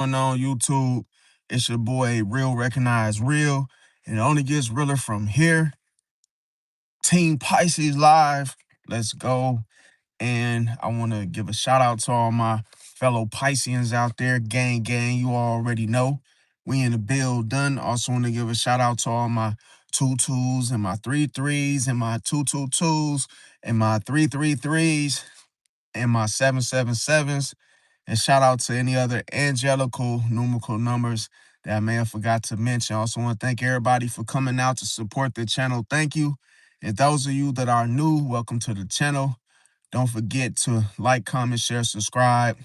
On YouTube? It's your boy, Real Recognize Real, and it only gets realer from here. Team Pisces live. Let's go. And I want to give a shout out to all my fellow Pisceans out there. Gang, gang, you already know. We in the build done. Also want to give a shout out to all my two twos and my three threes and my two twos and my three threes and my 777s. And shout out to any other angelical numerical numbers that I may have forgot to mention. I also want to thank everybody for coming out to support the channel. Thank you. And those of you that are new, welcome to the channel. Don't forget to like, comment, share, subscribe.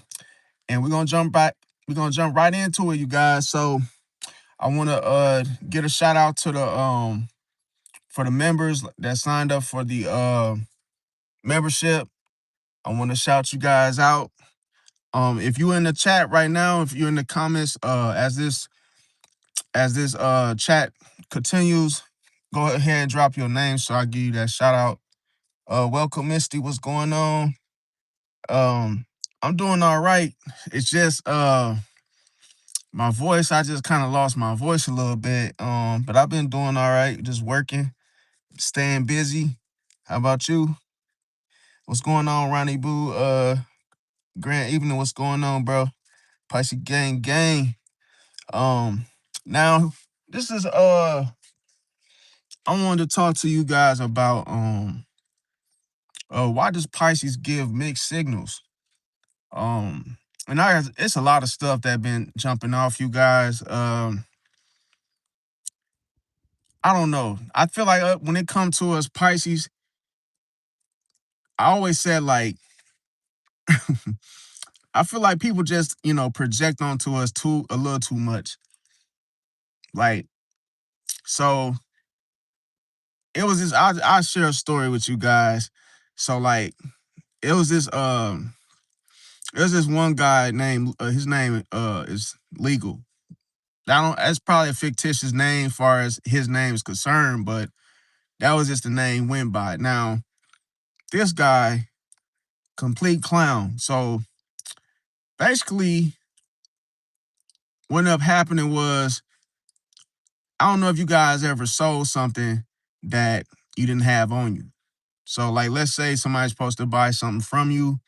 And we're gonna jump back. We're gonna jump right into it, you guys. So I wanna get a shout out to the for the members that signed up for the membership. I want to shout you guys out. If you're in the chat right now, if you're in the comments, as this chat continues, go ahead and drop your name so I give you that shout out. Welcome, Misty. What's going on? I'm doing all right. It's just my voice. I just kind of lost my voice a little bit. But I've been doing all right, just working, staying busy. How about you? What's going on, Ronnie Boo? Grant Evening, what's going on, bro? Pisces gang gang. Um, now this is I wanted to talk to you guys about why does Pisces give mixed signals? Um, and it's a lot of stuff that been jumping off you guys. I don't know. I feel like when it comes to us Pisces, I always said like I feel like people just project onto us a little too much. Like so, it was this. I'll share a story with you guys. So like it was this there's this one guy named his name is Legal. I don't. That's probably a fictitious name, far as his name is concerned, but that was just the name went by. Now this guy, complete clown. So basically, what ended up happening was I don't know if you guys ever sold something that you didn't have on you. So like, let's say somebody's supposed to buy something from you,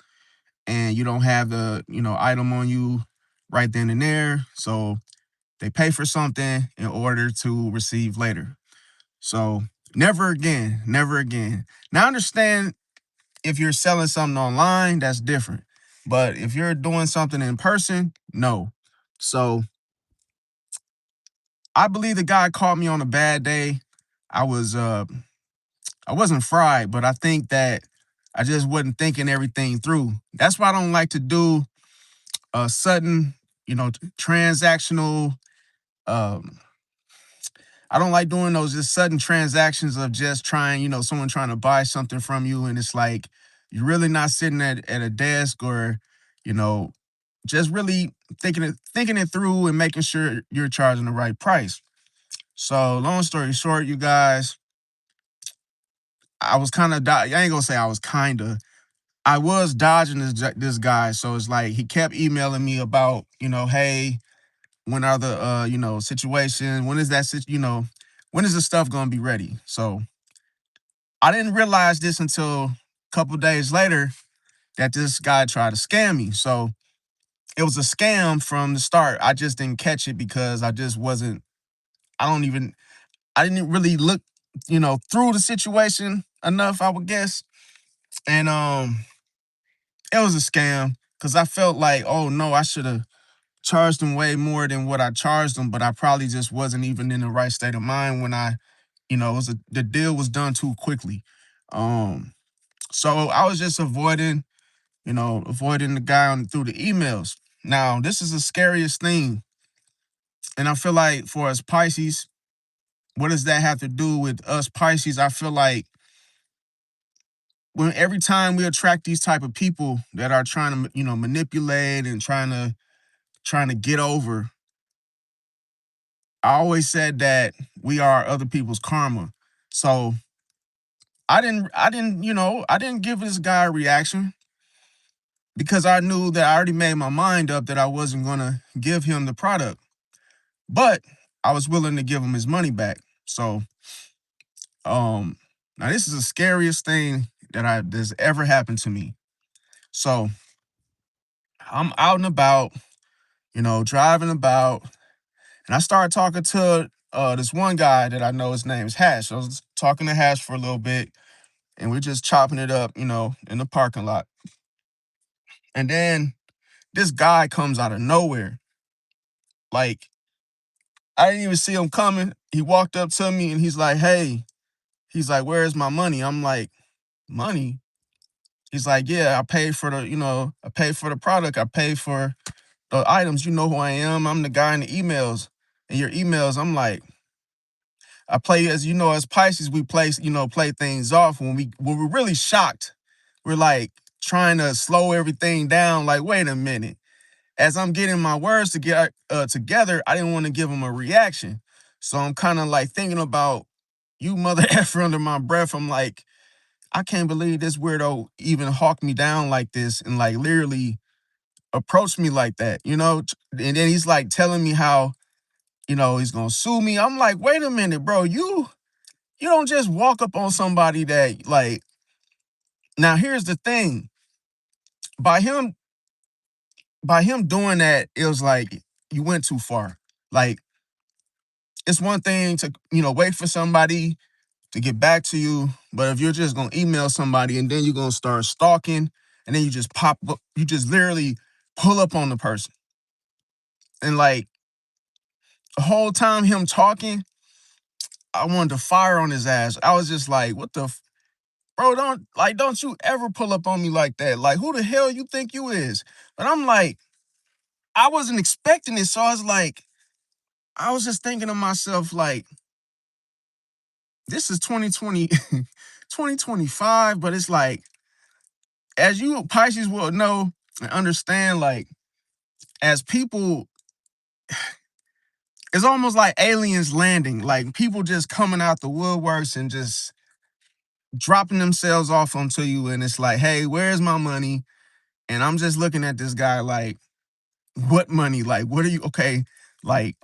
and you don't have the item on you right then and there. So they pay for something in order to receive later. So never again, never again. Now I understand if you're selling something online, that's different. But if you're doing something in person, no. So I believe the guy caught me on a bad day. I was I wasn't fried, but I think that I just wasn't thinking everything through. That's why I don't like to do sudden, transactional um I don't like doing those just sudden transactions of just trying, someone trying to buy something from you, and it's like you're really not sitting at a desk or, you know, just really thinking it through and making sure you're charging the right price. So long story short, you guys, I was kind of I ain't gonna say I was kind of I was dodging this guy. So it's like he kept emailing me about, hey, when are the situation? When is that when is the stuff gonna be ready? So I didn't realize this until a couple days later that this guy tried to scam me. So it was a scam from the start. I just didn't catch it because I just wasn't, I didn't really look, through the situation enough, I would guess. And it was a scam because I felt like, oh no, I should have charged him way more than what I charged him, but I probably just wasn't even in the right state of mind when the deal was done too quickly. Um, so I was just avoiding the guy through the emails. Now, this is the scariest thing. And I feel like for us Pisces, what does that have to do with us Pisces? I feel like when every time we attract these type of people that are trying to, manipulate and trying to get over, I always said that we are other people's karma. So I didn't give this guy a reaction because I knew that I already made my mind up that I wasn't gonna give him the product, but I was willing to give him his money back. So, um, now this is the scariest thing that's ever happened to me. So I'm out and about, driving about, and I started talking to this one guy that I know. His name is Hash. I was talking to Hash for a little bit, and we're just chopping it up, in the parking lot. And then this guy comes out of nowhere. Like, I didn't even see him coming. He walked up to me and he's like, "Hey," he's like, "Where's my money?" I'm like, "Money?" He's like, "Yeah, I paid for the product. I paid for the items. You know who I am. I'm the guy in the emails. And your emails." I'm like, I play, as you know, as Pisces, we play things off. When we're really shocked, we're like trying to slow everything down. Like, wait a minute. As I'm getting my words together, I didn't want to give him a reaction. So I'm kind of like thinking about you, mother effer, under my breath. I'm like, I can't believe this weirdo even hawked me down like this and like literally approached me like that, And then he's like telling me how, he's gonna sue me. I'm like, wait a minute, bro. You don't just walk up on somebody that like. Now here's the thing. By him by him doing that, it was like you went too far. Like, it's one thing to, wait for somebody to get back to you, but if you're just gonna email somebody and then you're gonna start stalking and then you just pop up, you just literally pull up on the person. And like the whole time him talking, I wanted to fire on his ass. I was just like, what the bro, don't you ever pull up on me like that. Like, who the hell you think you is? But I'm like, I wasn't expecting it. So I was like, I was just thinking to myself, like, this is 2020, 2025, but it's like, as you Pisces will know and understand, like, as people, it's almost like aliens landing, like people just coming out the woodworks and just dropping themselves off onto you. And it's like, hey, where's my money? And I'm just looking at this guy like, what money? Like, what are you, okay? Like,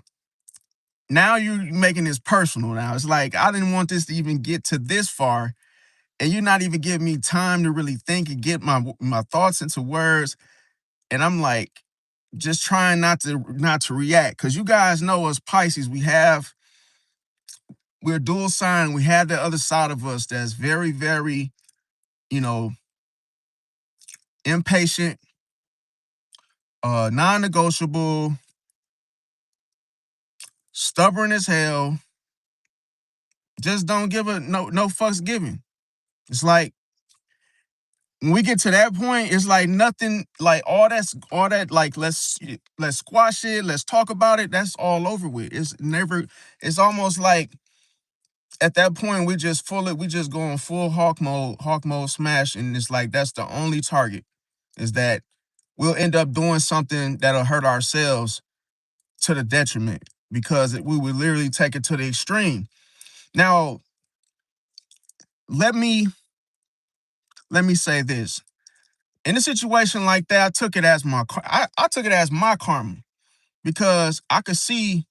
now you're making this personal now. It's like, I didn't want this to even get to this far. And you're not even giving me time to really think and get my thoughts into words. And I'm like, just trying not to react. Cause you guys know us Pisces, we're dual sign. We have the other side of us that's very, very, you know, impatient, non-negotiable, stubborn as hell, just don't give a no fucks given. It's like when we get to that point, it's like nothing, like all that, like let's squash it, let's talk about it. That's all over with. It's almost like at that point we just going full hawk mode smash, and it's like that's the only target, is that we'll end up doing something that'll hurt ourselves to the detriment, because we would literally take it to the extreme. Now, let me say this. In a situation like that, I took it as my karma, because I could see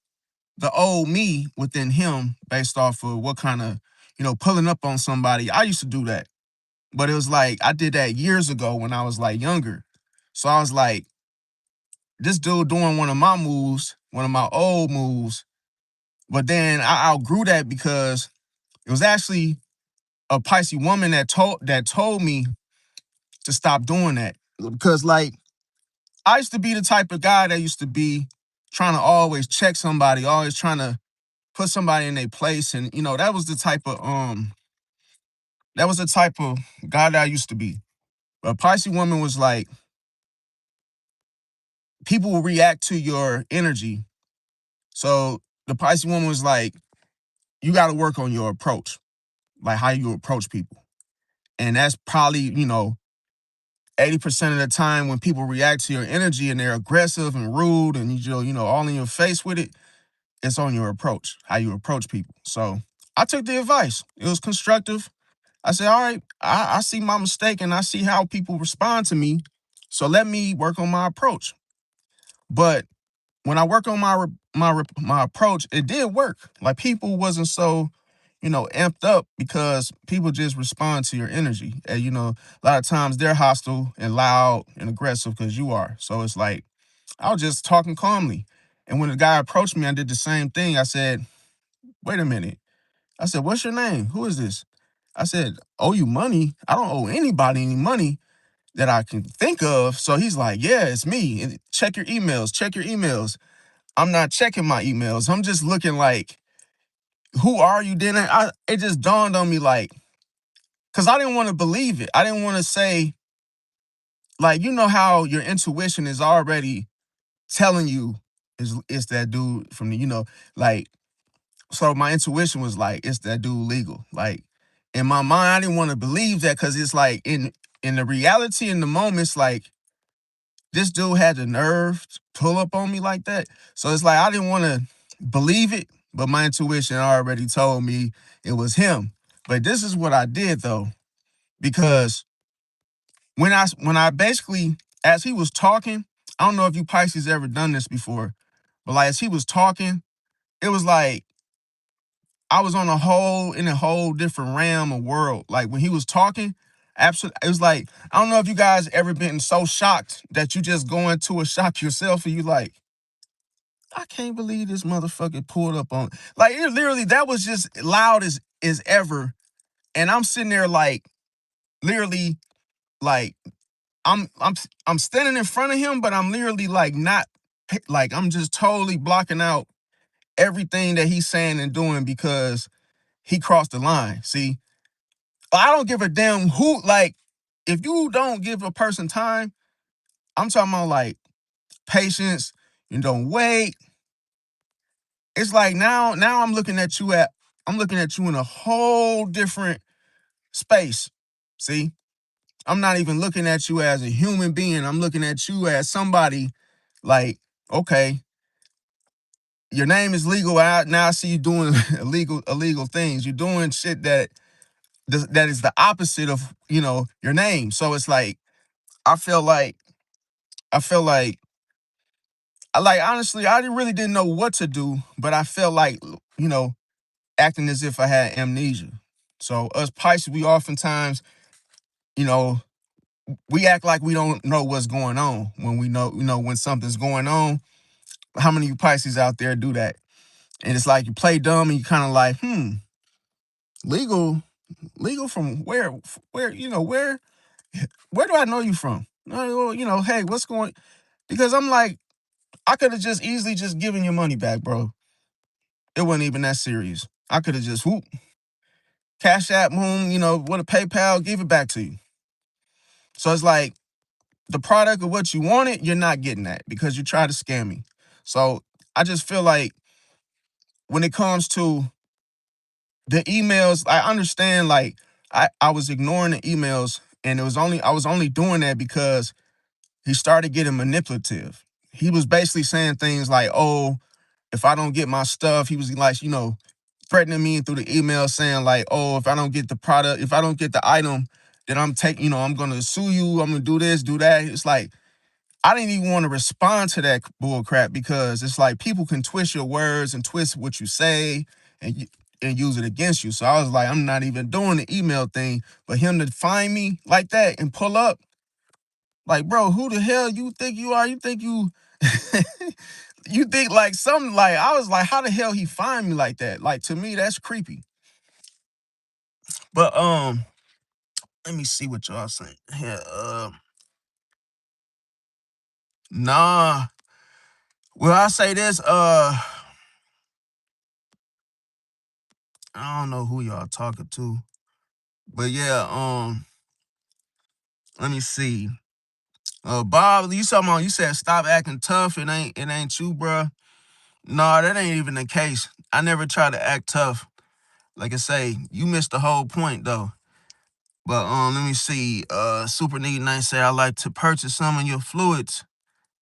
the old me within him based off of what kind of, pulling up on somebody. I used to do that. But it was like I did that years ago when I was like younger. So I was like, this dude doing one of my moves, one of my old moves. But then I outgrew that, because it was actually a Pisces woman that told me to stop doing that. Because like I used to be the type of guy that used to be trying to always check somebody, always trying to put somebody in their place. And that was the type of guy that I used to be. But Pisces woman was like, people will react to your energy. So the Pisces woman was like, you got to work on your approach, like how you approach people. And that's probably, 80% of the time when people react to your energy and they're aggressive and rude and all in your face with it, it's on your approach, how you approach people. So I took the advice. It was constructive. I said, all right, I see my mistake and I see how people respond to me. So let me work on my approach. But when I work on my approach, it did work. Like people wasn't so, amped up because people just respond to your energy. And a lot of times they're hostile and loud and aggressive because you are. So it's like I was just talking calmly. And when the guy approached me, I did the same thing. I said, wait a minute. I said, what's your name? Who is this? I said, owe you money? I don't owe anybody any money that I can think of. So he's like, yeah, it's me. And check your emails. Check your emails. I'm not checking my emails. I'm just looking like, who are you? Then it just dawned on me like, because I didn't want to believe it. I didn't want to say, like, you know how your intuition is already telling you it's that dude from the, like, so my intuition was like, it's that dude legal. Like in my mind, I didn't want to believe that because it's like in the reality in the moment, it's like this dude had the nerve to pull up on me like that. So it's like I didn't want to believe it, but my intuition already told me it was him. But this is what I did though, because when I basically, as he was talking, I don't know if you Pisces ever done this before, but like as he was talking, it was like I was in a whole different realm of world. Like when he was talking, absolutely, it was like I don't know if you guys ever been so shocked that you just go into a shock yourself and you like, I can't believe this motherfucker pulled up on. Like it literally, that was just loud as ever, and I'm sitting there like literally like I'm I'm standing in front of him, but I'm literally like not like I'm just totally blocking out everything that he's saying and doing because he crossed the line. See, I don't give a damn who, like, if you don't give a person time, I'm talking about like patience, you don't wait. It's like now I'm looking at you in a whole different space. See? I'm not even looking at you as a human being. I'm looking at you as somebody like, okay, your name is legal out. Now I see you doing illegal things. You're doing shit that is the opposite of, your name. So it's like I feel like I feel like honestly, I really didn't know what to do, but I felt like, you know, acting as if I had amnesia. So us Pisces, we oftentimes, you know, we act like we don't know what's going on when we know, when something's going on. How many of you Pisces out there do that? And it's like you play dumb and you kind of like, legal, legal from where, where do I know you from? Hey, what's going? Because I'm like, I could have just easily just given your money back, bro. It wasn't even that serious. I could have just cash app, boom, with a PayPal, give it back to you. So it's like the product of what you wanted, you're not getting that because you tried to scam me. So I just feel like when it comes to the emails, I understand like I was ignoring the emails and I was only doing that because he started getting manipulative. He was basically saying things like, oh, if I don't get my stuff, he was like, threatening me through the email saying like, oh, if I don't get the product, if I don't get the item, then I'm gonna sue you, I'm gonna do this, do that. It's like I didn't even want to respond to that bull crap because it's like people can twist your words and twist what you say and use it against you. So I was like, I'm not even doing the email thing, but him to find me like that and pull up, like, bro, who the hell you think you are? You think you you think like something like I was like, how the hell he find me like that? Like to me, that's creepy. But let me see what y'all saying. Yeah, nah. Well, I say this, I don't know who y'all talking to. But yeah, let me see. Bob, you said stop acting tough. It ain't you, bruh. Nah, that ain't even the case. I never try to act tough. Like I say, you missed the whole point though. But let me see. Super Neat Night say I like to purchase some of your fluids,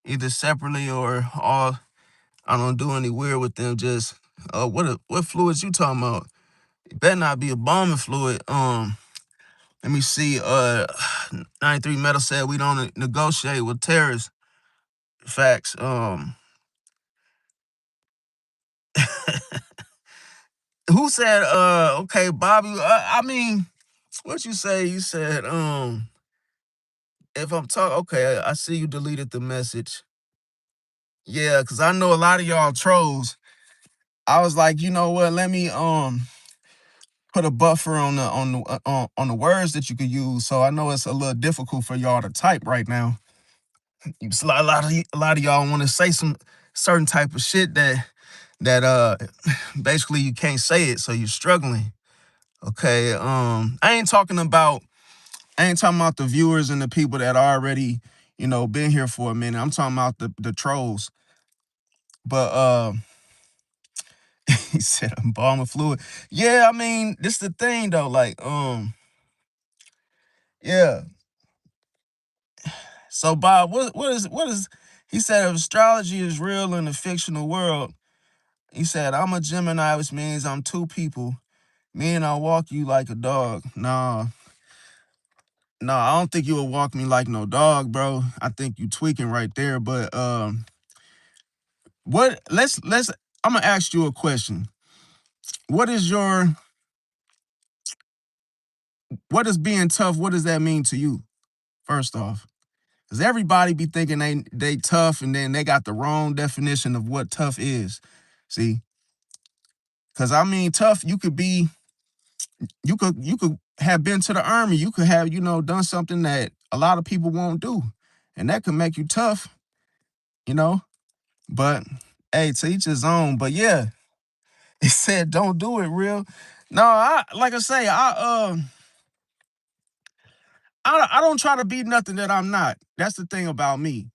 either separately or all. I don't do any weird with them. Just what fluids you talking about? It better not be a bombing fluid. Let me see. 93 Metal said we don't negotiate with terrorists. Facts. Who said okay, Bobby? I mean, what you say? You said if I'm talking, okay, I see you deleted the message. Yeah, because I know a lot of y'all trolls. I was like, you know what? Let me put a buffer on the words that you could use. So I know it's a little difficult for y'all to type right now. A lot of y'all want to say some certain type of shit that basically you can't say it, so you're struggling. Okay. I ain't talking about the viewers and the people that already, been here for a minute. I'm talking about the trolls. But he said embalmer fluid. Yeah, I mean, this the thing though. Like, yeah. So Bob, what is he said if astrology is real in the fictional world, he said, I'm a Gemini, which means I'm two people. Me and I'll walk you like a dog. Nah, I don't think you will walk me like no dog, bro. I think you tweaking right there. But let's I'm gonna ask you a question. What is your what is being tough? What does that mean to you? First off. Because everybody be thinking they tough and then they got the wrong definition of what tough is. See? Because I mean tough, you could have been to the army. You could have, done something that a lot of people won't do. And that could make you tough, you know? But hey, to each his own. But yeah, it said don't do it real. No, I like I say, I don't try to be nothing that I'm not. That's the thing about me.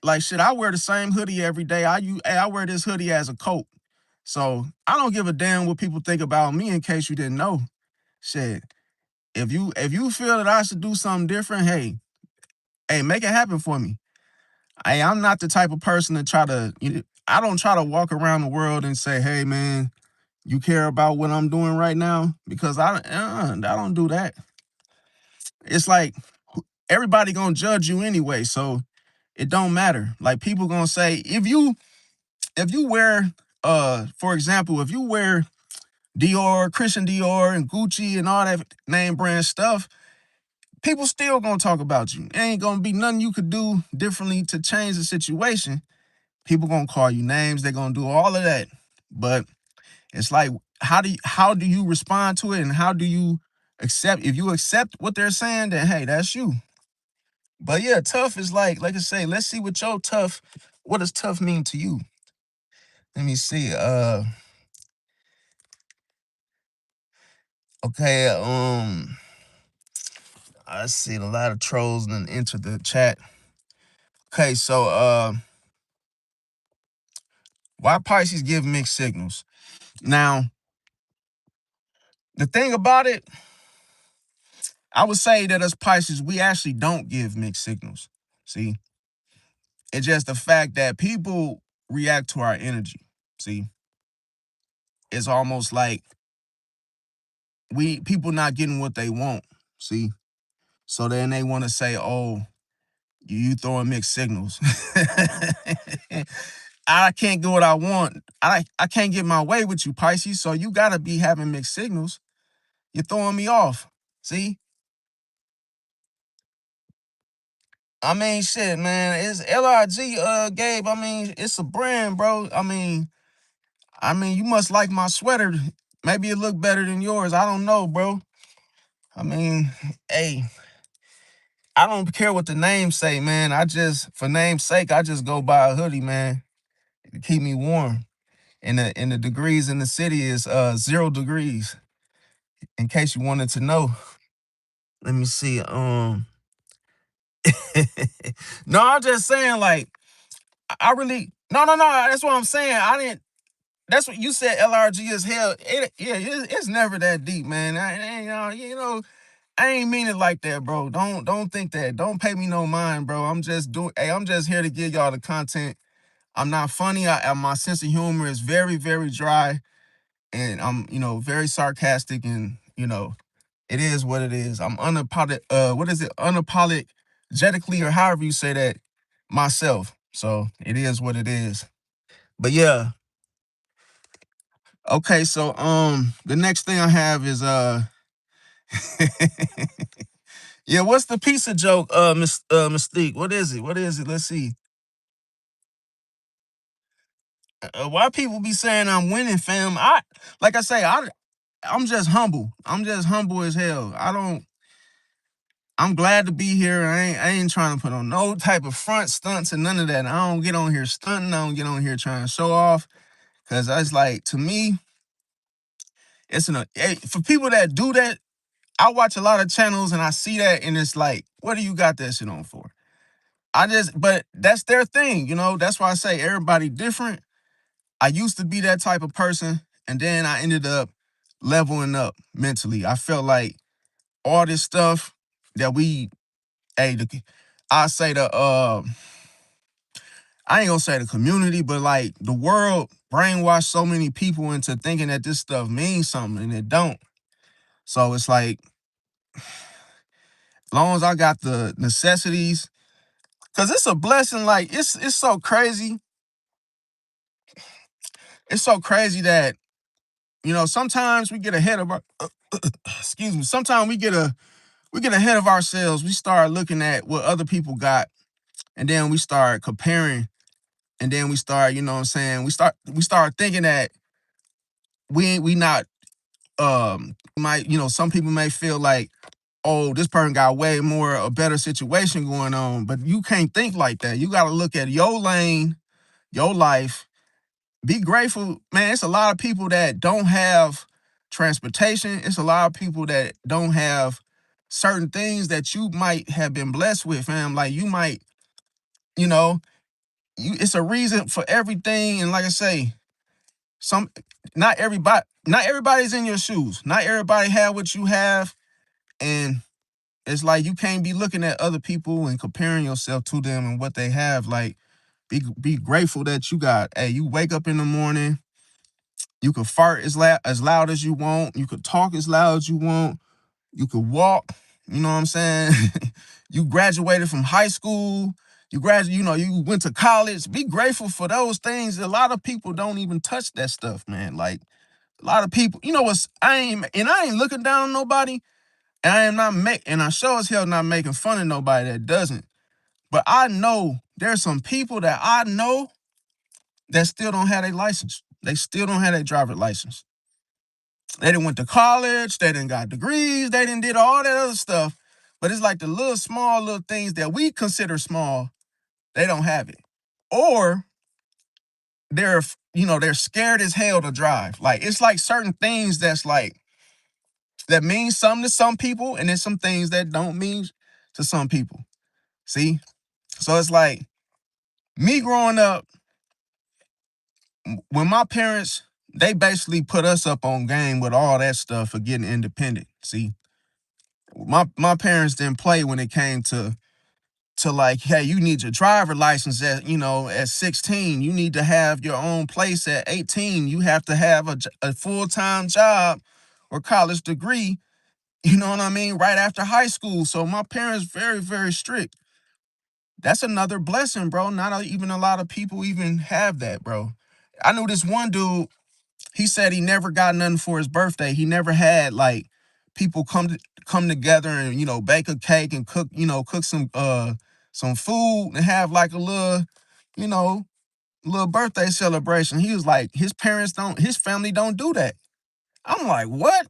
Like shit, I wear the same hoodie every day. I wear this hoodie as a coat. So I don't give a damn what people think about me in case you didn't know. Shit. If you feel that I should do something different, hey, make it happen for me. Hey, I'm not the type of person to try to, I don't try to walk around the world and say, hey man, you care about what I'm doing right now? Because I don't do that. It's like everybody gonna judge you anyway, so it don't matter. Like people gonna say, if you wear for example, if you wear Dior, Christian Dior and Gucci and all that name brand stuff, people still gonna talk about you. There ain't gonna be nothing you could do differently to change the situation. People gonna call you names, they're gonna do all of that. But it's like, how do you respond to it, and how do you accept? If you accept what they're saying, then hey, that's you. But yeah, tough is like I say, let's see what does tough mean to you? Let me see. Okay, I see a lot of trolls and enter the chat. Okay, so why Pisces give mixed signals? Now, the thing about it, I would say that as Pisces, we actually don't give mixed signals. See, it's just the fact that people react to our energy. See, it's almost like people not getting what they want. See, so then they want to say, "Oh, you throwing mixed signals." I can't get what I want. I can't get my way with you, Pisces. So you gotta be having mixed signals. You're throwing me off. See, I mean, shit, man. It's LIG, Gabe. I mean, it's a brand, bro. I mean, you must like my sweater. Maybe it look better than yours. I don't know, bro. I mean, hey, I don't care what the name say, man. For name's sake, I just go buy a hoodie, man, to keep me warm. And the degrees in the city is 0 degrees. In case you wanted to know. Let me see. No, I'm just saying, like, I really no. That's what I'm saying. I didn't. That's what you said. LRG is hell. It's never that deep, man. I ain't mean it like that, bro. Don't think that. Don't pay me no mind, bro. I'm just here to give y'all the content. I'm not funny. My sense of humor is very, very dry, and I'm, very sarcastic, and It is what it is. I'm what is it? Unapologetically, or however you say that, myself. So it is what it is. But yeah. Okay, so the next thing I have is yeah, what's the pizza joke, Mystique? What is it? What is it? Let's see. Why people be saying I'm winning, fam? Like I say, I'm just humble. I'm just humble as hell. I'm glad to be here. I ain't trying to put on no type of front stunts and none of that. I don't get on here stunting. I don't get on here trying to show off. Cause it's like, to me, for people that do that, I watch a lot of channels and I see that and it's like, what do you got that shit on for? But that's their thing, That's why I say everybody different. I used to be that type of person, and then I ended up leveling up mentally. I felt like all this stuff that I say I ain't gonna say the community, but like the world brainwashed so many people into thinking that this stuff means something, and it don't. So it's like, as long as I got the necessities, cause it's a blessing. Like it's so crazy. It's so crazy that sometimes we get ahead of our excuse me. Sometimes we get ahead of ourselves. We start looking at what other people got, and then we start comparing, and then we start, you know what I'm saying? We start thinking that we not might, some people may feel like, oh, this person got way more a better situation going on, but you can't think like that. You got to look at your lane, your life. Be grateful, man. It's a lot of people that don't have transportation. It's a lot of people that don't have certain things that you might have been blessed with, fam. Like you might, you know, it's a reason for everything. And like I say, some not everybody's in your shoes. Not everybody have what you have. And it's like you can't be looking at other people and comparing yourself to them and what they have. Like, be grateful that you got. Hey, you wake up in the morning. You could fart as loud as you want. You could talk as loud as you want. You could walk. You know what I'm saying? You graduated from high school. You went to college. Be grateful for those things. A lot of people don't even touch that stuff, man. Like a lot of people, you know what's I ain't looking down on nobody. And I am not and I sure as hell not making fun of nobody that doesn't. But I know there's some people that I know that still don't have their license. They still don't have their driver license. They didn't went to college, they didn't got degrees, they didn't did all that other stuff. But it's like the little small little things that we consider small, they don't have it. Or they're scared as hell to drive. Like it's like certain things that mean something to some people, and then some things that don't mean to some people. See? So it's like me growing up, when my parents, they basically put us up on game with all that stuff for getting independent. See? My parents didn't play when it came to like, hey, you need your driver license at 16. You need to have your own place at 18. You have to have a full-time job or college degree, you know what I mean, right after high school. So my parents very, very strict. That's another blessing, bro. Not even a lot of people even have that, bro. I knew this one dude. He said he never got nothing for his birthday. He never had like people come together and bake a cake and cook some food and have like a you know little birthday celebration. He was like, his family don't do that. I'm like, what?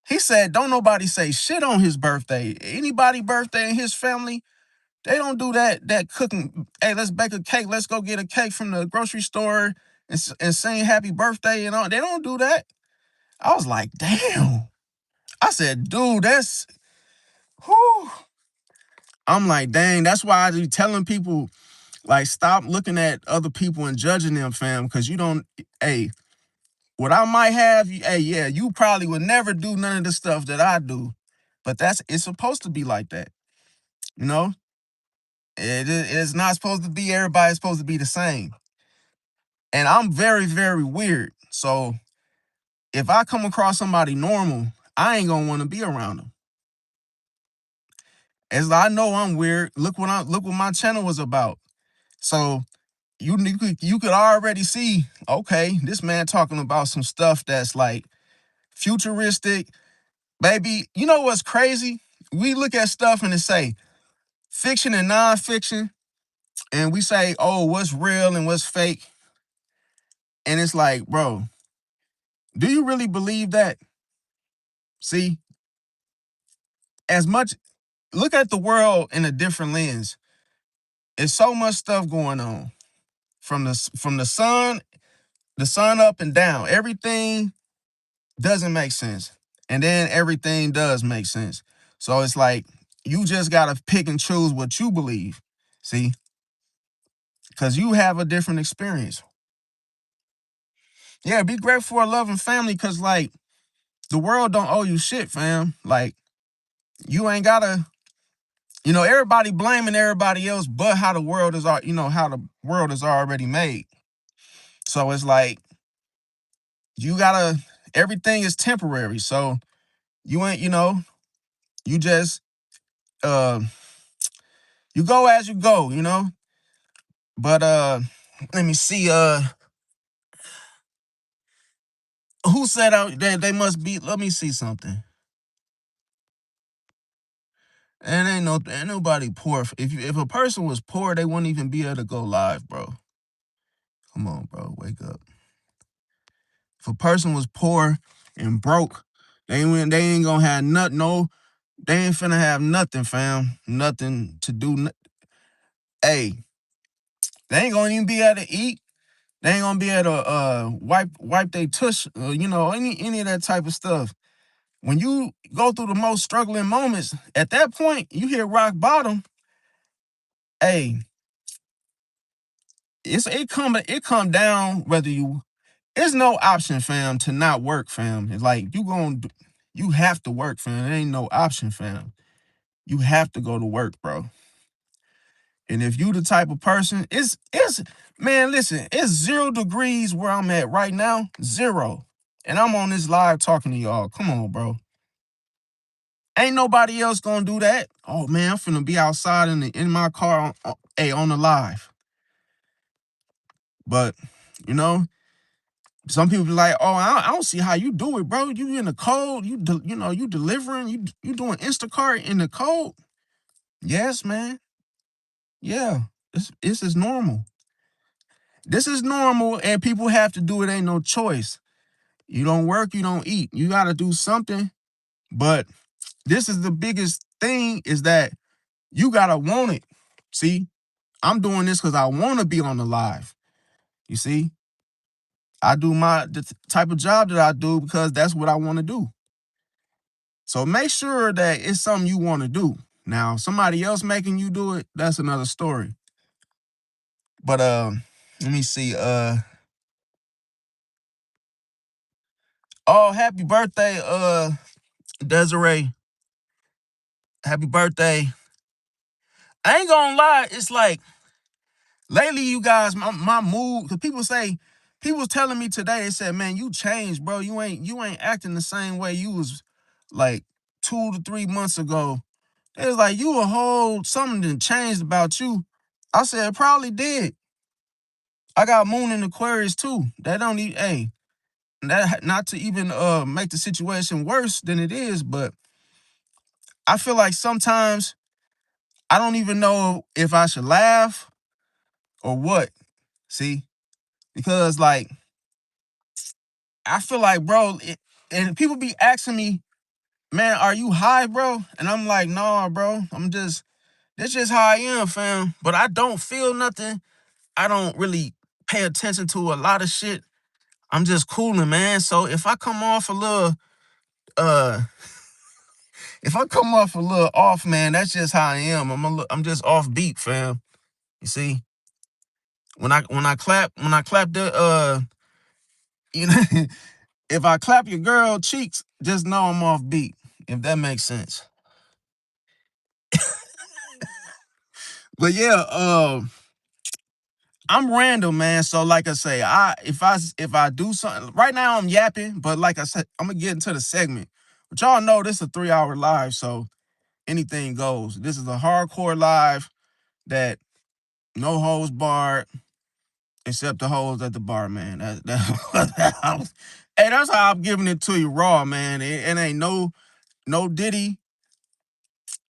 He said don't nobody say shit on his birthday. Anybody birthday in his family, they don't do that cooking. Hey, let's bake a cake. Let's go get a cake from the grocery store and sing happy birthday and all. They don't do that. I was like, damn. I said, dude, that's whew. I'm like, dang, that's why I be telling people, like, stop looking at other people and judging them, fam, because you don't, hey, what I might have, hey, yeah, you probably would never do none of the stuff that I do. But it's supposed to be like that, you know? It's not supposed to be everybody's supposed to be the same. And I'm very, very weird. So if I come across somebody normal, I ain't gonna want to be around them. As I know I'm weird. Look what my channel was about. So you could already see, okay, this man talking about some stuff that's like futuristic. Baby, you know what's crazy? We look at stuff and it say fiction and nonfiction, and we say, oh, what's real and what's fake? And it's like, bro, do you really believe that? See, as much look at the world in a different lens. There's so much stuff going on from the sun up and down. Everything doesn't make sense, and then everything does make sense. So it's like you just gotta pick and choose what you believe. See, because you have a different experience. Yeah, be grateful for a loving family, because like the world don't owe you shit, fam. Like you ain't gotta, everybody blaming everybody else, but how the world is, how the world is already made. So it's like you gotta, everything is temporary. So you ain't, you just, uh, you go as you go. But let me see, who said out they must be? Let me see something. And ain't nobody poor. If a person was poor, they wouldn't even be able to go live, bro. Come on, bro, wake up. If a person was poor and broke, they ain't gonna have nothing. No, they ain't finna have nothing, fam. Nothing to do. Hey, they ain't gonna even be able to eat. They ain't gonna be able to wipe their tush. Any of that type of stuff. When you go through the most struggling moments, at that point, you hit rock bottom. Hey, it come down whether you. There's no option, fam, to not work, fam. It's like you have to work, fam. There ain't no option, fam. You have to go to work, bro. And if you the type of person, it's man, listen, it's 0 degrees where I'm at right now, 0. And I'm on this live talking to y'all. Come on, bro. Ain't nobody else gonna do that. Oh man, I'm finna be outside in my car, on the live. But you know, some people be like, oh, I don't see how you do it, bro. You in the cold, you delivering, you doing Instacart in the cold. Yes, man. Yeah, this is normal. This is normal, and people have to do it. Ain't no choice. You don't work, you don't eat. You got to do something. But this is the biggest thing, is that you got to want it. See, I'm doing this because I want to be on the live. You see, I do the type of job that I do because that's what I want to do. So make sure that it's something you want to do. Now, somebody else making you do it, that's another story. But let me see. Oh, happy birthday, Desiree. Happy birthday. I ain't gonna lie, it's like lately, you guys, my mood, because people was telling me today, they said, man, you changed, bro. You ain't acting the same way you was like 2 to 3 months ago. It was like you a whole something done changed about you. I said, it probably did. I got moon in Aquarius too. That don't even, hey, that not to even make the situation worse than it is, but I feel like sometimes I don't even know if I should laugh or what. See, because like I feel like, bro, and people be asking me, man, are you high, bro? And I'm like, nah, bro. That's just how I am, fam. But I don't feel nothing. I don't really pay attention to a lot of shit. I'm just cooling, man. So uh, if I come off a little off, man, that's just how I am. I'm just off beat, fam. You see, when I clap the you know, if I clap your girl cheeks, just know I'm off beat. If that makes sense. But yeah, I'm random, man. So like I say, if I do something right now, I'm yapping. But like I said, I'm gonna get into the segment. But y'all know this is a 3 hour live, so anything goes. This is a hardcore live that no holds barred except the holes at the bar, man. Hey, that's how I'm giving it to you raw, man. It ain't no Diddy.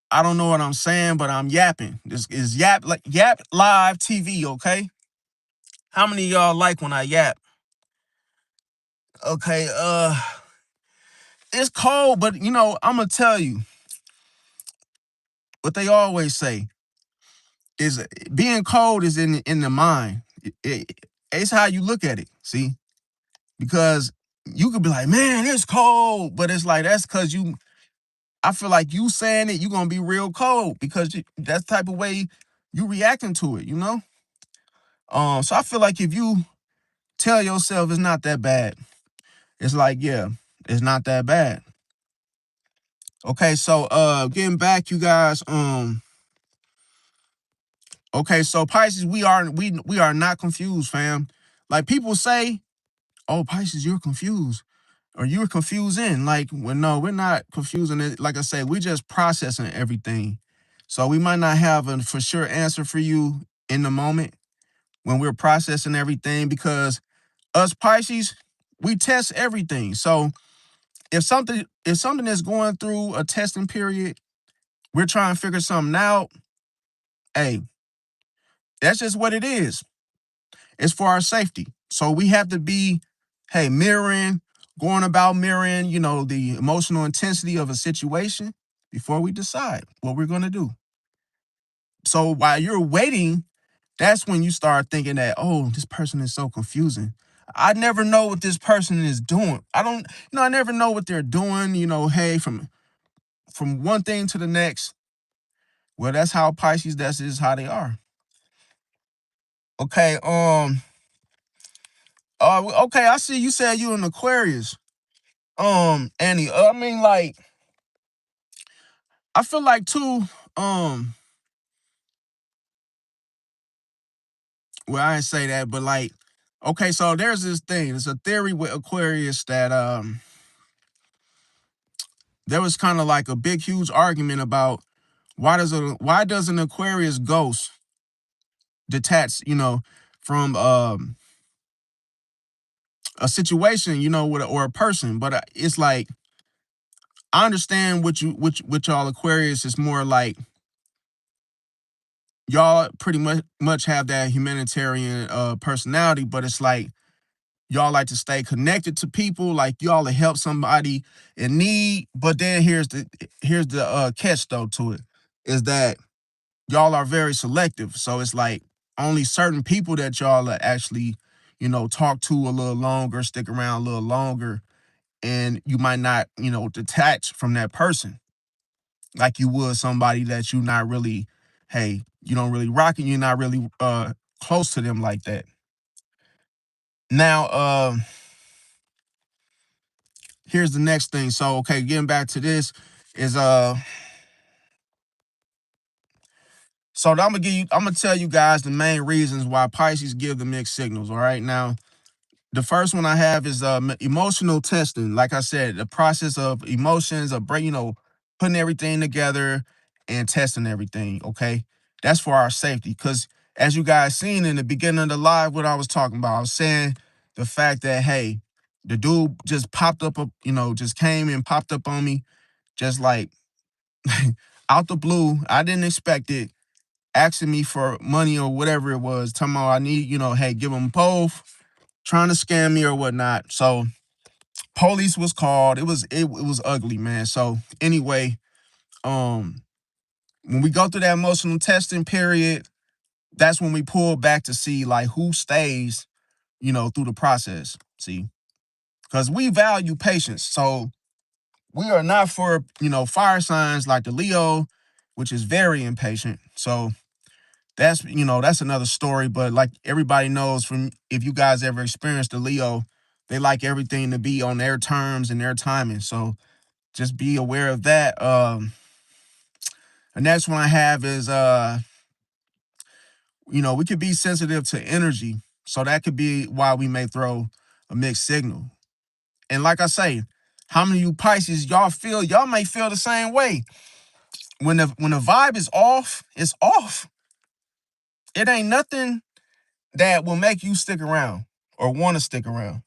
I don't know what I'm saying, but I'm yapping. This is Yap Live TV, okay? How many of y'all like when I yap? Okay, it's cold, but I'm gonna tell you what they always say is being cold is in the mind. It's how you look at it. See, because you could be like, man, it's cold, but it's like that's because you. I feel like you saying it, you gonna be real cold because that's the type of way you reacting to it. So I feel like if you tell yourself it's not that bad, it's like yeah, it's not that bad. Okay, so getting back, you guys. Okay, so Pisces, we are not confused, fam. Like people say, oh Pisces, you're confused. Or you're confusing. Like, well, no, we're not confusing it. Like I said, we just processing everything. So we might not have a for sure answer for you in the moment when we're processing everything because us Pisces, we test everything. So if something is going through a testing period, we're trying to figure something out. Hey, that's just what it is. It's for our safety. So we have to be, hey, going about mirroring, the emotional intensity of a situation before we decide what we're going to do. So while you're waiting, that's when you start thinking that, oh, this person is so confusing. I never know what this person is doing. I never know what they're doing, hey, from one thing to the next. Well, that's how Pisces, that's is how they are. Okay, okay, I see you said you an Aquarius. Annie, I mean, like, I feel like too, um, well, I didn't say that, but like, okay, so there's this thing. There's a theory with Aquarius that there was kind of like a big, huge argument about why does an Aquarius ghost detach, from a situation, or a person. But it's like I understand what y'all Aquarius is more like y'all pretty much have that humanitarian personality, but it's like y'all like to stay connected to people, like y'all to help somebody in need. But then here's the catch though to it is that y'all are very selective. So it's like only certain people that y'all actually, talk to a little longer, stick around a little longer, and you might not, detach from that person like you would somebody that you not really, hey, you don't really rock and you're not really close to them like that. Now, here's the next thing. So, okay, getting back to this is so I'm gonna tell you guys the main reasons why Pisces give the mixed signals. All right. Now, the first one I have is emotional testing. Like I said, the process of emotions, of putting everything together and testing everything. Okay. That's for our safety. Cause as you guys seen in the beginning of the live, what I was talking about, I was saying the fact that hey, the dude just popped up, just came and popped up on me, just like out the blue. I didn't expect it. Asking me for money or whatever it was, talking about I need, hey, give them both, trying to scam me or whatnot. So police was called. It was ugly, man. So anyway, um, when we go through that emotional testing period, that's when we pull back to see like who stays, through the process. See, because we value patience. So we are not for, fire signs like the Leo, which is very impatient. So that's another story. But like everybody knows from if you guys ever experienced the Leo, they like everything to be on their terms and their timing. So just be aware of that. The next one I have is we could be sensitive to energy. So that could be why we may throw a mixed signal. And like I say, How many of you Pisces y'all may feel the same way. When the vibe is off, it's off. It ain't nothing that will make you stick around or want to stick around.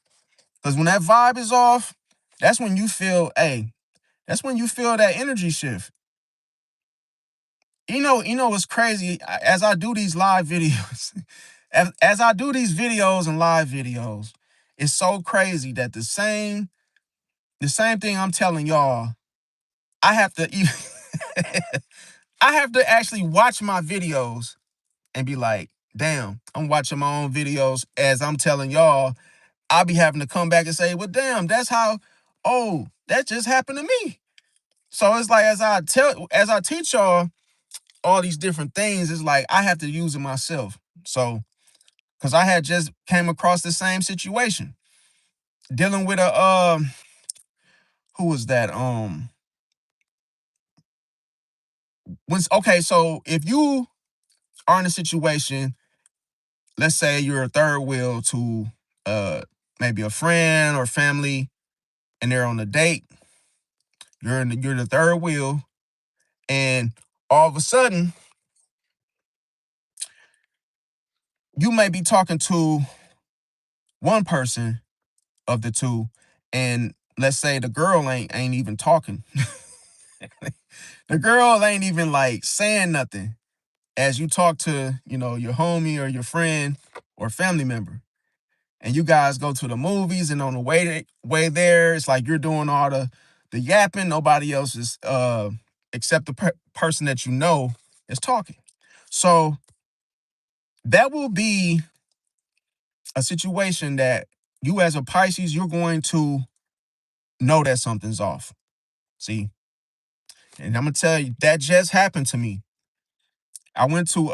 Because when that vibe is off, that's when you feel, hey, that's when you feel that energy shift. You know what's crazy? As I do these live videos, as I do these videos and live videos, it's so crazy that the same thing I'm telling y'all, I have to I have to actually watch my videos and be like, damn, I'm watching my own videos as I'm telling y'all. I'll be having to come back and say, well, damn, that's how, oh, that just happened to me. So it's like as I teach y'all all these different things, it's like I have to use it myself. So because I had just came across the same situation. Dealing with a who was that? Okay, so if you are in a situation, let's say you're a third wheel to uh maybe a friend or family, and they're on a date, you're the third wheel, and all of a sudden you may be talking to one person of the two, and let's say the girl ain't even talking. The girl ain't even like saying nothing as you talk to, your homie or your friend or family member. And you guys go to the movies, and on the way there, it's like you're doing all the yapping. Nobody else is except the person that you know is talking. So that will be a situation that you as a Pisces, you're going to know that something's off. See, and I'm gonna tell you that just happened to me. I went to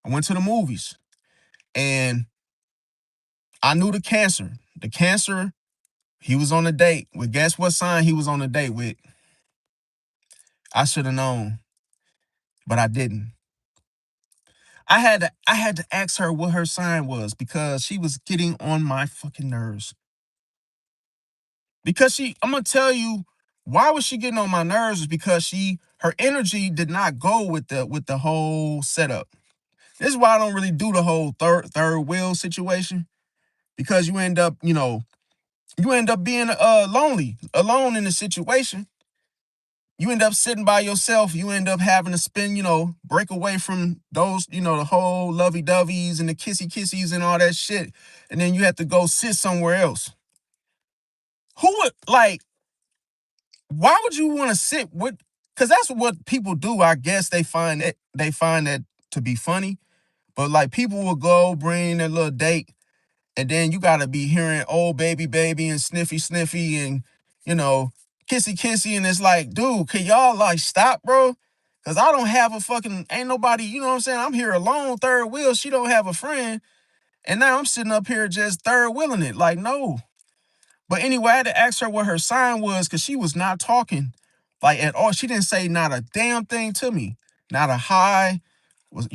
the movies, and I knew the Cancer. The Cancer, he was on a date with, guess what sign he was on a date with? I should have known, but I didn't. I had to ask her what her sign was because she was getting on my fucking nerves. Because I'm gonna tell you why was she getting on my nerves is because her energy did not go with the whole setup. This is why I don't really do the whole third wheel situation, because you end up being lonely, alone in the situation. You end up sitting by yourself. You end up having to spend, break away from those, the whole lovey-doveys and the kissy-kissies and all that shit. And then you have to go sit somewhere else. Who would, like, why would you want to sit with, because that's what people do. I guess they find that to be funny. But like people will go bring their little date, and then you gotta be hearing "oh baby baby" and "sniffy sniffy" and "kissy kissy," and it's like, dude, can y'all like stop, bro? Cause I don't have a fucking, ain't nobody, you know what I'm saying? I'm here alone, third wheel. She don't have a friend, and now I'm sitting up here just third wheeling it. Like, no. But anyway, I had to ask her what her sign was because she was not talking like at all. She didn't say not a damn thing to me. Not a hi, was,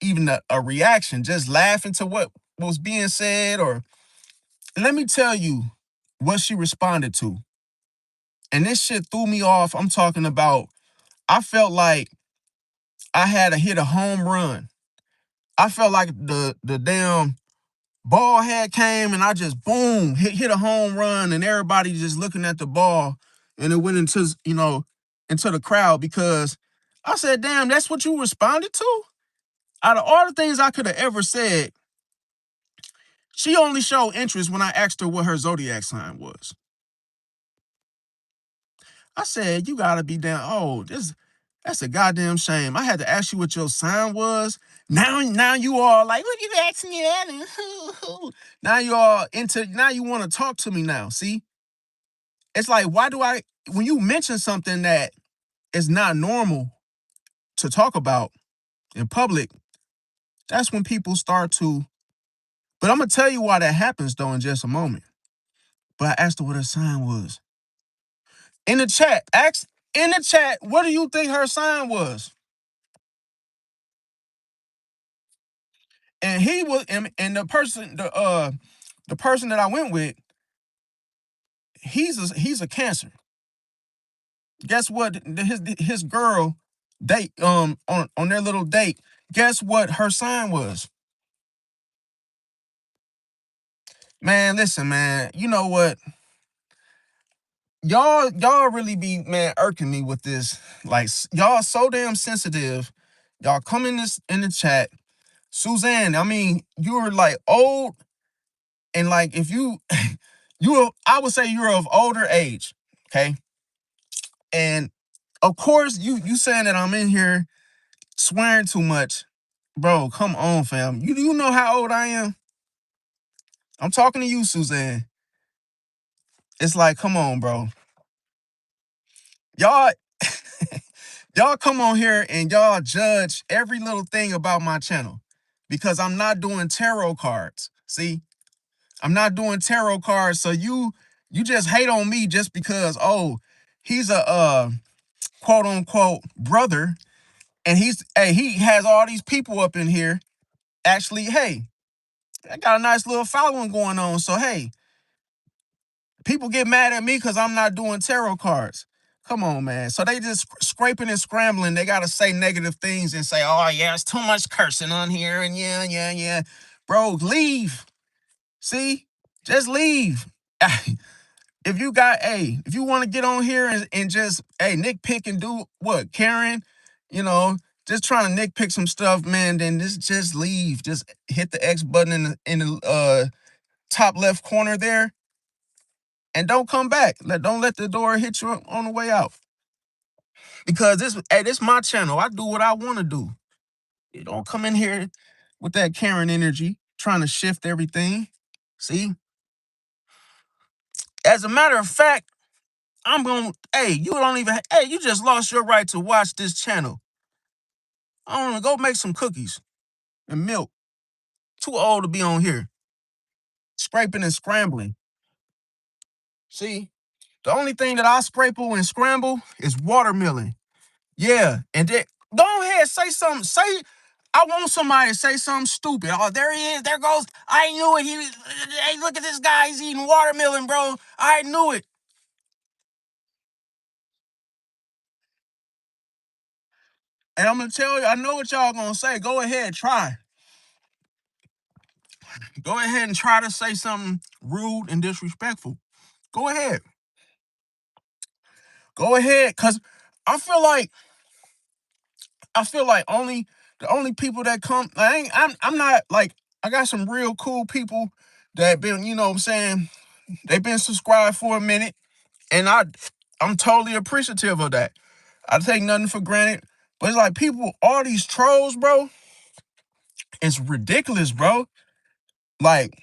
even a reaction, just laughing to what was being said. Or let me tell you what she responded to. And this shit threw me off. I'm talking about, I felt like I had to hit a home run. I felt like the damn ball had came and I just boom hit a home run, and everybody just looking at the ball, and it went into the crowd because I said, damn, that's what you responded to? Out of all the things I could have ever said, she only showed interest when I asked her what her zodiac sign was. I said, you gotta be down. Oh, that's a goddamn shame. I had to ask you what your sign was. Now you all like, what you asking me that? Now you all now you want to talk to me now. See? It's like, when you mention something that is not normal to talk about in public, that's when people start to, but I'm gonna tell you why that happens though in just a moment. But I asked her what her sign was. In the chat, what do you think her sign was? And he was, and the person that I went with, he's a Cancer. Guess what? His girl date on their little date. Guess what her sign was? Man, listen, man. You know what? Y'all really be, man, irking me with this. Like, y'all so damn sensitive. Y'all come in the chat. Suzanne, I mean, you're like old, and like if you I would say you're of older age. Okay. And of course, you saying that I'm in here swearing too much. Bro, come on, fam. You know how old I am? I'm talking to you, Suzanne. It's like, come on, bro. Y'all, y'all come on here and y'all judge every little thing about my channel because I'm not doing tarot cards. See, I'm not doing tarot cards. So you just hate on me just because, oh, he's a quote unquote brother, and he has all these people up in here. Actually, hey, I got a nice little following going on. So hey, people get mad at me because I'm not doing tarot cards. Come on, man. So they just scraping and scrambling. They gotta say negative things and say, "Oh yeah, it's too much cursing on here," and yeah, yeah, yeah. Bro, leave. See, just leave. If you got, hey, if you want to get on here and just, hey, nitpick and do what, Karen, you know, just trying to nitpick some stuff, man, then just leave. Just hit the X button in the top left corner there and don't come back. Don't let the door hit you on the way out. Because this my channel. I do what I want to do. You don't come in here with that Karen energy, trying to shift everything. See? As a matter of fact, I'm going, hey, you don't even, hey, you just lost your right to watch this channel. I don't know, go make some cookies and milk. Too old to be on here. Scraping and scrambling. See? The only thing that I scraple and scramble is watermelon. Yeah, and then go ahead, say something. I want somebody to say something stupid. Oh, there he is. There goes. I knew it. Hey, look at this guy. He's eating watermelon, bro. I knew it. And I'm gonna tell you, I know what y'all gonna say. Go ahead, try. Go ahead and try to say something rude and disrespectful. Go ahead. Go ahead, cause I feel like only the only people that come, I'm not like, I got some real cool people that been, you know what I'm saying, they've been subscribed for a minute, and I'm totally appreciative of that. I take nothing for granted. But it's like people, all these trolls, bro, it's ridiculous, bro. Like,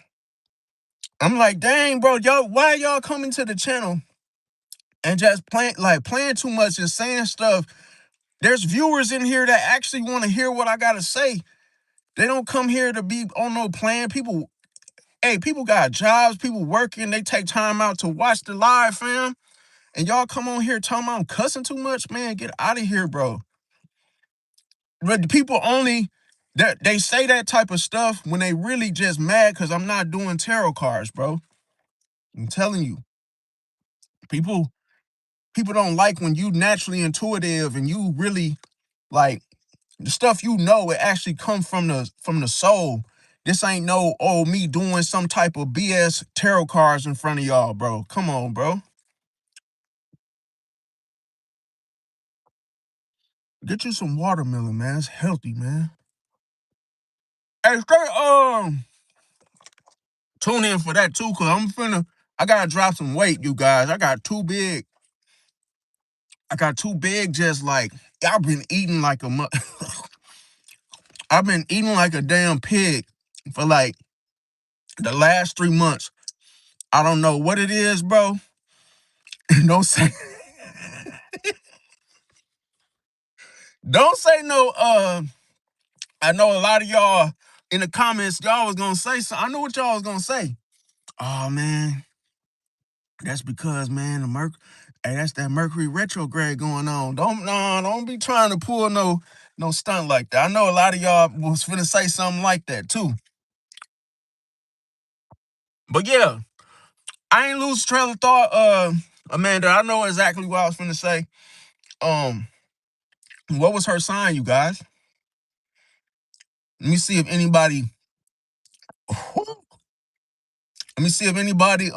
I'm like, dang, bro, y'all, why y'all coming to the channel and just playing too much and saying stuff? There's viewers in here that actually want to hear what I gotta say. They don't come here to be on no plan. People, hey, people got jobs, people working, they take time out to watch the live, fam. And y'all come on here talking about I'm cussing too much, man. Get out of here, bro. But the people only that they say that type of stuff when they really just mad because I'm not doing tarot cards, bro. I'm telling you, people people don't like when you naturally intuitive and you really like the stuff, you know, it actually comes from the soul. This ain't no, oh, me doing some type of BS tarot cards in front of y'all, bro. Come on, bro. Get you some watermelon, man. It's healthy, man. Hey, straight tune in for that too, cause I gotta drop some weight, you guys. I got too big. I got too big, just like I've been eating like I've been eating like a damn pig for like the last 3 months. I don't know what it is, bro. don't say don't say no I know a lot of y'all in the comments, y'all was gonna say something. I know what y'all was gonna say. Oh man, that's because, man, hey, that's that Mercury retrograde going on. Don't be trying to pull no stunt like that. I know a lot of y'all was finna say something like that too. But yeah, I ain't lose trail of thought, Amanda. I know exactly what I was finna say. Um, what was her sign, you guys? Let me see if anybody let me see if anybody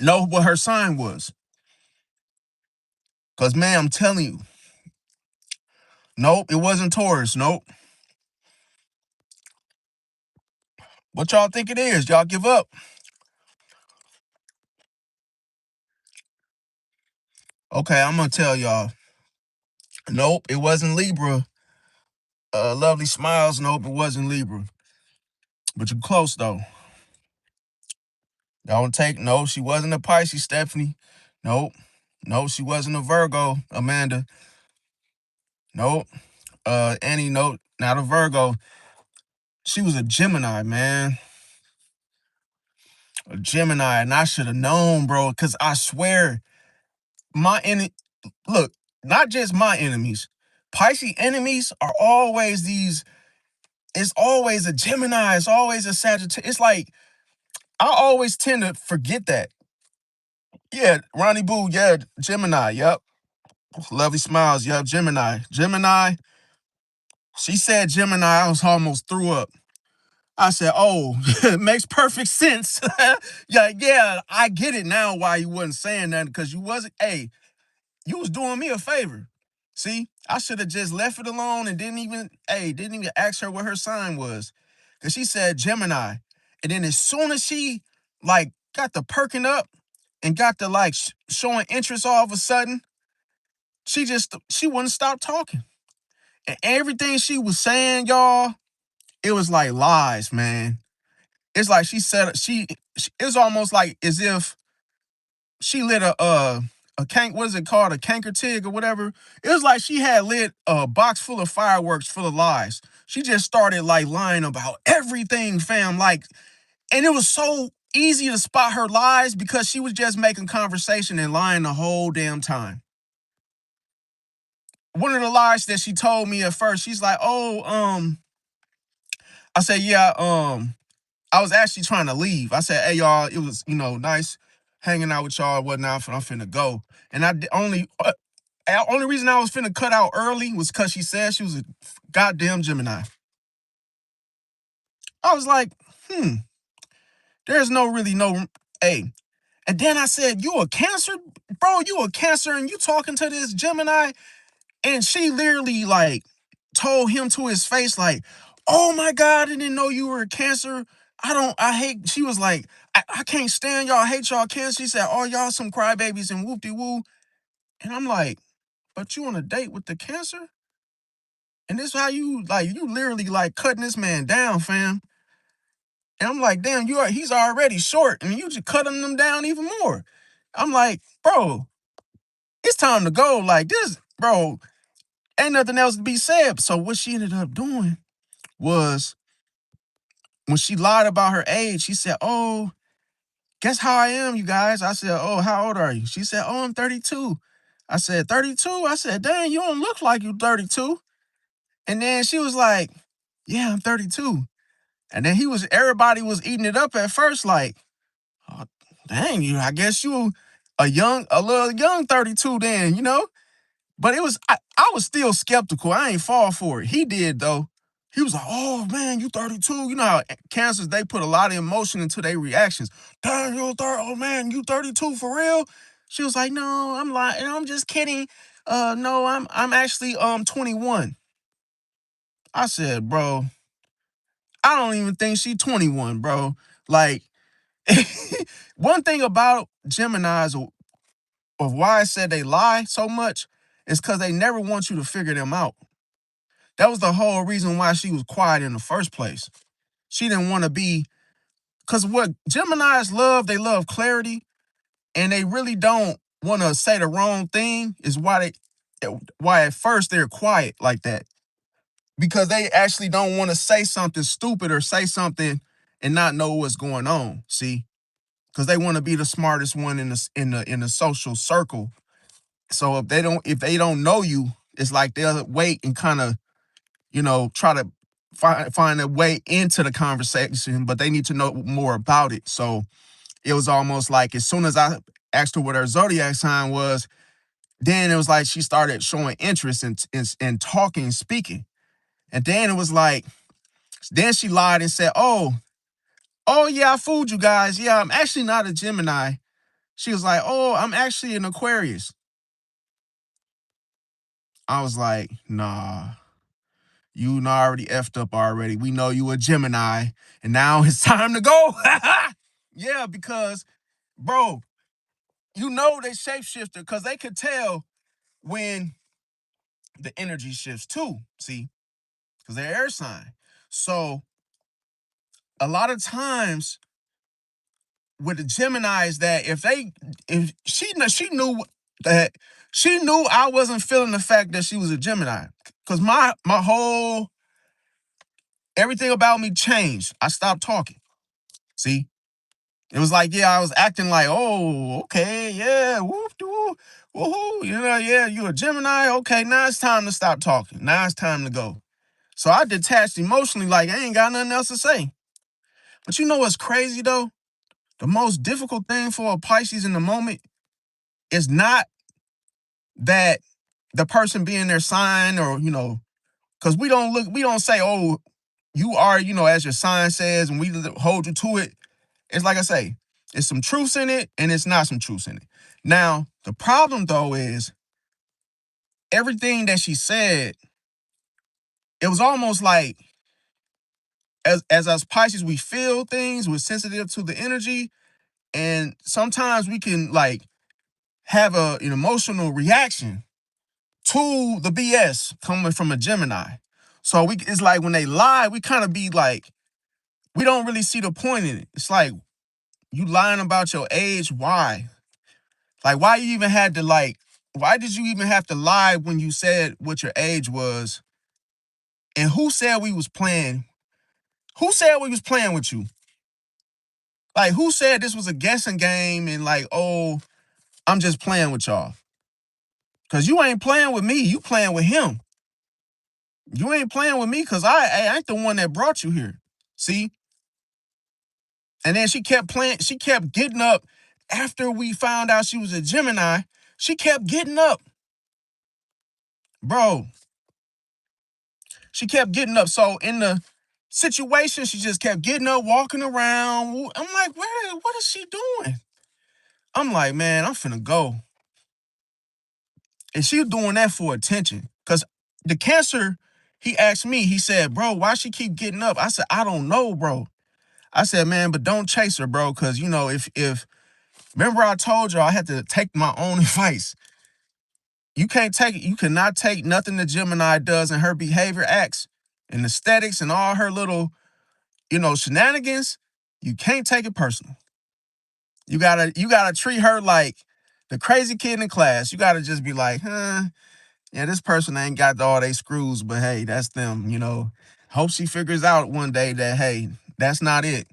know what her sign was. Cause man, I'm telling you, nope, it wasn't Taurus. Nope. What y'all think it is? Y'all give up? Okay, I'm gonna tell y'all. Nope, it wasn't Libra. Lovely smiles. Nope, it wasn't Libra. But you're close though. Don't take no. She wasn't a Pisces, Stephanie. Nope. No, she wasn't a Virgo, Amanda. Nope. Annie, nope, not a Virgo. She was a Gemini, man. A Gemini, and I should have known, bro. Cause I swear, my enemy. Look, not just my enemies. Pisces enemies are always these. It's always a Gemini. It's always a Sagittarius. It's like I always tend to forget that. Yeah, Ronnie Boo. Yeah, Gemini. Yep. Lovely smiles. Yep, Gemini. Gemini. She said Gemini. I was almost threw up. I said, "Oh, it makes perfect sense." Yeah, I get it now why you wasn't saying that because you wasn't. Hey, you was doing me a favor. See, I should have just left it alone and didn't even ask her what her sign was, because she said Gemini, and then as soon as she like got the perking up and got the like showing interest all of a sudden, she wouldn't stop talking, and everything she was saying, y'all, it was like lies, man. It's like she said she it was almost like as if she lit a cank what is it called, a canker tig or whatever. It was like she had lit a box full of fireworks full of lies. She just started like lying about everything, fam. Like, and it was so easy to spot her lies because she was just making conversation and lying the whole damn time. One of the lies that she told me at first, she's like, "Oh, I said, yeah, I was actually trying to leave. I said, hey, y'all, it was, nice hanging out with y'all and whatnot, but I'm finna go." And only reason I was finna cut out early was because she said she was a goddamn Gemini. I was like, there's no really no, hey. And then I said, you a Cancer? Bro, you a Cancer and you talking to this Gemini? And she literally like told him to his face, like, "Oh my God, I didn't know you were a Cancer. I hate," she was like, I can't stand y'all, I hate y'all Cancer." She said, "Oh, y'all some crybabies and whoop-de-woo." And I'm like, but you on a date with the Cancer? And this how you literally like cutting this man down, fam. And I'm like, damn, he's already short, and you just cutting him down even more. I'm like, bro, it's time to go. Like this, bro, ain't nothing else to be said. So what she ended up doing was when she lied about her age, she said, "Oh, guess how I am, you guys." I said, "Oh, how old are you?" She said, "Oh, I'm 32." I said, "32?" I said, "Dang, you don't look like you 32." And then she was like, "Yeah, I'm 32." And then everybody was eating it up at first, like, "Oh, dang, I guess you a little young 32 then, you know?" But I was still skeptical. I ain't fall for it. He did though. He was like, "Oh man, you 32." You know how cancers, they put a lot of emotion into their reactions. "Damn, you 30. Oh man, you 32 for real?" She was like, "No, I'm lying. I'm just kidding. No, I'm actually 21." I said, "Bro, I don't even think she 21, bro." Like, one thing about Geminis, of why I said they lie so much, is because they never want you to figure them out. That was the whole reason why she was quiet in the first place. She didn't want to be, because what Geminis love, they love clarity, and they really don't want to say the wrong thing. Is why at first they're quiet like that, because they actually don't want to say something stupid or say something and not know what's going on. See, because they want to be the smartest one in the social circle. So if they don't know you, it's like they'll wait and kind of, try to find a way into the conversation, but they need to know more about it. So it was almost like as soon as I asked her what her zodiac sign was, then it was like she started showing interest in talking, speaking. And then it was like, then she lied and said, oh yeah, I fooled you guys. Yeah, I'm actually not a Gemini. She was like, oh, I'm actually an Aquarius. I was like, nah, you already effed up already. We know you a Gemini, and now it's time to go. Yeah, because, bro, you know they shapeshifter because they could tell when the energy shifts too. See, because they're air sign. So a lot of times with the Geminis, that if she knew that she knew I wasn't feeling the fact that she was a Gemini, because my whole everything about me changed. I stopped talking. See, it was like, yeah, I was acting like, oh, okay, yeah, whoop, whoop, woohoo, yeah, you a Gemini, okay, now it's time to stop talking. Now it's time to go. So I detached emotionally, like I ain't got nothing else to say. But you know what's crazy though? The most difficult thing for a Pisces in the moment is not that the person being their sign, or because we don't say, oh, you are, as your sign says, and we hold you to it. It's like I say, it's some truths in it and it's not some truths in it. Now, the problem though is everything that she said, it was almost like, as us Pisces, we feel things, we're sensitive to the energy, and sometimes we can like have an emotional reaction to the BS coming from a Gemini. So it's like when they lie, we kind of be like, we don't really see the point in it. It's like, you lying about your age, why? Like, why you even had to why did you even have to lie when you said what your age was? And who said we was playing? Who said we was playing with you? Like, who said this was a guessing game and like, oh, I'm just playing with y'all? Cause you ain't playing with me, you playing with him. You ain't playing with me because I ain't the one that brought you here. See? And then she kept playing, she kept getting up after we found out she was a Gemini. She kept getting up. Bro, she kept getting up. So in the situation, she just kept getting up, walking around. I'm like, what is she doing? I'm like, man, I'm finna go. And she was doing that for attention. Cause the Cancer, he asked me, he said, bro, why she keep getting up? I said, I don't know, bro. I said, man, but don't chase her, bro. Cause if remember I told you I had to take my own advice. You cannot take nothing the Gemini does and her behavior acts and aesthetics and all her little, shenanigans. You can't take it personal. You gotta treat her like the crazy kid in class. You gotta just be like, yeah, this person ain't got all they screws, but hey, that's them. Hope she figures out one day that, hey, that's not it.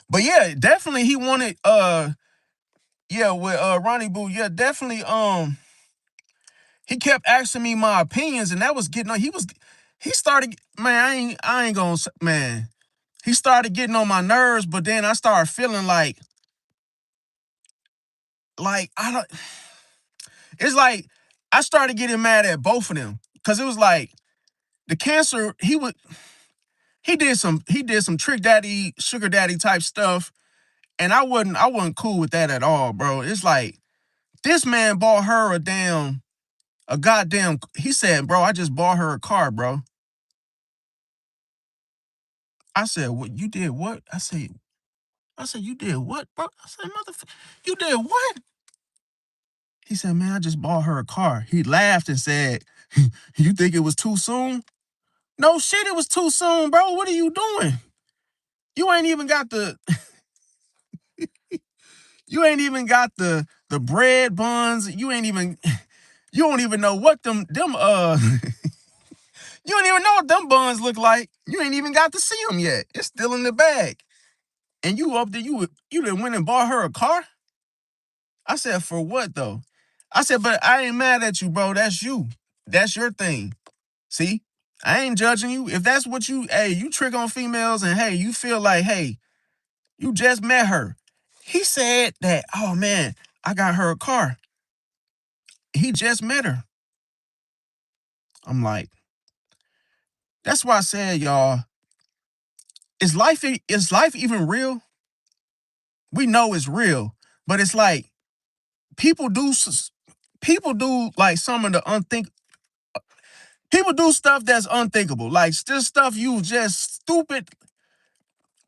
But yeah, definitely he wanted yeah, with Ronnie Boo, yeah, definitely he kept asking me my opinions, and that was getting on. He started, man, I ain't gonna man. He started getting on my nerves, but then I started feeling like I don't it's like I started getting mad at both of them. Cause it was like the Cancer, he did some trick daddy, sugar daddy type stuff. And I wasn't cool with that at all, bro. It's like this man bought her a goddamn, he said, bro, I just bought her a car, bro. I said, what, you did what? I said, you did what, bro? I said, motherfucker, you did what? He said, man, I just bought her a car. He laughed and said, you think it was too soon? No shit, it was too soon, bro. What are you doing? You ain't even got the you ain't even got the bread buns. You don't even know what them you don't even know what them buns look like. You ain't even got to see them yet. It's still in the bag. And you up there, you done went and bought her a car? I said, for what though? I said, but I ain't mad at you, bro. That's you. That's your thing. See? I ain't judging you. If that's what you trick on females and hey, you feel like, hey, You just met her. He said that, oh man, I got her a car. He just met her. I'm like, that's why I said, y'all, is life even real? We know it's real, but it's like people do people do like some of the people do stuff that's unthinkable. Like just stuff you just stupid.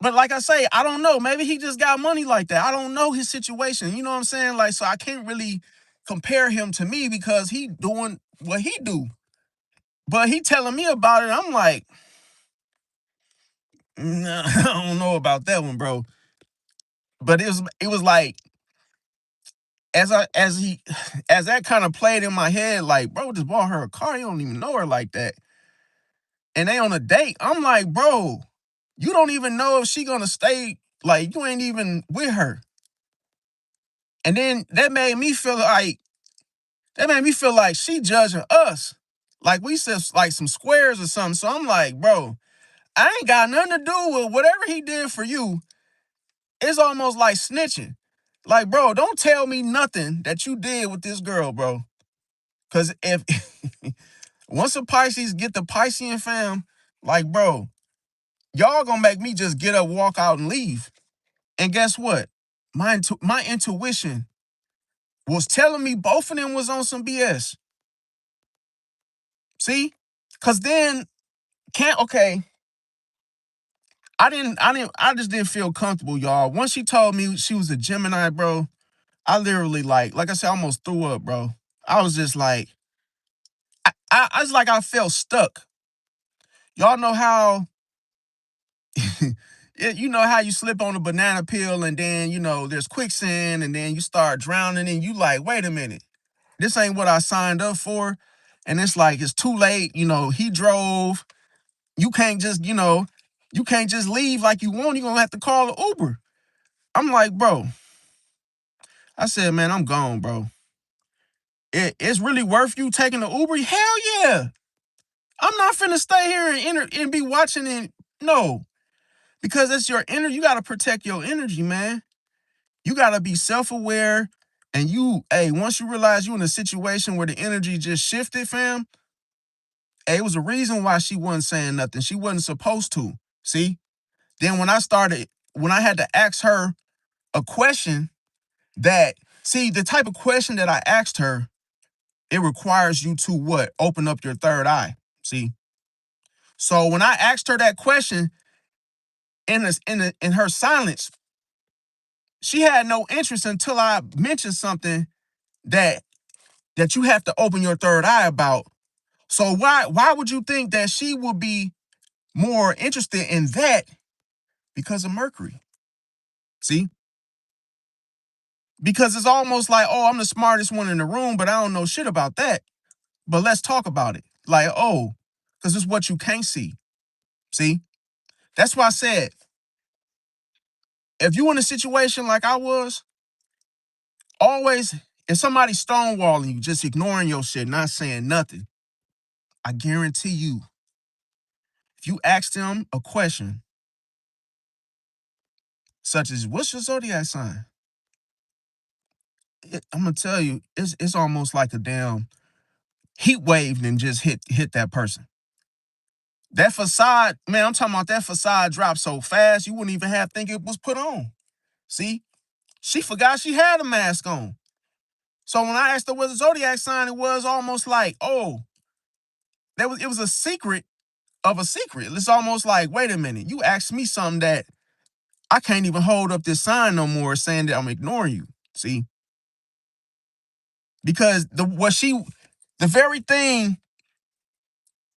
But like I say, I don't know. Maybe he just got money like that. I don't know his situation. You know what I'm saying? Like, so I can't really compare him to me because he doing what he do. But he telling me about it. I'm like, nah, I don't know about that one, bro. But it was like as that kind of played in my head, like, bro, just bought her a car. You don't even know her like that. And they on a date. I'm like, bro, you don't even know if she gonna stay. Like, you ain't even with her. And then that made me feel like she judging us. Like we said, like some squares or something. So I'm like, bro, I ain't got nothing to do with whatever he did for you. It's almost like snitching. Like, bro, don't tell me nothing that you did with this girl, bro. Cause if once a Pisces get the Piscean fam, like, bro, y'all gonna make me just get up, walk out, and leave. And guess what? My intuition was telling me both of them was on some BS. See? Cause then can't okay. I just didn't feel comfortable, y'all. Once she told me she was a Gemini, bro, I literally like I said, I almost threw up, bro. I was just like, I was like I felt stuck. Y'all know how you know how you slip on a banana peel and then there's quicksand and then you start drowning and you like, wait a minute, this ain't what I signed up for. And it's like it's too late, he drove. You can't just, you can't just leave like you want. You're gonna have to call an Uber. I'm like, bro, I said, man, I'm gone, bro. It's really worth you taking the Uber? Hell yeah. I'm not finna stay here and be watching it. No, because it's your energy. You gotta protect your energy, man. You gotta be self-aware. And once you realize you in a situation where the energy just shifted, fam, it was a reason why she wasn't saying nothing. She wasn't supposed to. See? Then when I had to ask her a question the type of question that I asked her, it requires you to what? Open up your third eye. See? So when I asked her that question in her silence, she had no interest until I mentioned something that you have to open your third eye about. So why would you think that she would be more interested in that because of Mercury? See? Because it's almost like, oh, I'm the smartest one in the room, but I don't know shit about that. But let's talk about it. Like, oh, because it's what you can't see. See? That's why I said, if you in a situation like I was, always, if somebody's stonewalling you, just ignoring your shit, not saying nothing, I guarantee you, if you ask them a question, such as, what's your zodiac sign? I'm going to tell you, it's almost like a damn heat wave and just hit that person. That facade, man, I'm talking about that facade dropped so fast, you wouldn't even have to think it was put on. See? She forgot she had a mask on. So when I asked her what the zodiac sign, it was almost like, oh, it was a secret of a secret. It's almost like, wait a minute, you asked me something that I can't even hold up this sign no more, saying that I'm ignoring you. See? Because the very thing,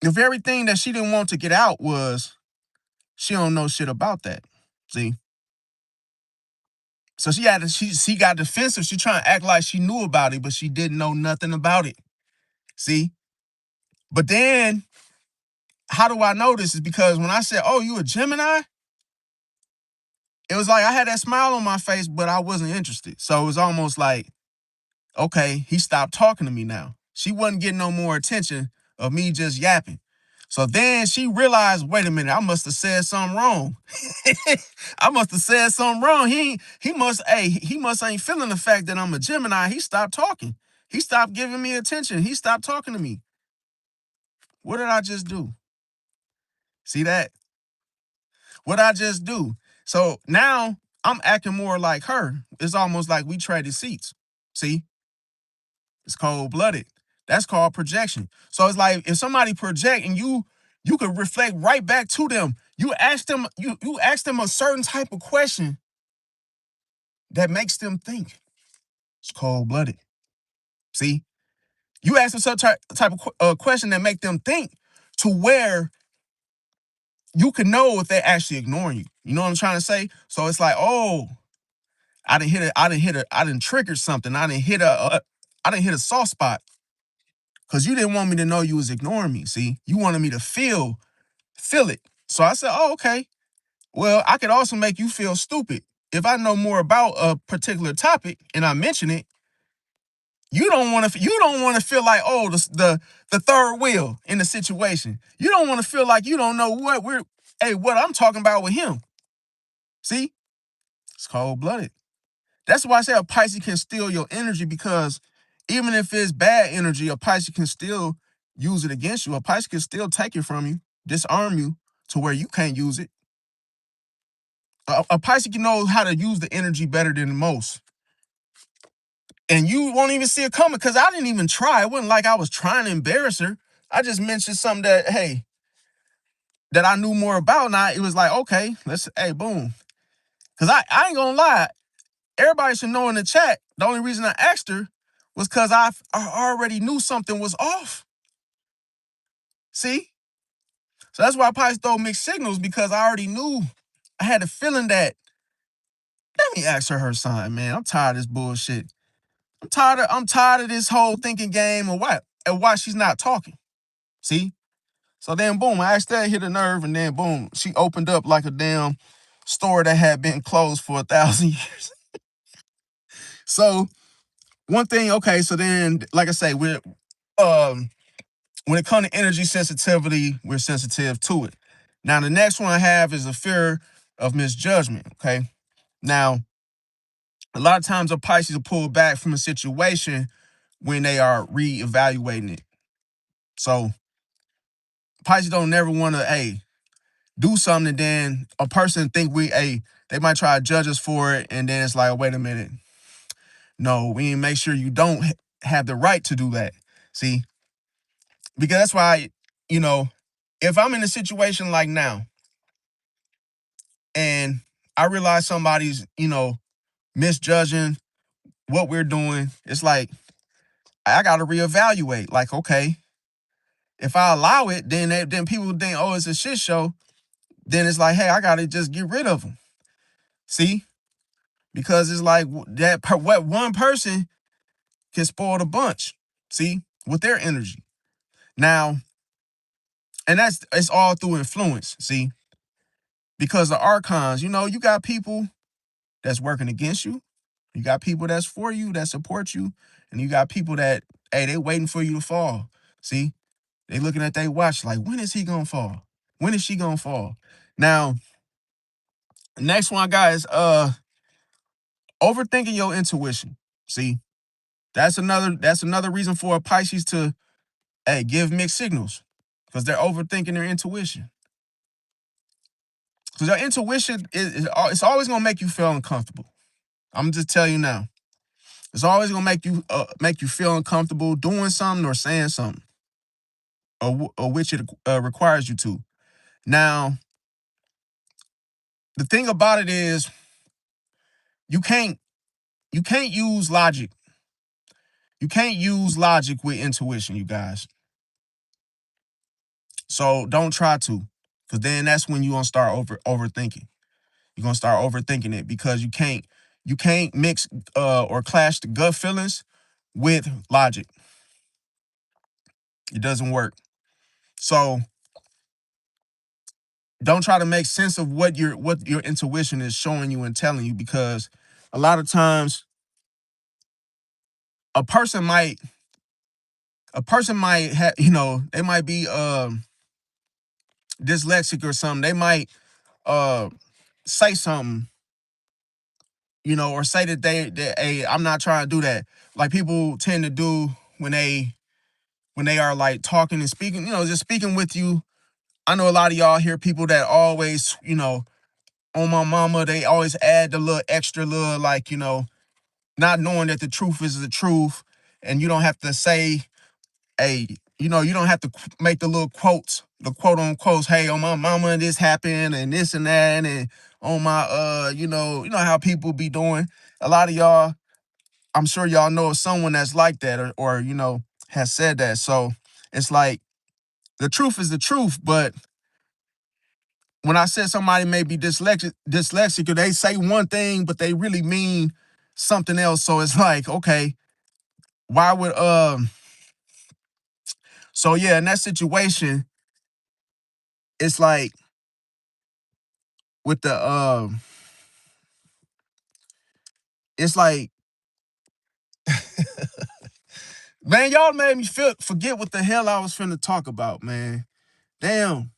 that she didn't want to get out was she don't know shit about that. See? So she got defensive. She trying to act like she knew about it, but she didn't know nothing about it. See? But then, how do I know this? Is because when I said, oh, you a Gemini? It was like I had that smile on my face, but I wasn't interested. So it was almost like, okay, he stopped talking to me now. She wasn't getting no more attention of me just yapping. So then she realized, wait a minute, I must have said something wrong. I must have said something wrong. He must ain't feeling the fact that I'm a Gemini. He stopped talking. He stopped giving me attention. He stopped talking to me. What did I just do? See that? What I just do? So now I'm acting more like her. It's almost like we traded seats. See? It's cold blooded. That's called projection. So it's like if somebody project and you could reflect right back to them. You ask them a certain type of question that makes them think. It's cold blooded. See, you ask them some type of question that make them think to where you can know if they're actually ignoring you. You know what I'm trying to say? So it's like, oh, I didn't trigger something. I didn't hit a soft spot because you didn't want me to know you was ignoring me. See, you wanted me to feel it. So I said, oh, okay. Well, I could also make you feel stupid. If I know more about a particular topic and I mention it, you don't want to feel like, oh, the third wheel in the situation. You don't want to feel like you don't know what I'm talking about with him. See? It's cold blooded. That's why I say a Pisces can steal your energy, because even if it's bad energy, a Pisces can still use it against you. A Pisces can still take it from you, disarm you to where you can't use it. A Pisces can know how to use the energy better than most. And you won't even see it coming because I didn't even try. It wasn't like I was trying to embarrass her. I just mentioned something that, hey, that I knew more about. Now it was like, okay, hey, boom. Because I ain't gonna lie. Everybody should know in the chat, the only reason I asked her was because I already knew something was off. See? So that's why I probably throw mixed signals, because I already knew. I had a feeling that, let me ask her sign, man. I'm tired of this bullshit. I'm tired of this whole thinking game and why she's not talking. See? So then boom, I asked that, hit a nerve, and then boom, she opened up like a damn store that had been closed for 1,000 years. So one thing, okay, so then like I say, um when it comes to energy sensitivity, we're sensitive to it. Now the next one I have is a fear of misjudgment. Okay. Now, a lot of times a Pisces will pull back from a situation when they are reevaluating it. So Pisces don't never want to, do something, and then a person think they might try to judge us for it, and then it's like, oh, wait a minute. No, we need to make sure you don't have the right to do that. See? Because that's why, if I'm in a situation like now and I realize somebody's, misjudging what we're doing, it's like I got to reevaluate. Like, okay, if I allow it, then people think, oh, it's a shit show. Then it's like, hey, I got to just get rid of them. See? Because it's like what one person can spoil the bunch. See? With their energy. Now, and it's all through influence. See? Because the archons, you got people that's working against you. You got people that's for you, that support you, and you got people that, hey, they waiting for you to fall. See, they looking at their watch like, when is he gonna fall? When is she gonna fall? Now, the next one I got is overthinking your intuition. See, that's another reason for a Pisces to, give mixed signals, because they're overthinking their intuition. Because their intuition it's always gonna make you feel uncomfortable. I'm just telling you now. It's always gonna make you feel uncomfortable doing something or saying something, or which it requires you to. Now, the thing about it is, you can't you can't use logic. You can't use logic with intuition, you guys. So don't try to, because then that's when you're gonna start overthinking. You're gonna start overthinking it, because you can't mix or clash the gut feelings with logic. It doesn't work. So don't try to make sense of what your intuition is showing you and telling you, because a lot of times a person might have, they might be dyslexic or something, they might uh say something, or say that hey, I'm not trying to do that. Like people tend to do when they are like talking and speaking, just speaking with you. I know a lot of y'all hear people that always, on my mama, they always add the little extra little, like, not knowing that the truth is the truth. And you don't have to say, hey, you don't have to make the little quotes, the quote unquotes, hey, on my mama, this happened and this and that, and on my you know how people be doing. A lot of y'all, I'm sure y'all know of someone that's like that, or has said that. So it's like the truth is the truth, but when I said somebody may be dyslexic, or they say one thing but they really mean something else. So it's like, okay, why would so yeah, in that situation, it's like with the it's like, man, y'all made me forget what the hell I was finna talk about, man. Damn.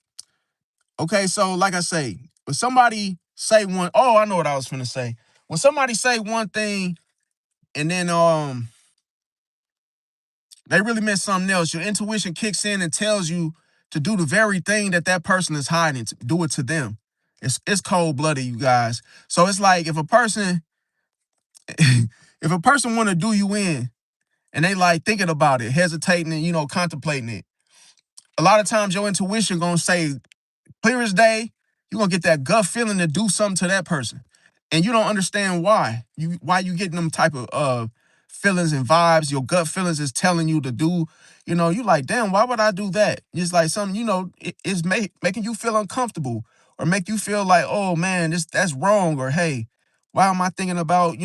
Okay, so like I say, when somebody say one, oh, I know what I was finna say. When somebody say one thing and then they really meant something else, your intuition kicks in and tells you to do the very thing that that person is hiding, to do it to them. It's cold blooded, you guys. So it's like if a person if a person want to do you in and they like thinking about it, hesitating and contemplating it, a lot of times your intuition gonna say clear as day, you're gonna get that gut feeling to do something to that person. And you don't understand why you getting them type of feelings and vibes. Your gut feelings is telling you to do, you like, damn, why would I do that? It's like something, it's making you feel uncomfortable or make you feel like, oh man, that's wrong, or hey, why am I thinking about,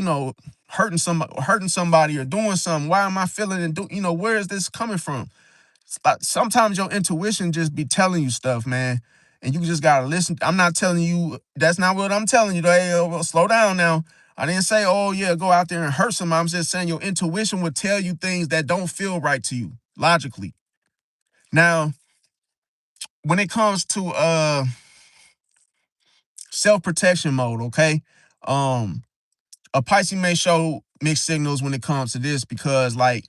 hurting somebody or doing something? Why am I feeling and where is this coming from? Sometimes your intuition just be telling you stuff, man, and you just gotta listen. I'm not telling you that's not what I'm telling you. Hey, well, slow down now. I didn't say, oh yeah, go out there and hurt somebody. I'm just saying your intuition would tell you things that don't feel right to you logically. Now, when it comes to self-protection mode, okay, um, a Pisces may show mixed signals when it comes to this because, like,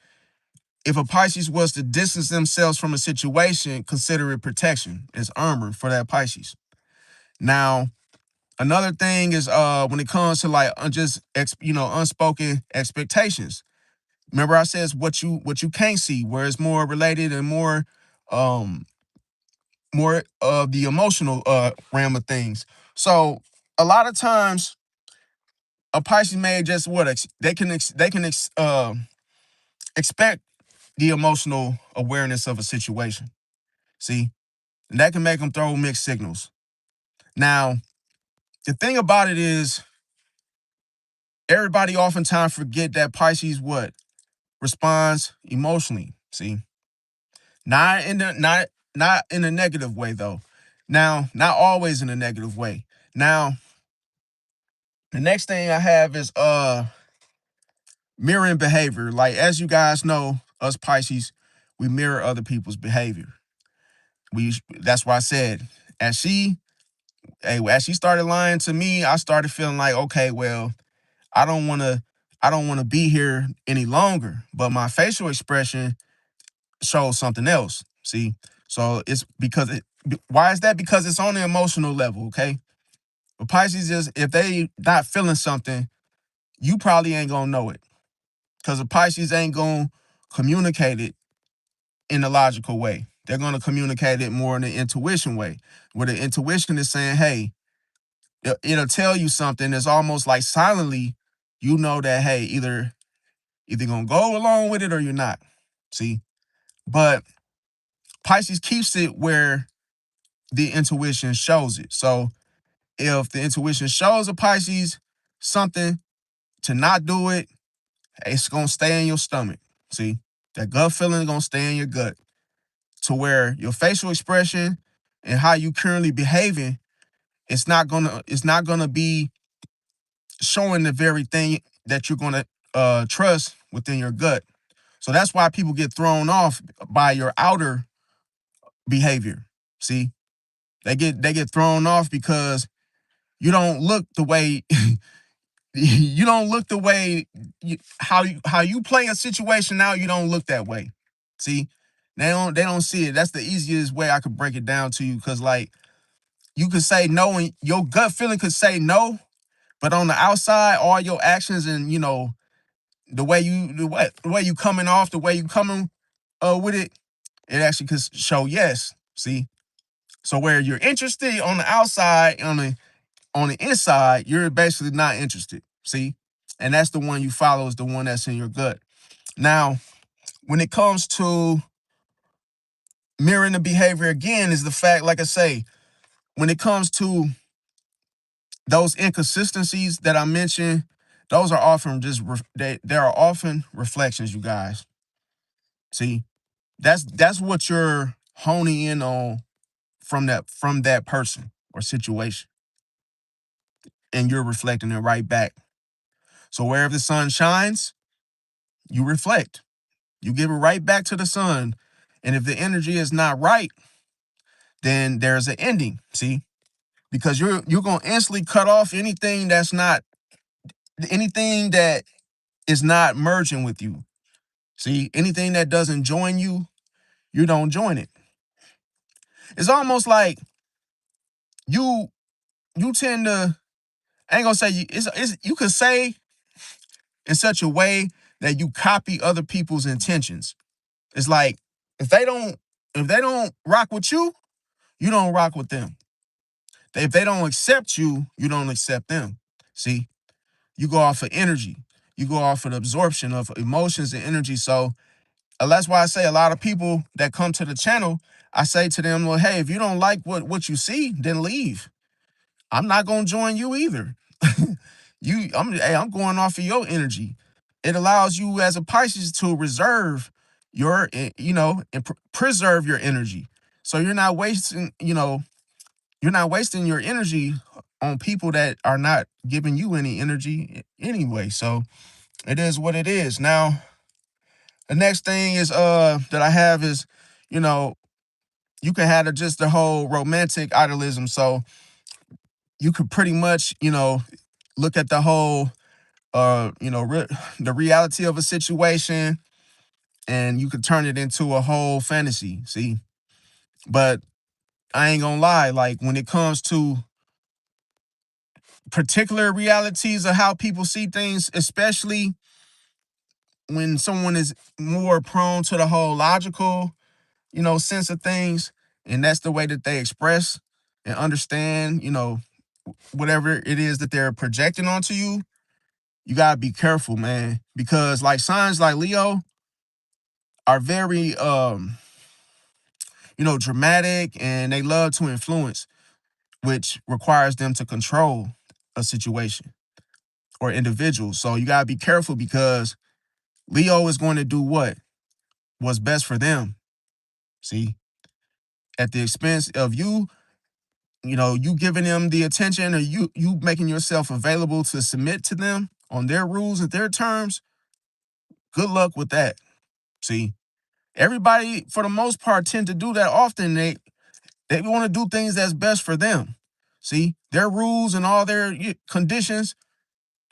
if a Pisces was to distance themselves from a situation, consider it protection. It's armor for that Pisces. Now, another thing is when it comes to like unspoken expectations. Remember I said it's what you can't see, where it's more related and um more of the emotional realm of things. So a lot of times a Pisces may just expect the emotional awareness of a situation. See, and that can make them throw mixed signals. Now, the thing about it is, everybody oftentimes forget that Pisces what responds emotionally. See, not in a negative way though. Now, not always in a negative way. Now, the next thing I have is mirroring behavior. Like as you guys know, us Pisces, we mirror other people's behavior. That's why I said as she started lying to me, I started feeling like, okay, well, I don't want to I don't want to be here any longer. But my facial expression shows something else. See? So it's because why is that? Because it's on the emotional level, okay? But Pisces is, if they not feeling something, you probably ain't gonna know it. Because the Pisces ain't gonna communicate it in a logical way. They're gonna communicate it more in the intuition way, where the intuition is saying, hey, it'll tell you something. It's almost like silently, you know that, hey, either gonna go along with it or you're not. See, but Pisces keeps it where the intuition shows it. So if the intuition shows a Pisces something to not do it, it's gonna stay in your stomach. See, that gut feeling is gonna stay in your gut, to where your facial expression and how you currently behaving, it's not gonna be showing the very thing that you're gonna trust within your gut. So that's why people get thrown off by your outer behavior. See, They get thrown off because you don't look the way you don't look the way how you play a situation now. You don't look that way. See, they don't see it. That's the easiest way I could break it down to you, because like you could say no and your gut feeling could say no, but on the outside, all your actions and the way you coming off, the way you coming with it, it actually could show yes. See, so where you're interested on the outside, on the inside, you're basically not interested. See, and that's the one you follow, is the one that's in your gut. Now, when it comes to mirroring the behavior again, is the fact, like I say, when it comes to those inconsistencies that I mentioned, those are often they are often reflections, you guys. See, that's what you're honing in on from that person or situation, and you're reflecting it right back. So wherever the sun shines, you reflect. You give it right back to the sun. And if the energy is not right, then there's an ending. See, because you're gonna instantly cut off anything that is not merging with you. See, anything that doesn't join you, you don't join it. It's almost like you you tend to, I ain't gonna say you could say in such a way that you copy other people's intentions. It's like if they don't rock with you, you don't rock with them. If they don't accept you, you don't accept them. See, you go off of energy. You go off of the absorption of emotions and energy. So that's why I say a lot of people that come to the channel, I say to them, well, hey, if you don't like what you see, then leave. I'm not gonna join you either. I'm going off of your energy. It allows you as a Pisces to reserve and preserve your energy. So you're not wasting your energy on people that are not giving you any energy anyway. So it is what it is. Now, the next thing is that I have is, you know, you can have just the whole romantic idealism. So you could pretty much, look at the whole the reality of a situation, and you could turn it into a whole fantasy. See, but I ain't gonna lie, like when it comes to particular realities of how people see things, especially when someone is more prone to the whole logical, sense of things, and that's the way that they express and understand, whatever it is that they're projecting onto you. You gotta be careful, man, because like signs like Leo are very dramatic, and they love to influence, which requires them to control a situation or individual. So you gotta be careful, because Leo is going to do what's best for them. See, at the expense of you giving them the attention, or you making yourself available to submit to them on their rules and their terms. Good luck with that. See, everybody for the most part tend to do that often. They want to do things that's best for them. See, their rules and all their conditions,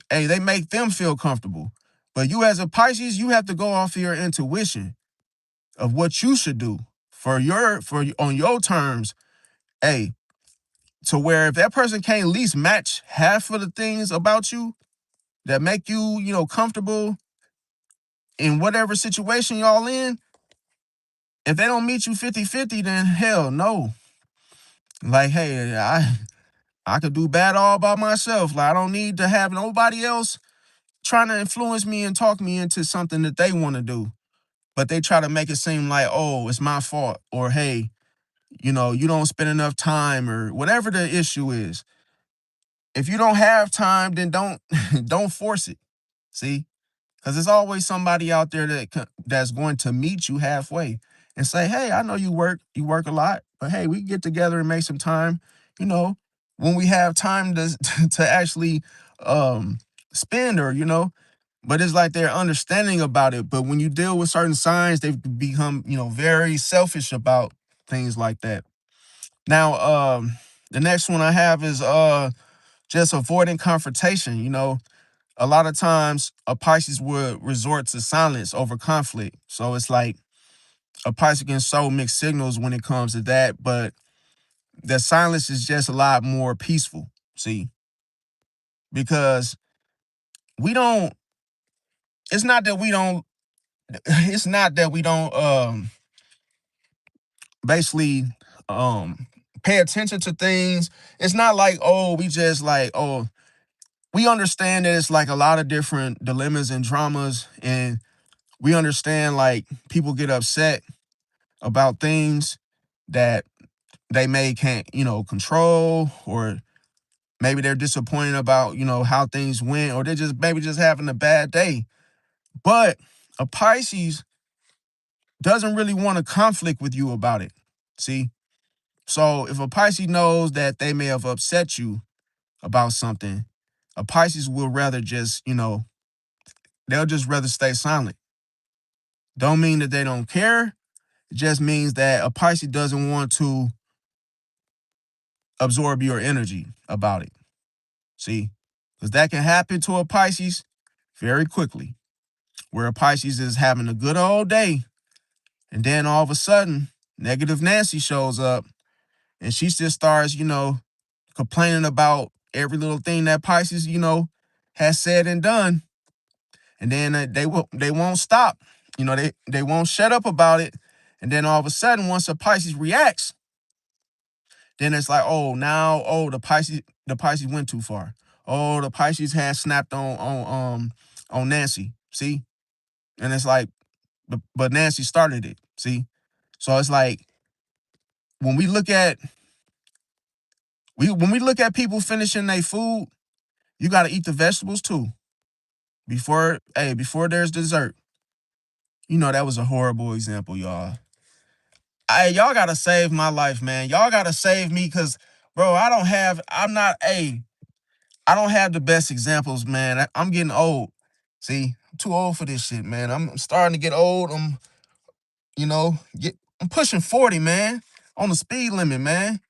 hey, they make them feel comfortable. But you as a Pisces, you have to go off of your intuition of what you should do on your terms. Hey, to where if that person can't at least match half of the things about you that make you, comfortable in whatever situation y'all in, if they don't meet you 50-50, then hell no. Like, hey, I could do bad all by myself. Like, I don't need to have nobody else trying to influence me and talk me into something that they want to do. But they try to make it seem like, oh, it's my fault, or hey, you don't spend enough time, or whatever the issue is. If you don't have time, then don't don't force it. See, because there's always somebody out there that's going to meet you halfway and say, hey, I know you work a lot, but hey, we can get together and make some time. You know, when we have time to to actually um spend, or but it's like they're understanding about it. But when you deal with certain signs, they've become very selfish about things like that. Now, the next one I have is just avoiding confrontation. A lot of times a Pisces would resort to silence over conflict. So it's like a Pisces can show mixed signals when it comes to that, but the silence is just a lot more peaceful. See, because we don't. It's not that we don't. It's not that we don't. Basically, um, pay attention to things. It's not like, oh, we just like, oh, we understand that it's like a lot of different dilemmas and dramas, and we understand like people get upset about things that they may can't, control, or maybe they're disappointed about, how things went, or they're just maybe just having a bad day. But a Pisces doesn't really want to conflict with you about it. See? So if a Pisces knows that they may have upset you about something, a Pisces will rather just, they'll just rather stay silent. Don't mean that they don't care. It just means that a Pisces doesn't want to absorb your energy about it. See? Because that can happen to a Pisces very quickly, where a Pisces is having a good old day, and then all of a sudden, negative Nancy shows up, and she just starts, complaining about every little thing that Pisces, has said and done. And then they won't stop. They won't shut up about it. And then all of a sudden, once a Pisces reacts, then it's like, oh, now, oh, the Pisces went too far. Oh, the Pisces has snapped on Nancy. See? And it's like, but Nancy started it. See? So it's like when we look at when we look at people finishing their food, you gotta eat the vegetables too. Before there's dessert. That was a horrible example, y'all. Y'all gotta save my life, man. Y'all gotta save me, cause bro, I don't have the best examples, man. I'm getting old. See, I'm too old for this shit, man. I'm starting to get old. I'm pushing 40, man, on the speed limit, man.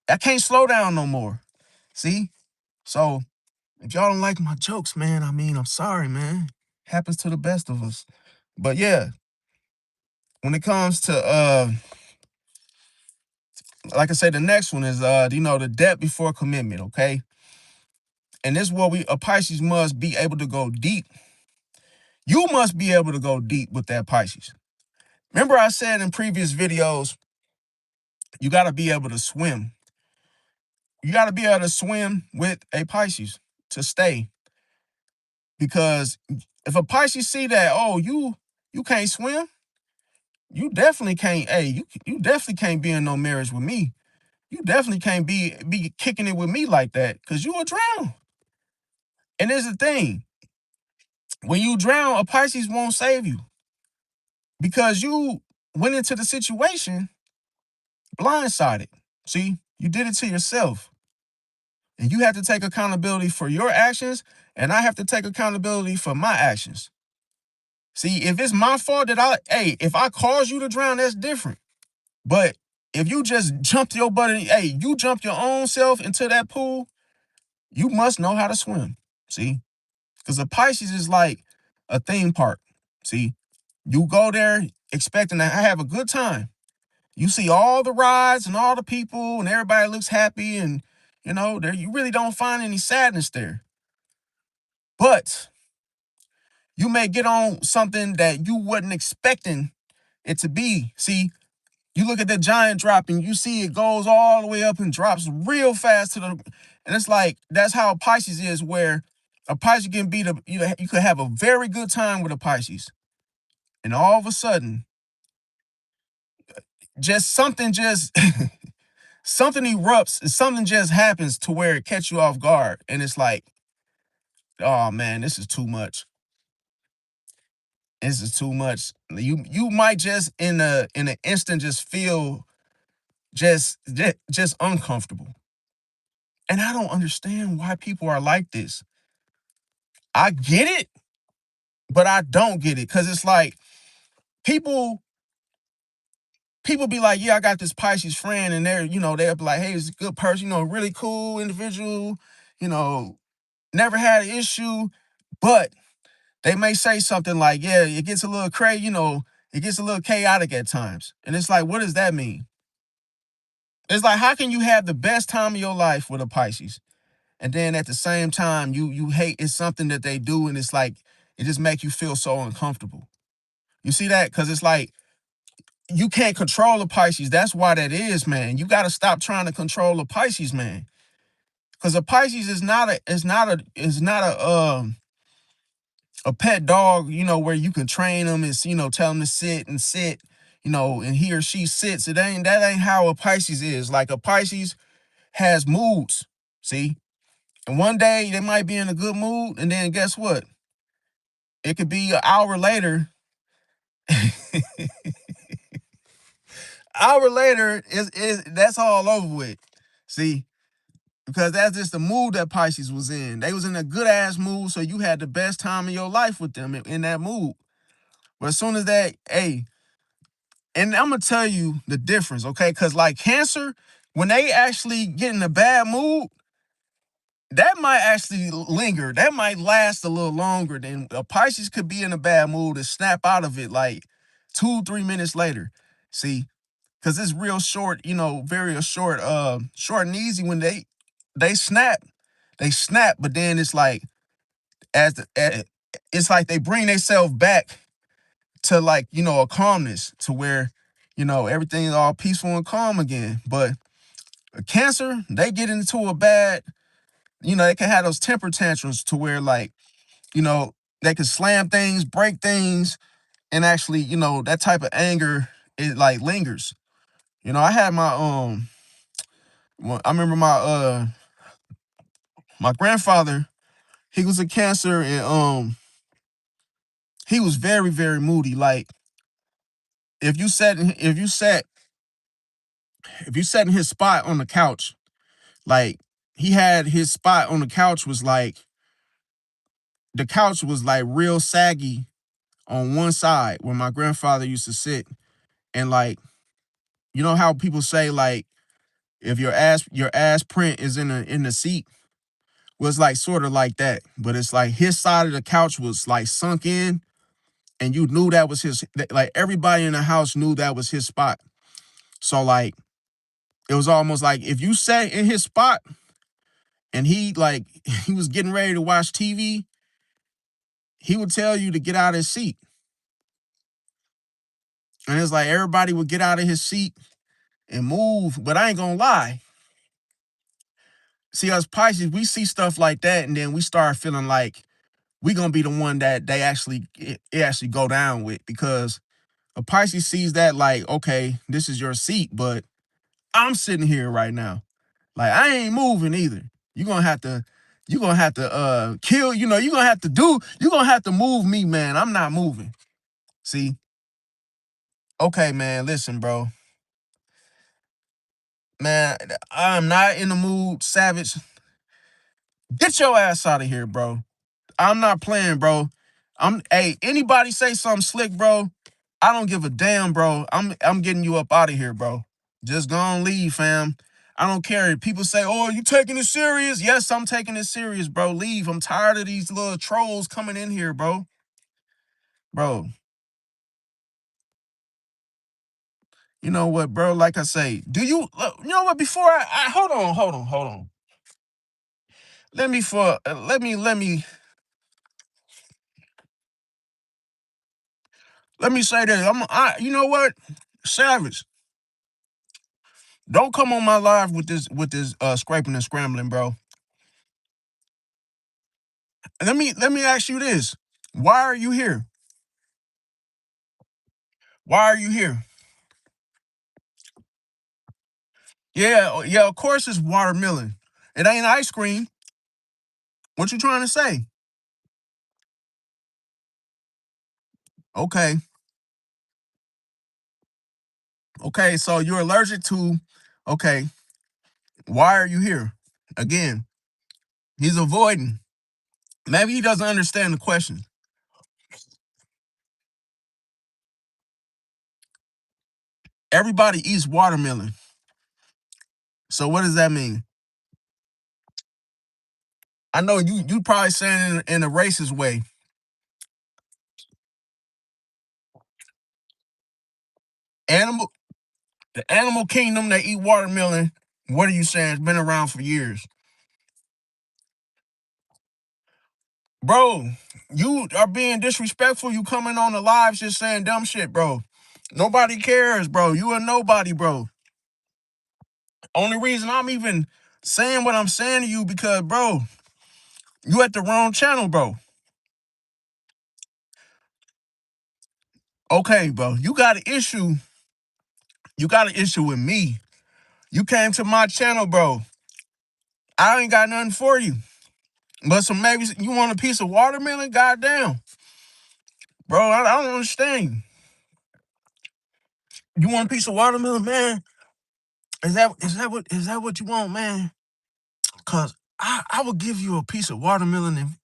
I can't slow down no more. See? So if y'all don't like my jokes, man, I mean, I'm sorry, man. Happens to the best of us. But yeah, when it comes to like I said, the next one is the debt before commitment, okay? And this is what a Pisces must be able to go deep. You must be able to go deep with that Pisces. Remember I said in previous videos, you got to be able to swim. You got to be able to swim with a Pisces to stay. Because if a Pisces see that, oh, you can't swim, you definitely can't, you definitely can't be in no marriage with me. You definitely can't be kicking it with me like that, because you will drown. And there's the thing. When you drown, a Pisces won't save you, because you went into the situation blindsided. See, you did it to yourself. And you have to take accountability for your actions, and I have to take accountability for my actions. See, if it's my fault if I caused you to drown, that's different. But if you just jumped your butt you jumped your own self into that pool, you must know how to swim. See? Because a Pisces is like a theme park. See? You go there expecting to have a good time. You see all the rides and all the people, and everybody looks happy, and there you really don't find any sadness there. But you may get on something that you wasn't expecting it to be. See, you look at the giant drop and you see it goes all the way up and drops real fast and it's like, that's how a Pisces is, where a Pisces can be you could have a very good time with a Pisces. And all of a sudden, just something just something erupts, something just happens to where it catch you off guard. And it's like, oh man, this is too much. This is too much. You might just in an instant just feel just uncomfortable. And I don't understand why people are like this. I get it, but I don't get it. Cause it's like people people be like, yeah, I got this Pisces friend, and they'll be like, hey, it's a good person, really cool individual, you know, never had an issue, but they may say something like, yeah, it gets a little crazy, it gets a little chaotic at times. And it's like, what does that mean? It's like, how can you have the best time of your life with a Pisces? And then at the same time, you hate it's something that they do, and it's like, it just makes you feel so uncomfortable. You see that? Because it's like, you can't control the Pisces. That's why that is, man. You got to stop trying to control the Pisces, man. Because a Pisces is not a pet dog, where you can train them and, tell them to sit and sit, and he or she sits. That ain't how a Pisces is. Like, a Pisces has moods, see? And one day they might be in a good mood, and then guess what? It could be an hour later. Hour later is that's all over with. See? Because that's just the mood that Pisces was in. They was in a good ass mood, so you had the best time of your life with them in that mood. But as soon as that, hey, and I'm gonna tell you the difference, okay? Because like Cancer, when they actually get in a bad mood, that might actually linger. That might last a little longer than a Pisces could be in a bad mood and snap out of it like 2-3 minutes later. See, because it's real short, very short and easy. When they snap, but then it's like, it's like they bring themselves back to, like, a calmness to where, everything's all peaceful and calm again. But a Cancer, they get into a bad, they can have those temper tantrums to where, like, you know, they can slam things, break things, and actually, that type of anger, it like lingers. I had I remember my grandfather, he was a Cancer, and he was very, very moody. Like, if you sat in, if you sat in his spot on the couch, like, he had his spot on the couch was like, the couch was like real saggy on one side where my grandfather used to sit. And like, you know how people say, like, if your ass print is in the seat, was like sort of like that. But it's like his side of the couch was like sunk in, and you knew that was his, like, everybody in the house knew that was his spot. So like, it was almost like if you sat in his spot and he, like, he was getting ready to watch TV, he would tell you to get out of his seat. And it's like everybody would get out of his seat and move. But I ain't gonna lie. See, us Pisces, we see stuff like that, and then we start feeling like we gonna be the one that it actually go down with, because a Pisces sees that like, okay, this is your seat, but I'm sitting here right now. Like, I ain't moving either. You're gonna have to kill, you're gonna have to move me, man. I'm not moving. See? Okay, man, listen, bro. Man, I'm not in the mood, Savage. Get your ass out of here, bro. I'm not playing, bro. Hey, anybody say something slick, bro? I don't give a damn, bro. I'm getting you up out of here, bro. Just go on, leave, fam. I don't care. People say, "Oh, you taking it serious?" Yes, I'm taking it serious, bro. Leave. I'm tired of these little trolls coming in here, bro. Bro, you know what, bro? Like I say, you know what? Before I hold on. Let me say this. You know what, Savage? Don't come on my live with this scraping and scrambling, bro. Let me ask you this. Why are you here? Why are you here? Yeah, yeah, of course it's watermelon. It ain't ice cream. What you trying to say? Okay. Okay, so you're allergic to, okay, why are you here? Again, he's avoiding. Maybe he doesn't understand the question. everybody eats watermelon. So what does that mean? I know you probably saying in a racist way. Animal the animal kingdom that eat watermelon, what are you saying? It's been around for years. Bro, you are being disrespectful. You coming on the lives just saying dumb shit, bro. Nobody cares, bro. You a nobody, bro. Only reason I'm even saying what I'm saying to you because, bro, you at the wrong channel, bro. Okay, bro. You got an issue. You got an issue with me. You came to my channel, bro. I ain't got nothing for you. But some maybe you want a piece of watermelon? Goddamn. Bro, I don't understand you. You want a piece of watermelon, man? Is that what you want, man? Cause I will give you a piece of watermelon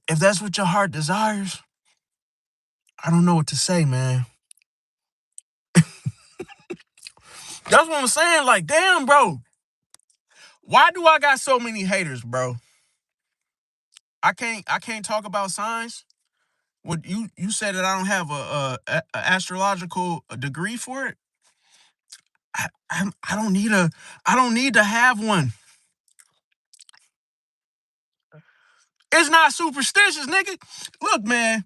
if that's what your heart desires. I don't know what to say, man. That's what I'm saying. Like, damn, bro. Why do I got so many haters, bro? I can't talk about signs. What you said that I don't have a astrological degree for it. I don't need to have one. It's not superstitious, nigga. Look, man,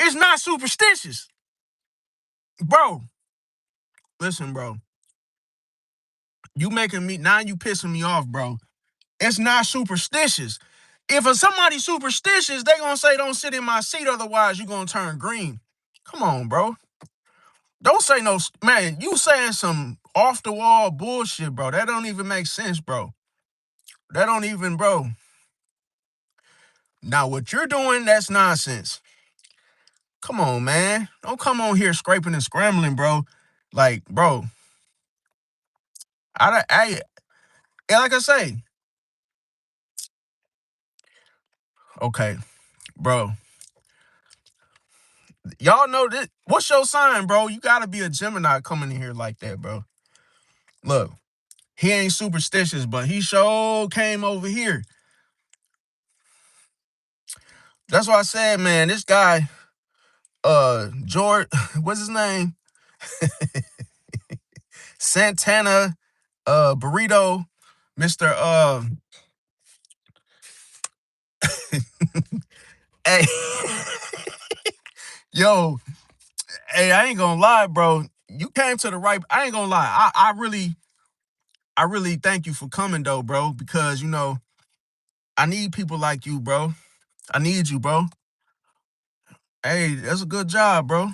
it's not superstitious, bro. Listen, bro. You making me now. You pissing me off, bro. It's not superstitious. If somebody superstitious, they gonna say don't sit in my seat, otherwise you gonna turn green. Come on, bro. Don't say no, man. You saying some off the wall bullshit, bro. That don't even make sense, bro. That don't even, bro. Now what you're doing, that's nonsense. Come on, man. Don't come on here scraping and scrambling, bro. Like, bro, yeah, like I say, okay, bro. Y'all know this. What's your sign, bro? You gotta be a Gemini coming in here like that, bro. Look, he ain't superstitious, but he sure came over here. That's why I said, man, this guy, George, what's his name? Santana, Burrito, Mr. Hey, yo, hey, I ain't gonna lie, bro. You came to the right. I ain't gonna lie. I really thank you for coming though, bro, because I need people like you, bro. I need you, bro. Hey, that's a good job, bro.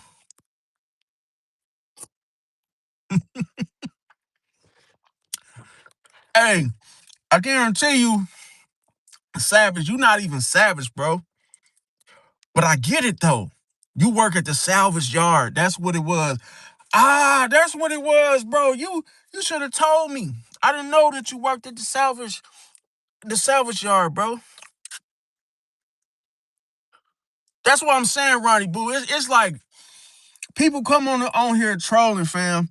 Hey, I guarantee you, Savage, you not even savage, bro. But I get it though. You work at the salvage yard. That's what it was. That's what it was, bro. You should have told me. I didn't know that you worked at the salvage yard, bro. That's what I'm saying, Ronnie Boo. It's like people come on here trolling, fam,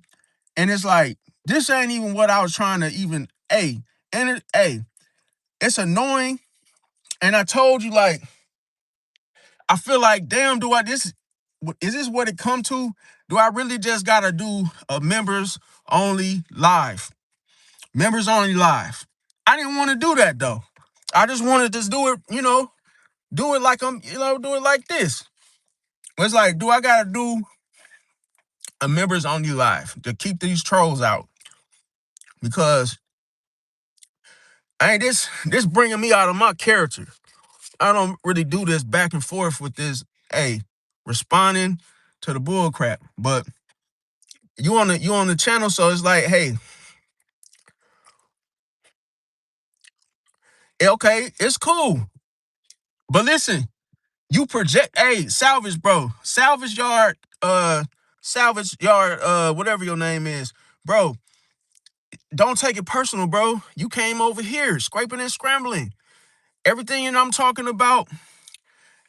and it's like this ain't even what I was trying to even. It's annoying. And I told you, like, I feel like, damn, is this what it come to? Do I really just gotta do a members only live? Members only live. I didn't want to do that though. I just wanted to do it, do it like do it like this. It's like, do I gotta do a members only live to keep these trolls out? Because ain't this bringing me out of my character. I don't really do this back and forth with this, hey, responding to the bull crap. But you on the channel, so it's like, hey, okay, it's cool. But listen, you project, hey, salvage, bro. Salvage yard, whatever your name is, bro. Don't take it personal, bro. You came over here scraping and scrambling. Everything I'm talking about,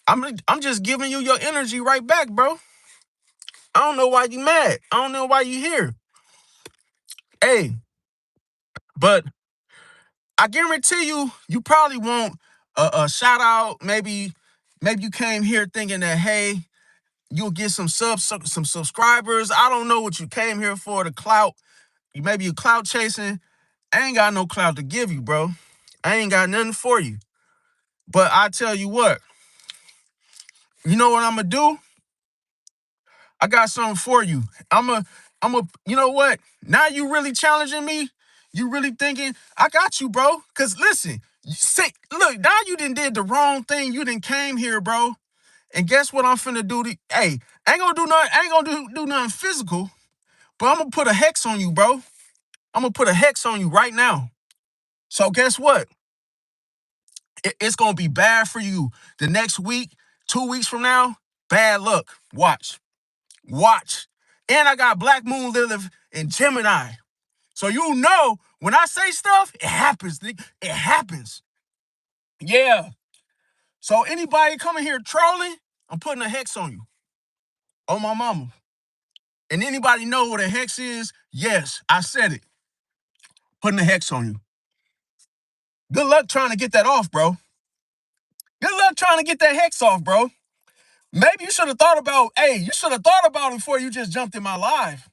I'm just giving you your energy right back, bro. I don't know why you mad. I don't know why you here. Hey, but I guarantee you, you probably want a shout out. Maybe you came here thinking that, hey, you'll get some subscribers. I don't know what you came here for, the clout. Maybe you clout chasing. I ain't got no clout to give you, bro. I ain't got nothing for you. But I tell you what, you know what I'm gonna do? I got something for you. You know what? Now you really challenging me. You really thinking, I got you, bro. Cause listen, look, now you did the wrong thing. You didn't came here, bro. And guess what I'm finna do? Hey, I ain't gonna do nothing, I ain't gonna do nothing physical, but I'm gonna put a hex on you, bro. I'm gonna put a hex on you right now. So guess what? It's gonna be bad for you the next week, 2 weeks from now. Bad luck. Watch. Watch. And I got Black Moon Lilith in Gemini. So you know when I say stuff, it happens. It happens. Yeah. So anybody coming here trolling, I'm putting a hex on you. On my mama. And anybody know what a hex is? Yes, I said it. Putting a hex on you. Good luck trying to get that off, bro. Good luck trying to get that hex off, bro. Maybe you should have thought about, hey, you should have thought about it before you just jumped in my live.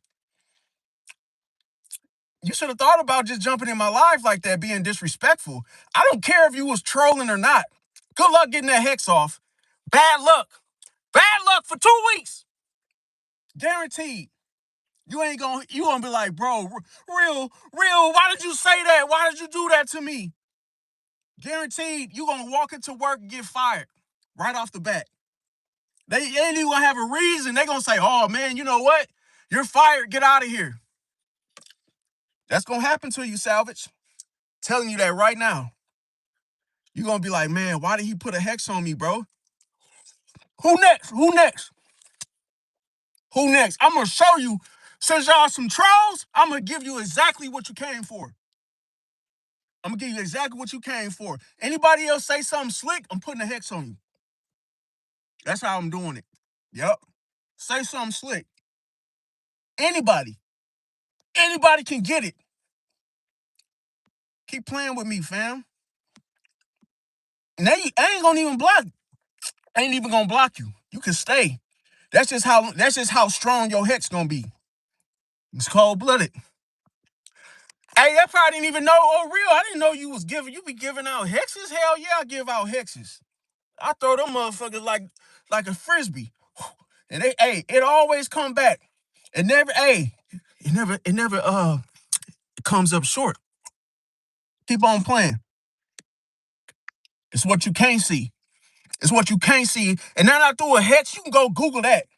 You should have thought about just jumping in my life like that, being disrespectful. I don't care if you was trolling or not. Good luck getting that hex off. Bad luck. Bad luck for 2 weeks. Guaranteed. You gonna be like, bro, real, why did you say that? Why did you do that to me? Guaranteed, you gonna walk into work and get fired right off the bat. They ain't even gonna have a reason. They gonna say, oh man, you know what? You're fired, get out of here. That's gonna happen to you, Salvage. Telling you that right now. You're gonna be like, man, why did he put a hex on me, bro? Who next? Who next? Who next? I'm gonna show you. Since y'all some trolls, I'm gonna give you exactly what you came for. I'm gonna give you exactly what you came for. Anybody else say something slick, I'm putting a hex on you. That's how I'm doing it. Yep. Say something slick. Anybody. Anybody can get it. Keep playing with me, fam. And I ain't gonna even block. I ain't even gonna block you. You can stay. That's just how strong your hex gonna be. It's cold-blooded. Hey, that probably didn't even know. Oh, real. I didn't know you be giving out hexes. Hell yeah, I give out hexes. I throw them motherfuckers like a frisbee. And it always come back. It never comes up short. Keep on playing. It's what you can't see. It's what you can't see. And now I threw a hex. You can go Google that.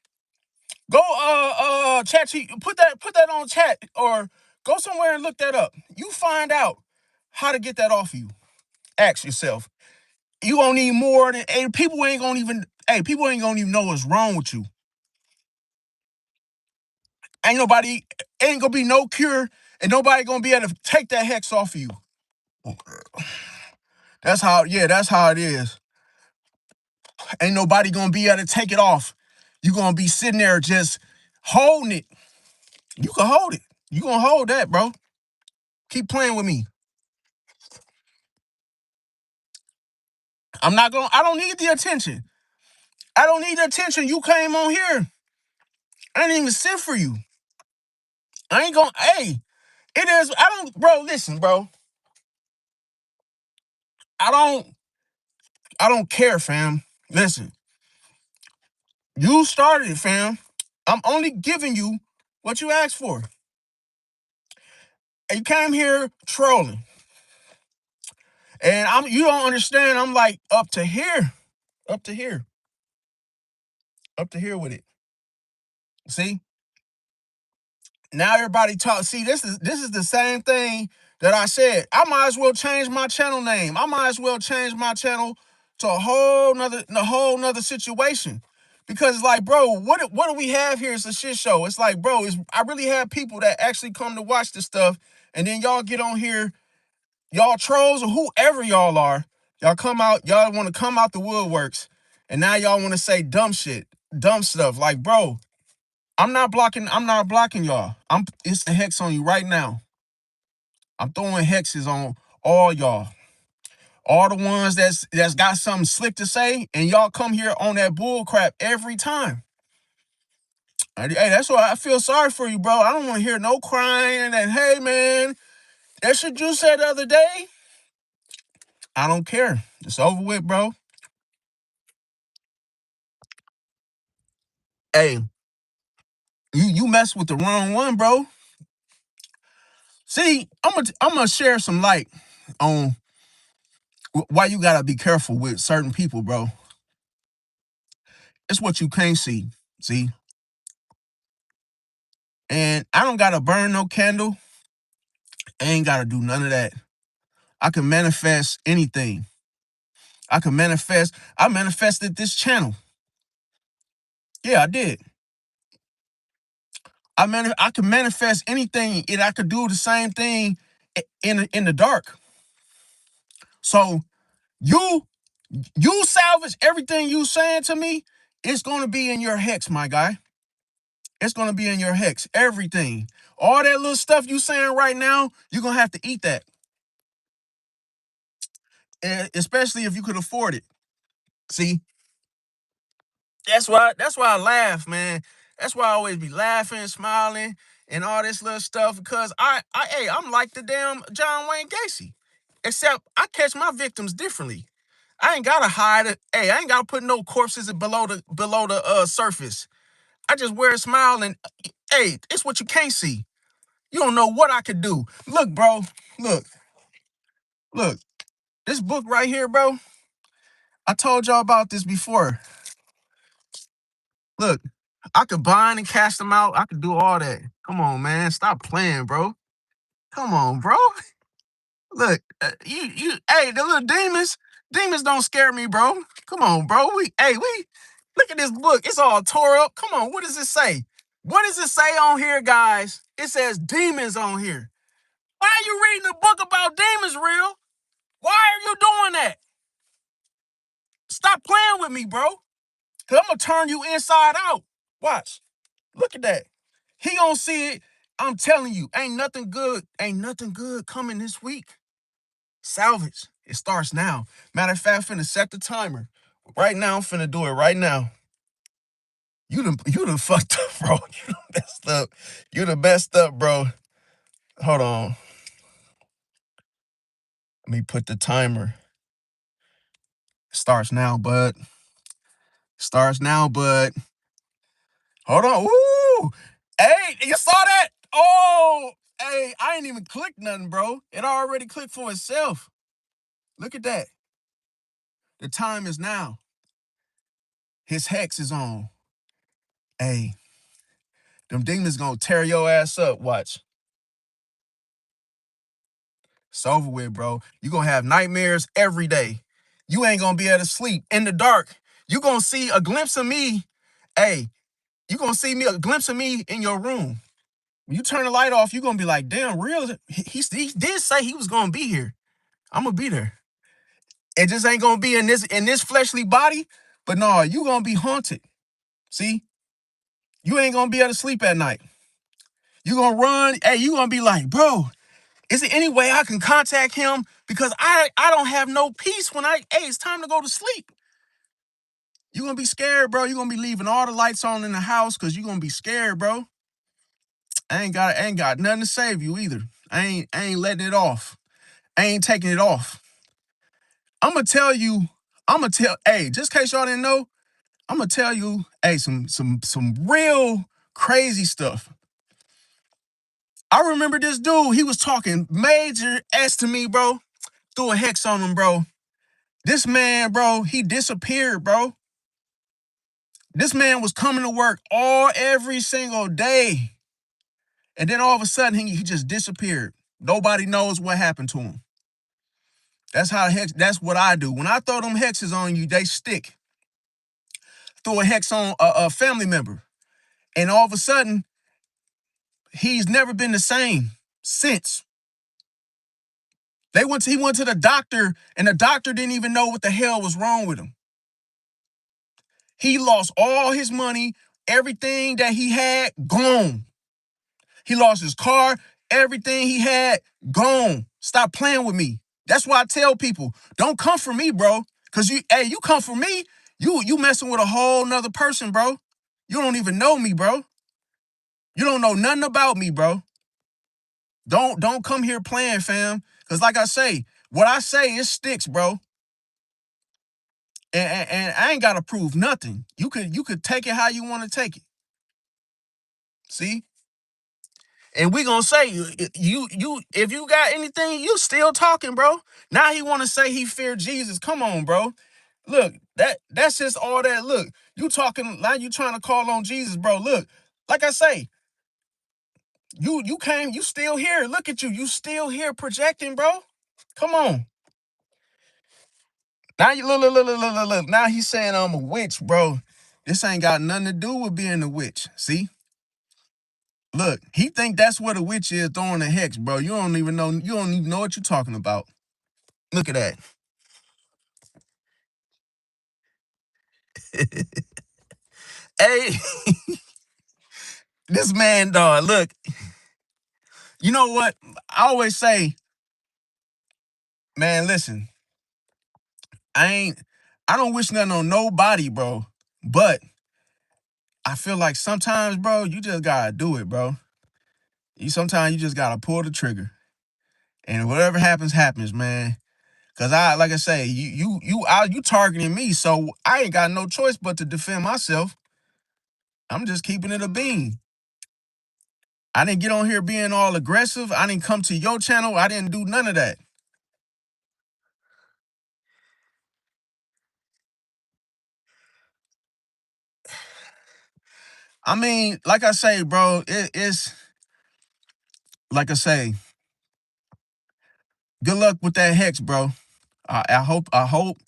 Go chat, put that on chat or go somewhere and look that up. You find out how to get that off you. Ask yourself. You gonna need more than people ain't gonna even know what's wrong with you. Ain't gonna be no cure, and nobody gonna be able to take that hex off of you. That's how it is. Ain't nobody gonna be able to take it off. You gonna be sitting there just holding it. You can hold it. You gonna hold that, bro. Keep playing with me. I don't need the attention. I don't need the attention. You came on here. I didn't even sit for you. I ain't gonna, hey, it is, bro, listen, bro. I don't, I don't care, fam. Listen, you started it, fam. I'm only giving you what you asked for. And you came here trolling. And you don't understand. I'm like up to here. Up to here. Up to here with it. See? Now everybody talk. See, this is the same thing that I said. I might as well change my channel name. I might as well change my channel to a whole nother situation. Because like, bro, what do we have here? It's a shit show. It's like, bro, I really have people that actually come to watch this stuff, and then y'all get on here, y'all trolls or whoever y'all are, y'all want to come out the woodworks, and now y'all want to say dumb shit, dumb stuff. Like, bro, I'm not blocking y'all. It's the hex on you right now. I'm throwing hexes on all y'all. All the ones that's got something slick to say, and y'all come here on that bull crap every time. Hey, that's why I feel sorry for you, bro. I don't want to hear no crying and hey, man, that's what you said the other day. I don't care. It's over with, bro. Hey, you mess with the wrong one, bro. See, I'm gonna share some light on why you gotta be careful with certain people, bro. It's what you can't see. See, and I don't gotta burn no candle. I ain't gotta do none of that. I can manifest anything. I can manifest. I manifested this channel. Yeah, I did. I can manifest anything, and I could do the same thing in the dark. So you you salvage everything you saying to me. It's gonna be in your hex, my guy. It's gonna be in your hex. Everything, all that little stuff you saying right now, you're gonna have to eat that, especially if you could afford it. See, that's why I laugh, man. That's why I always be laughing, smiling, and all this little stuff because I'm like the damn John Wayne Gacy, except I catch my victims differently. I ain't gotta hide it. Hey, I ain't gotta put no corpses below the surface. I just wear a smile and hey, it's what you can't see. You don't know what I could do. Look, bro. Look, look. This book right here, bro. I told y'all about this before. Look, I could bind and cast them out. I could do all that. Come on, man. Stop playing, bro. Come on, bro. Look, hey, the little demons don't scare me, bro. Come on, bro. We look at this book. It's all tore up. Come on, what does it say? What does it say on here, guys? It says demons on here. Why are you reading a book about demons, real? Why are you doing that? Stop playing with me, bro. Cause I'm gonna turn you inside out. Watch. Look at that. He gonna see it. I'm telling you, ain't nothing good coming this week. Salvage. It starts now. Matter of fact, I'm finna set the timer. Right now, I'm finna do it right now. You done fucked up, bro. You done messed up. You done messed up, bro. Hold on. Let me put the timer. Starts now, bud. Starts now, bud. Hold on. Ooh. Hey, you saw that? Oh, hey, I ain't even clicked nothing, bro. It already clicked for itself. Look at that. The time is now. His hex is on. Hey, them demons gonna tear your ass up. Watch. It's over with, bro. You gonna have nightmares every day. You ain't gonna be able to sleep in the dark. You gonna see a glimpse of me. Hey, you gonna see me a glimpse of me in your room. When you turn the light off, you gonna be like, damn, real. He did say he was gonna be here. I'm gonna be there. It just ain't gonna be in this fleshly body. But no, you gonna be haunted. See, you ain't gonna be able to sleep at night. You gonna run. Hey, you gonna be like, bro, is there any way I can contact him? Because I don't have no peace when it's time to go to sleep. You gonna be scared, bro. You gonna be leaving all the lights on in the house because you gonna be scared, bro. I ain't got nothing to save you either. I ain't letting it off. I ain't taking it off. I'm gonna tell you. Hey, just in case y'all didn't know, I'm gonna tell you, hey, some real crazy stuff. I remember this dude. He was talking major S to me, bro. Threw a hex on him, bro. This man, bro, he disappeared, bro. This man was coming to work every single day. And then all of a sudden, he just disappeared. Nobody knows what happened to him. That's what I do. When I throw them hexes on you, they stick. Throw a hex on a family member. And all of a sudden, he's never been the same since. He went to the doctor, and the doctor didn't even know what the hell was wrong with him. He lost all his money, everything that he had, gone. He lost his car. Everything he had, gone. Stop playing with me. That's why I tell people, don't come for me, bro. Cause you come for me, you messing with a whole nother person, bro. You don't even know me, bro. You don't know nothing about me, bro. Don't come here playing, fam. Cause like I say, what I say, it sticks, bro. And I ain't gotta prove nothing. You could take it how you want to take it. See? And we gonna say you if you got anything, you still talking, bro. Now he wanna say he feared Jesus. Come on, bro. Look, that's just all that. Look, you talking like you trying to call on Jesus, bro. Look, like I say, you came, you still here. Look at you, you still here projecting, bro. Come on. Now you look. Now he's saying I'm a witch, bro. This ain't got nothing to do with being a witch. See? Look, he think that's what a witch is, throwing a hex, bro. You don't even know. You don't even know what you're talking about. Look at that. Hey, this man, dog. Look, you know what? I always say, man, listen. I ain't. I don't wish nothing on nobody, bro. But I feel like sometimes, bro, you just gotta do it, bro. Sometimes you just gotta pull the trigger, and whatever happens, happens, man. Cause like I say, you targeting me, so I ain't got no choice but to defend myself. I'm just keeping it a bean. I didn't get on here being all aggressive. I didn't come to your channel. I didn't do none of that. I mean, like I say, bro, it's like I say, good luck with that hex, bro. I hope.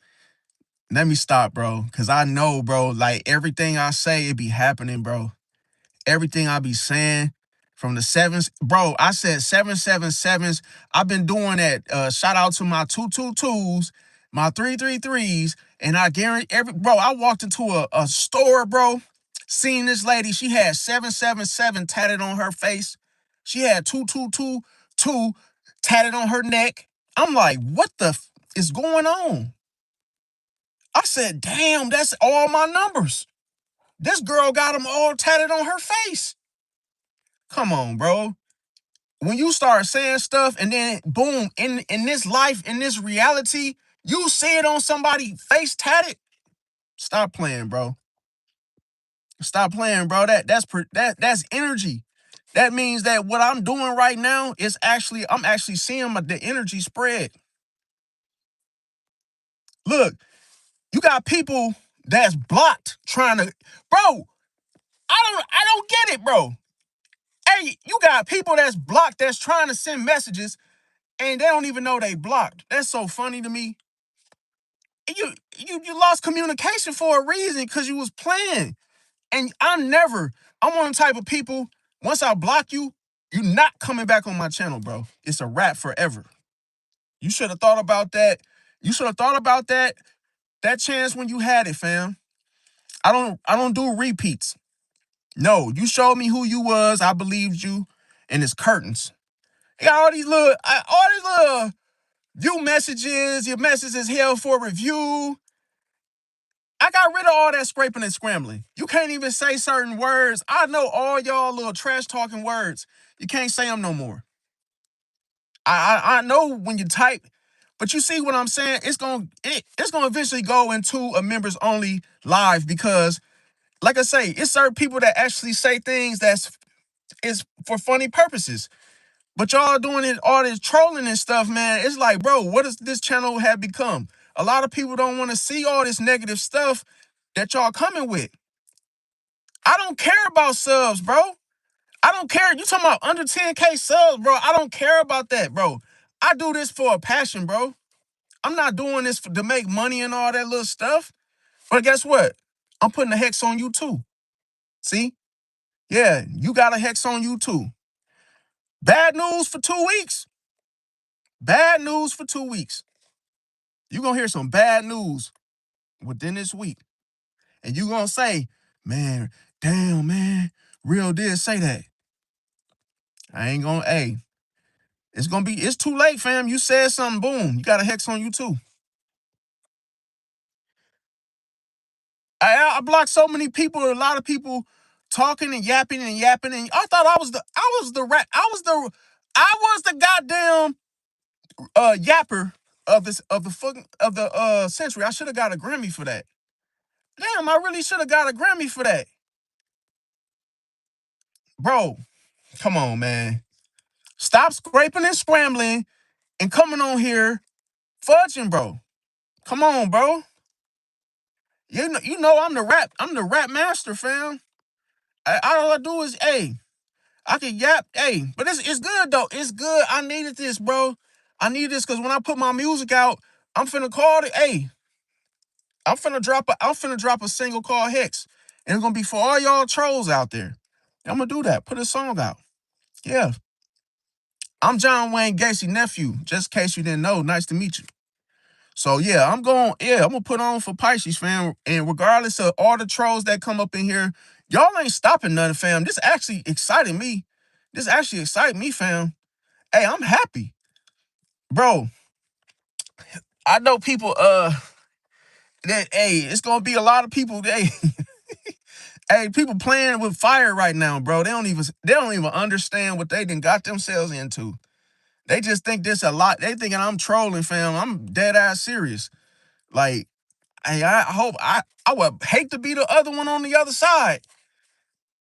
Let me stop, bro. Cause I know, bro, like everything I say, it be happening, bro. Everything I be saying from the sevens, bro. I said 777s. I've been doing that. Shout out to my 222s, my 333s, and I guarantee bro. I walked into a store, bro. Seen this lady. She had 777 tatted on her face. She had 2222 tatted on her neck. I'm like, what the is going on? I said, damn, that's all my numbers. This girl got them all tatted on her face. Come on, bro. When you start saying stuff and then boom, in this life, in this reality, you see it on somebody face tatted. Stop playing, bro. Stop playing, bro. That's energy. That means that what I'm doing right now is I'm actually seeing the energy spread. Look, you got people that's blocked trying to, bro. I don't get it, bro. Hey, you got people that's blocked that's trying to send messages and they don't even know they blocked. That's so funny to me. You lost communication for a reason because you was playing. And I'm one of the type of people, once I block you, you're not coming back on my channel, bro. It's a wrap forever. You should have thought about that. You should have thought about that chance when you had it, fam. I don't do repeats. No, you showed me who you was. I believed you, and it's curtains. You got all these little view messages. Your message is held for review. I got rid of all that scraping and scrambling. You can't even say certain words. I know all y'all little trash talking words. You can't say them no more. I know when you type, but you see what I'm saying? It's gonna eventually go into a members only live because, like I say, it's certain people that actually say things that's is for funny purposes. But y'all doing it all this trolling and stuff, man. It's like, bro, what does this channel have become? A lot of people don't want to see all this negative stuff that y'all coming with. I don't care about subs, bro. I don't care. You talking about under 10K subs, bro. I don't care about that, bro. I do this for a passion, bro. I'm not doing this to make money and all that little stuff. But guess what? I'm putting a hex on you too. See? Yeah, you got a hex on you too. Bad news for 2 weeks. Bad news for 2 weeks. You're going to hear some bad news within this week. And you're going to say, man, damn, man, real did say that. I ain't going to, hey. It's too late, fam. You said something, boom. You got a hex on you too. I blocked so many people, a lot of people talking and yapping and yapping, and I thought I was the goddamn yapper of the century. I should have got a Grammy for that. Damn, I really should have got a Grammy for that. Bro, come on, man. Stop scraping and scrambling and coming on here fudging, bro. Come on, bro. You know I'm the rap master, fam. All I do is, hey, I can yap, hey, but it's good though. It's good. I needed this, bro. I need this because when I put my music out, I'm finna call it, hey, I'm finna drop a single called Hex. And it's gonna be for all y'all trolls out there. I'm gonna do that. Put a song out. Yeah. I'm John Wayne Gacy nephew, just in case you didn't know. Nice to meet you. So yeah, I'm gonna put on for Pisces, fam. And regardless of all the trolls that come up in here, y'all ain't stopping nothing, fam. This actually excited me. This actually excited me, fam. Hey, I'm happy. Bro, I know people that hey, it's gonna be a lot of people hey, hey, people playing with fire right now, bro. They don't even understand what they done got themselves into. They just think this a lot. They thinking I'm trolling, fam. I'm dead ass serious. Like, hey, I would hate to be the other one on the other side.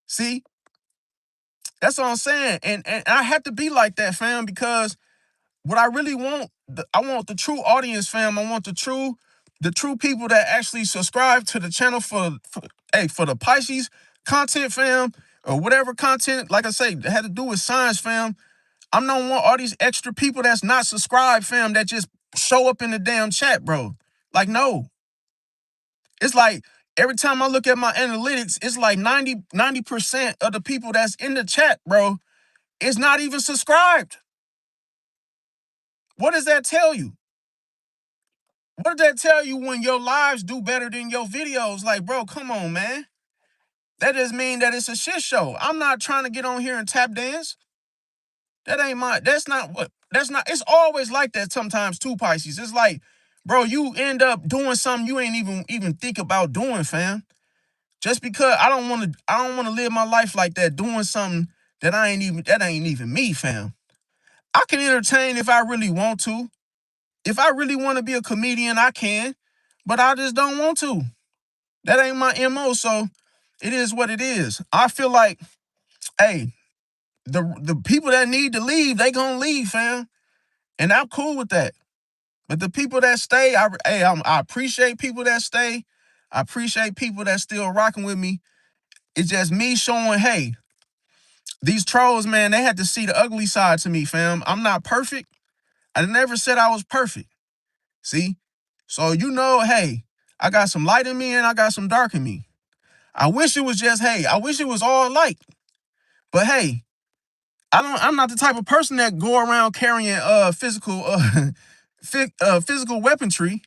See, that's what I'm saying. And I have to be like that, fam, because what I really want, I want the true audience, fam. I want the true people that actually subscribe to the channel for the Pisces content, fam, or whatever content, like I say, that had to do with science, fam. I don't want all these extra people that's not subscribed, fam, that just show up in the damn chat, bro. Like, no. It's like every time I look at my analytics, it's like 90% of the people that's in the chat, bro, is not even subscribed. What does that tell you? What does that tell you when your lives do better than your videos? Like, bro, come on, man. That just mean that it's a shit show. I'm not trying to get on here and tap dance. That's not, it's always like that sometimes too, Pisces. It's like, bro, you end up doing something you ain't even think about doing, fam. Just because I don't want to live my life like that, doing something that ain't even me, fam. I can entertain if I really want to. If I really want to be a comedian, I can, but I just don't want to. That ain't my MO, so it is what it is. I feel like, hey, the people that need to leave, they gonna leave, fam. And I'm cool with that. But the people that stay, I appreciate people that stay. I appreciate people that still rocking with me. It's just me showing, hey, these trolls, man, they had to see the ugly side to me, fam. I'm not perfect. I never said I was perfect. See? So hey, I got some light in me and I got some dark in me. I wish it was just, hey, I wish it was all light. But hey, I'm not the type of person that go around carrying physical weaponry.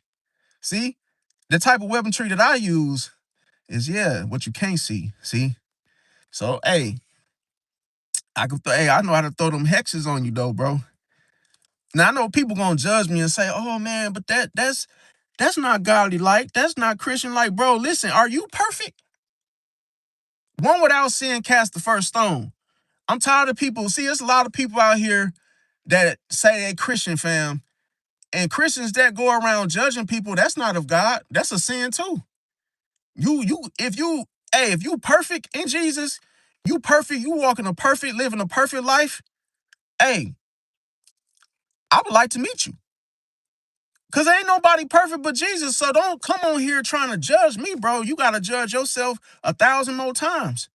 See? The type of weaponry that I use is what you can't see. See? So hey, I know how to throw them hexes on you though, bro. Now I know people gonna judge me and say, "Oh man, but that's not godly like. That's not Christian like, bro." Listen, are you perfect? One without sin cast the first stone. I'm tired of people. See, there's a lot of people out here that say they Christian, fam, and Christians that go around judging people. That's not of God. That's a sin too. If you perfect in Jesus, you perfect. You walking a perfect, living a perfect life. Hey, I would like to meet you. Cause ain't nobody perfect but Jesus. So don't come on here trying to judge me, bro. You gotta judge yourself 1,000 more times.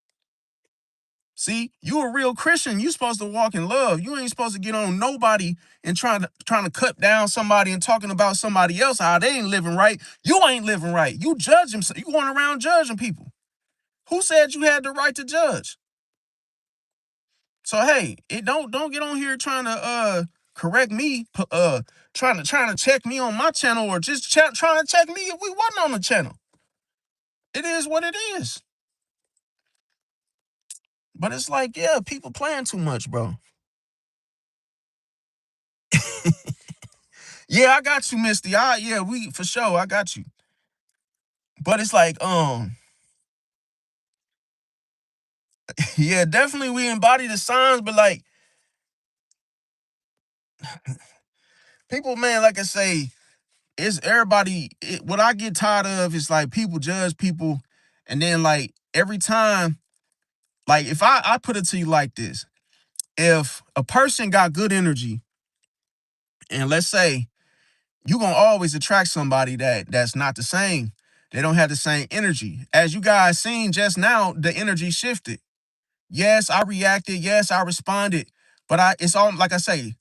See, you a real Christian. You supposed to walk in love. You ain't supposed to get on nobody and trying to cut down somebody and talking about somebody else how they ain't living right. You ain't living right. You judge them. You going around judging people. Who said you had the right to judge? So hey, it don't get on here trying to correct me, trying to check me on my channel or just trying to check me if we wasn't on the channel. It is what it is. But it's like, yeah, people playing too much, bro. Yeah, I got you, Misty. Yeah, we for sure. I got you. But it's like, yeah, definitely we embody the signs, but like people, man, like I say, it's everybody. What I get tired of is like people judge people, and then like every time, like if I put it to you like this, if a person got good energy, and let's say you gonna always attract somebody that's not the same. They don't have the same energy. As you guys seen just now, the energy shifted. Yes, I reacted. Yes, I responded. But it's all like I say,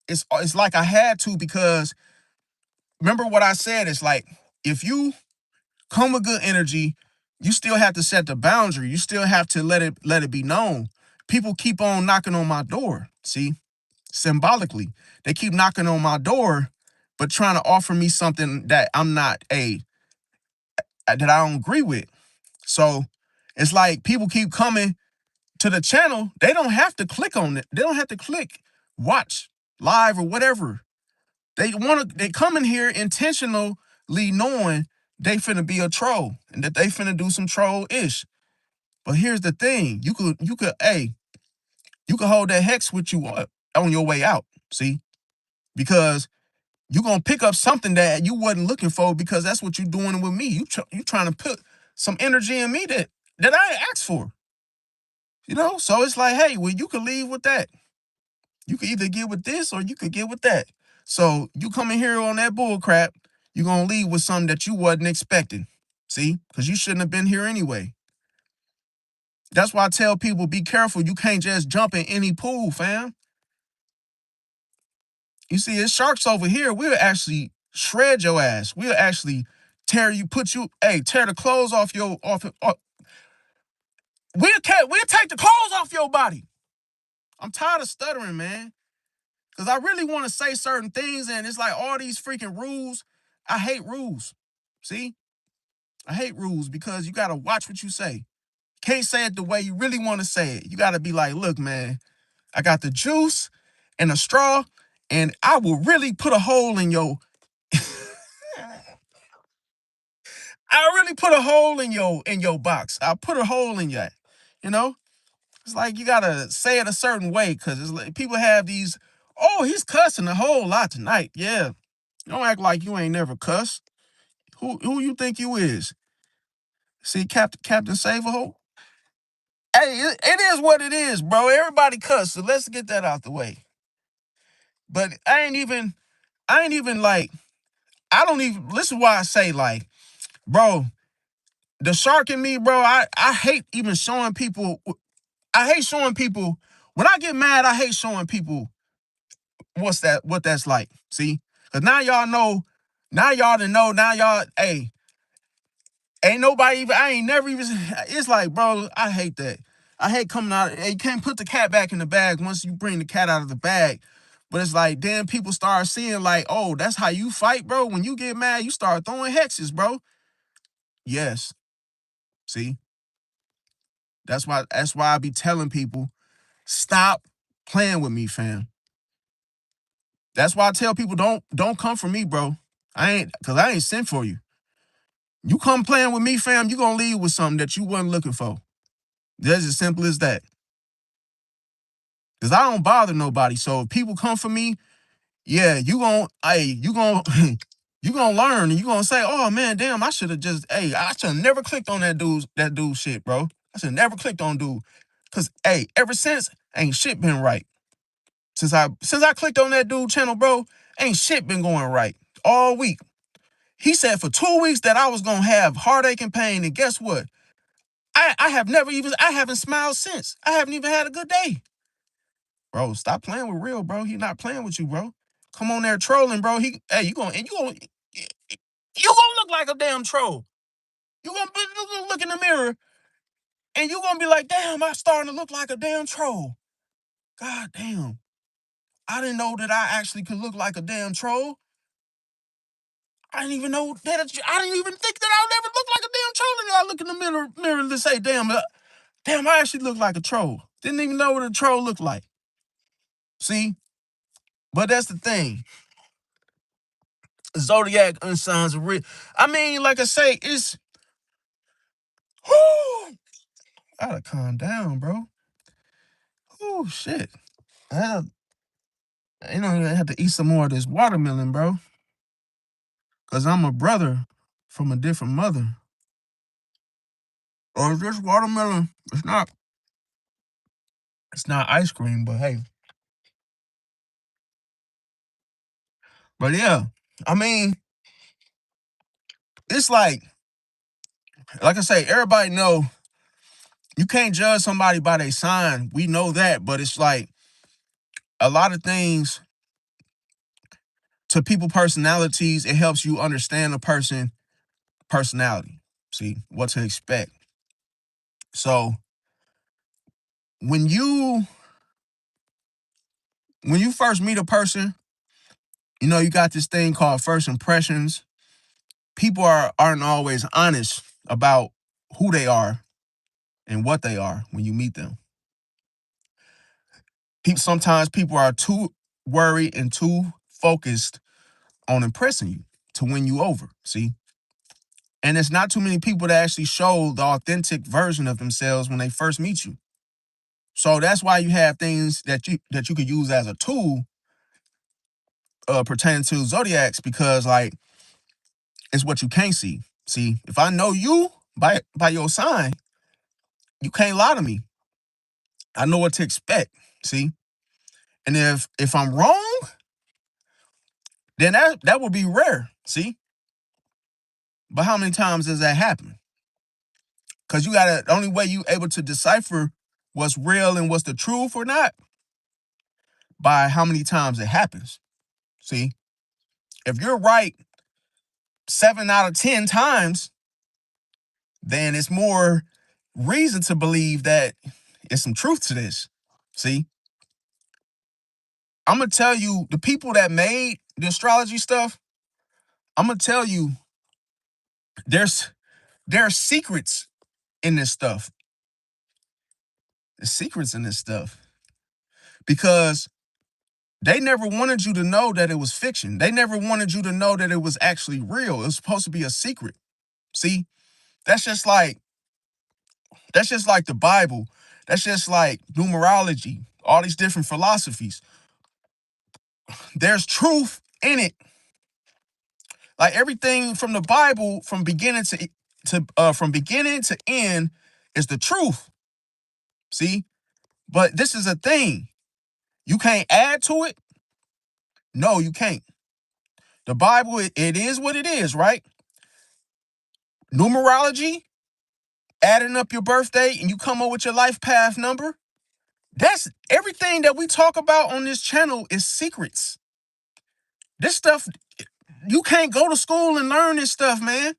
it's like I had to because remember what I said. It's like if you come with good energy, you still have to set the boundary. You still have to let it be known. People keep on knocking on my door. See, symbolically, they keep knocking on my door, but trying to offer me something that I'm not that I don't agree with. So it's like people keep coming to the channel. They don't have to click on it. They don't have to click watch live or whatever. They come in here intentionally knowing they finna be a troll and that they finna do some troll ish. But here's the thing: you could hold that hex with you on your way out. See, because you gonna pick up something that you wasn't looking for because that's what you doing with me. You trying to put some energy in me that I ain't asked for. So it's like, hey, well, you could leave with that. You could either get with this or you could get with that. So you come in here on that bull crap, you're gonna leave with something that you wasn't expecting. See? Because you shouldn't have been here anyway. That's why I tell people be careful. You can't just jump in any pool, fam. You see, it's sharks over here. We'll actually shred your ass. We'll actually tear the clothes off we'll take the clothes off your body. I'm tired of stuttering, man. Because I really want to say certain things, and it's like all these freaking rules. I hate rules. See? I hate rules because you got to watch what you say. Can't say it the way you really want to say it. You got to be like, look, man, I got the juice and a straw, and I will really put a hole in I'll really put a hole in your box. I'll put a hole in that. You know? It's like you gotta say it a certain way because it's like people have these, oh, he's cussing a whole lot tonight. Yeah. Don't act like you ain't never cussed. Who you think you is? See, Captain Save a Hole? Hey, it is what it is, bro. Everybody cuss, so let's get that out the way. But I ain't even like, I don't even, this is why I say, like, bro, the shark in me, bro, I hate even showing people, I hate showing people, when I get mad, I hate showing people what that's like. See? Cause now y'all know, now y'all to know, now y'all, hey, ain't nobody even, I ain't never even, it's like, bro, I hate that. I hate coming out, you can't put the cat back in the bag once you bring the cat out of the bag. But it's like, then people start seeing like, oh, that's how you fight, bro. When you get mad, you start throwing hexes, bro. Yes. See, that's why I be telling people, stop playing with me, fam. That's why I tell people don't come for me, bro. I ain't sent for you. You come playing with me, fam, you gonna leave with something that you wasn't looking for. That's as simple as that. Cause I don't bother nobody. So if people come for me, yeah, you gonna you gonna learn and you gonna say, oh man, damn, I should have never clicked on that dude shit, bro. I should have never clicked on dude. Cause ever since ain't shit been right. Since I clicked on that dude channel, bro, ain't shit been going right all week. He said for 2 weeks that I was gonna have heartache and pain, and guess what? I haven't smiled since. I haven't even had a good day. Bro, stop playing with real, bro. He not playing with you, bro. Come on there trolling, bro. You gonna look like a damn troll. You gonna look in the mirror and you gonna be like, damn, I'm starting to look like a damn troll. God damn. I didn't know that I actually could look like a damn troll. I didn't even know that. I didn't even think that I would ever look like a damn troll. And I look in the mirror and say, damn, I actually look like a troll. Didn't even know what a troll looked like. See? But that's the thing. Zodiac and signs are real. I mean, like I say, it's whoo, gotta calm down, bro. Oh shit. I, I have to eat some more of this watermelon, bro. Cause I'm a brother from a different mother. Or is this watermelon? It's not ice cream, but hey. But yeah, I mean, it's like I say, everybody know you can't judge somebody by their sign. We know that, but it's like a lot of things to people personalities, it helps you understand a person personality. See what to expect. So when you when you first meet a person, you got this thing called first impressions. People aren't always honest about who they are and what they are when you meet them. Sometimes people are too worried and too focused on impressing you to win you over. See? And it's not too many people that actually show the authentic version of themselves when they first meet you. So that's why you have things that you could use as a tool pertaining to zodiacs, because like it's what you can't see. See, if I know you by your sign, you can't lie to me. I know what to expect. See, and if I'm wrong, then that would be rare. See, but how many times does that happen? Because the only way you able to decipher what's real and what's the truth or not by how many times it happens. See, if you're right 7 out of 10 times, then it's more reason to believe that it's some truth to this. See, I'm gonna tell you, the people that made the astrology stuff, I'm gonna tell you, there's there are secrets in this stuff. There's secrets in this stuff because they never wanted you to know that it was fiction. They never wanted you to know that it was actually real. It was supposed to be a secret. See, that's just like the Bible. That's just like numerology, all these different philosophies. There's truth in it. Like everything from the Bible, from beginning to end, is the truth. See, but this is a thing. You can't add to it. No, you can't. The Bible, it is what it is, right? Numerology, adding up your birthday, and you come up with your life path number. That's everything that we talk about on this channel is secrets. This stuff, you can't go to school and learn this stuff, man.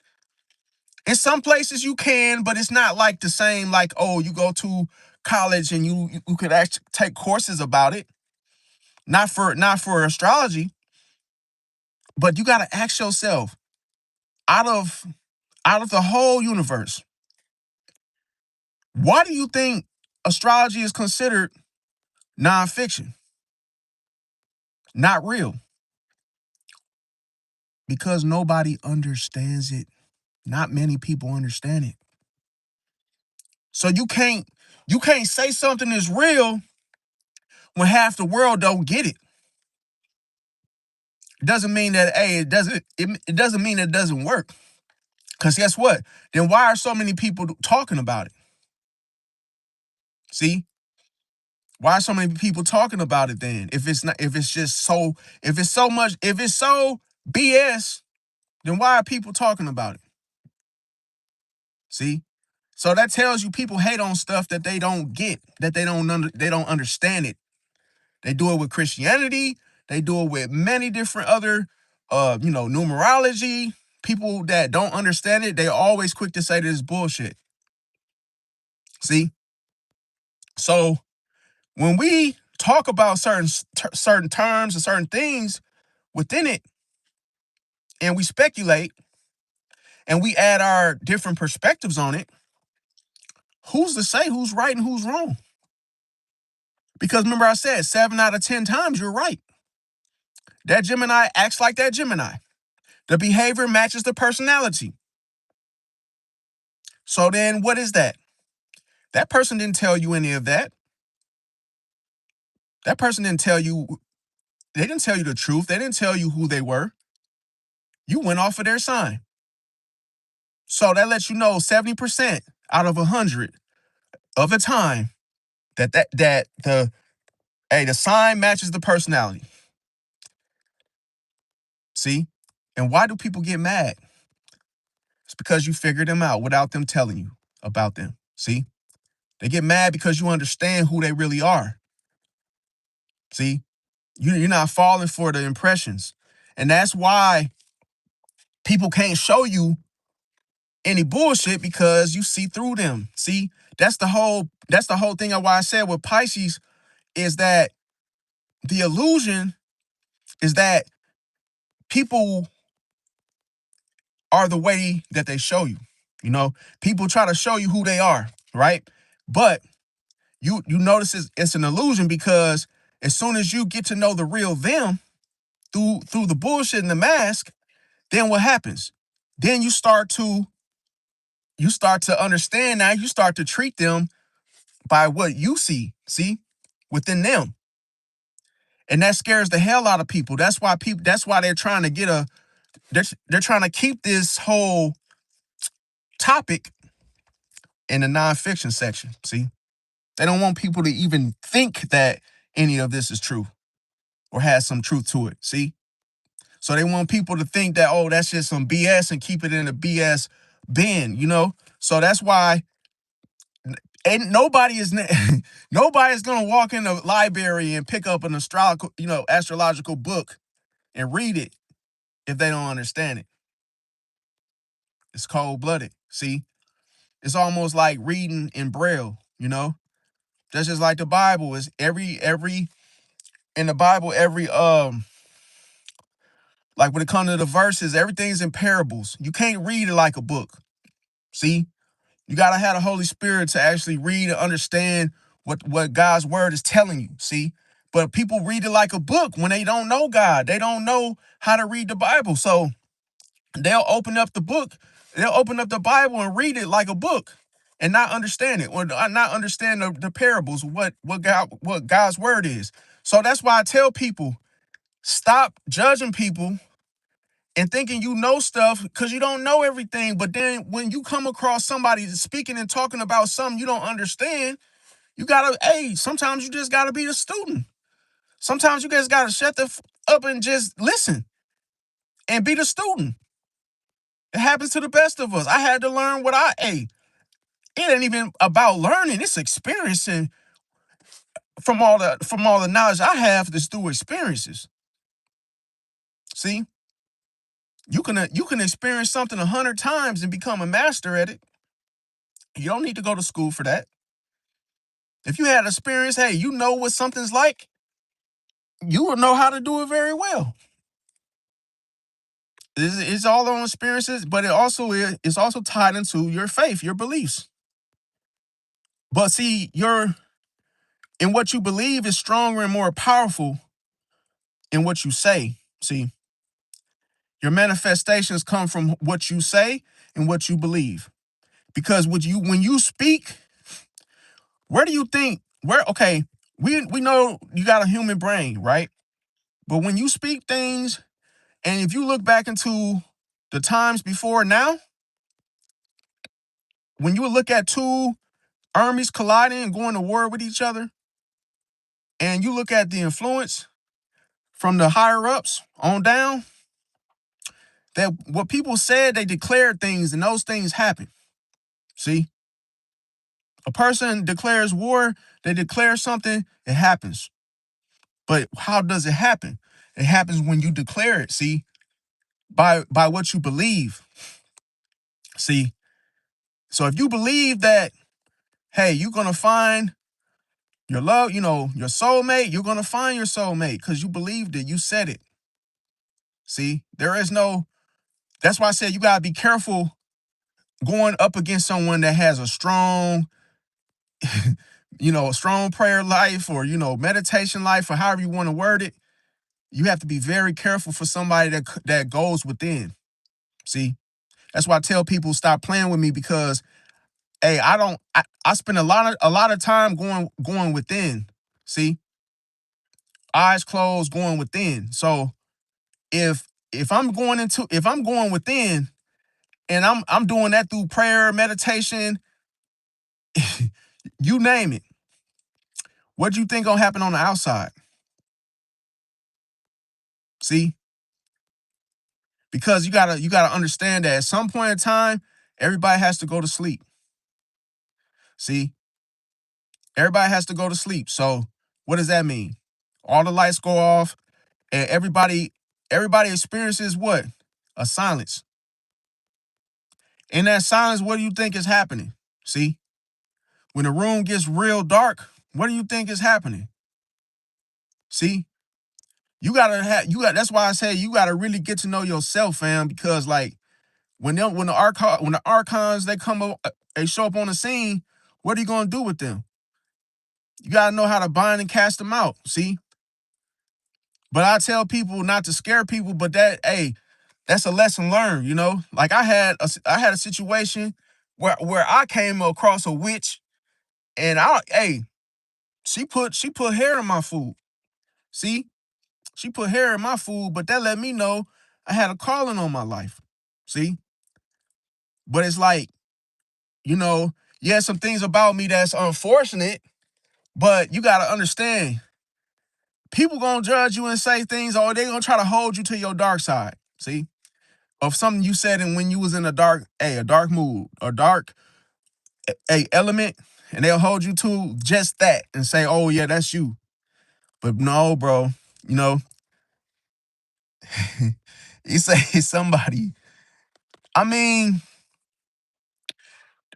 In some places you can, but it's not like the same, like, oh, you go to college and you could actually take courses about it. Not for astrology, but you gotta ask yourself, out of the whole universe, why do you think astrology is considered nonfiction? Not real. Because nobody understands it. Not many people understand it. So you can't say something is real when half the world don't get it. It doesn't mean that it doesn't mean it doesn't work. Cause guess what? Then why are so many people talking about it? See? Why are so many people talking about it then? If it's so BS, then why are people talking about it? See? So that tells you people hate on stuff that they don't get, that they don't understand it. They do it with Christianity. They do it with many different other, numerology. People that don't understand it, they always quick to say this is bullshit. See, so when we talk about certain terms and certain things within it, and we speculate and we add our different perspectives on it, who's to say who's right and who's wrong? Because remember, I said 7 out of 10 times you're right. That Gemini acts like that Gemini. The behavior matches the personality. So then what is that? That person didn't tell you any of that. That person didn't tell you, they didn't tell you the truth. They didn't tell you who they were. You went off of their sign. So that lets you know 70% out of 100 of the time that the sign matches the personality. See? And why do people get mad? It's because you figured them out without them telling you about them. See? They get mad because you understand who they really are. See? You're not falling for the impressions. And that's why people can't show you any bullshit, because you see through them. See? That's the whole thing of why I said with Pisces is that the illusion is that people are the way that they show you. You know, people try to show you who they are, right? But you notice it's an illusion, because as soon as you get to know the real them through the bullshit and the mask, then what happens? Then you start to understand. Now you start to treat them by what you see within them. And that scares the hell out of people. That's why they're trying to they're trying to keep this whole topic in the nonfiction section. See? They don't want people to even think that any of this is true or has some truth to it. See? So they want people to think that, oh, that's just some BS, and keep it in the BS bin, you know? So that's why ain't nobody is nobody's gonna walk in the library and pick up an astrological book and read it if they don't understand it. It's cold-blooded. See? It's almost like reading in Braille, you know? That's just like the Bible. Is every in the Bible, like when it comes to the verses, everything's in parables. You can't read it like a book. See? You gotta have the Holy Spirit to actually read and understand what God's word is telling you. See? But people read it like a book when they don't know God. They don't know how to read the Bible. So they'll open up the book, they'll open up the Bible and read it like a book and not understand it, or not understand the parables, what God's word is. So that's why I tell people, stop judging people and thinking you know stuff, because you don't know everything. But then when you come across somebody speaking and talking about something you don't understand, sometimes you just gotta be the student. Sometimes you just gotta shut up and just listen and be the student. It happens to the best of us. I had to learn it ain't even about learning, it's experiencing from all the knowledge I have that's through experiences. See? You can experience something 100 times and become a master at it. You don't need to go to school for that. If you had experience, hey, you know what something's like, you will know how to do it very well. It's all on experiences, but it's also tied into your faith, your beliefs. But see, in what you believe is stronger and more powerful in what you say. See, your manifestations come from what you say and what you believe. Because when you speak, where do you think where okay, we know you got a human brain, right? But when you speak things, and if you look back into the times before now, when you look at two armies colliding and going to war with each other, and you look at the influence from the higher ups on down, that what people said, they declared things and those things happen. See, a person declares war, they declare something, it happens. But how does it happen? It happens when you declare it. See, by what you believe. See, so if you believe that, hey, you're gonna find your love, your soulmate, you're gonna find your soulmate because you believed it, you said it. See, that's why I said you gotta be careful going up against someone that has a strong, a strong prayer life, or meditation life, or however you want to word it. You have to be very careful for somebody that goes within. See, that's why I tell people stop playing with me because hey, I spend a lot of time going within. See, eyes closed, going within. So if I'm going within and I'm doing that through prayer, meditation, you name it. What do you think gonna happen on the outside? See, because you gotta understand that at some point in time, everybody has to go to sleep. See, everybody has to go to sleep. So what does that mean? All the lights go off, and everybody experiences what? A silence. In that silence, what do you think is happening? See, when the room gets real dark, what do you think is happening? See, that's why I say you gotta really get to know yourself, fam, because like when the archons they come up, they show up on the scene, what are you gonna do with them? You gotta know how to bind and cast them out. See, but I tell people not to scare people, but hey, that's a lesson learned. Like I had a situation where I came across a witch, and hey, she put hair in my food. See, she put hair in my food, but that let me know I had a calling on my life. See, but it's like yeah, some things about me that's unfortunate, but you gotta understand, people gonna judge you and say things, or they gonna try to hold you to your dark side. See, of something you said and when you was in a dark mood, a dark element, and they'll hold you to just that and say, "Oh yeah, that's you." But no, bro, you know, you say somebody. I mean,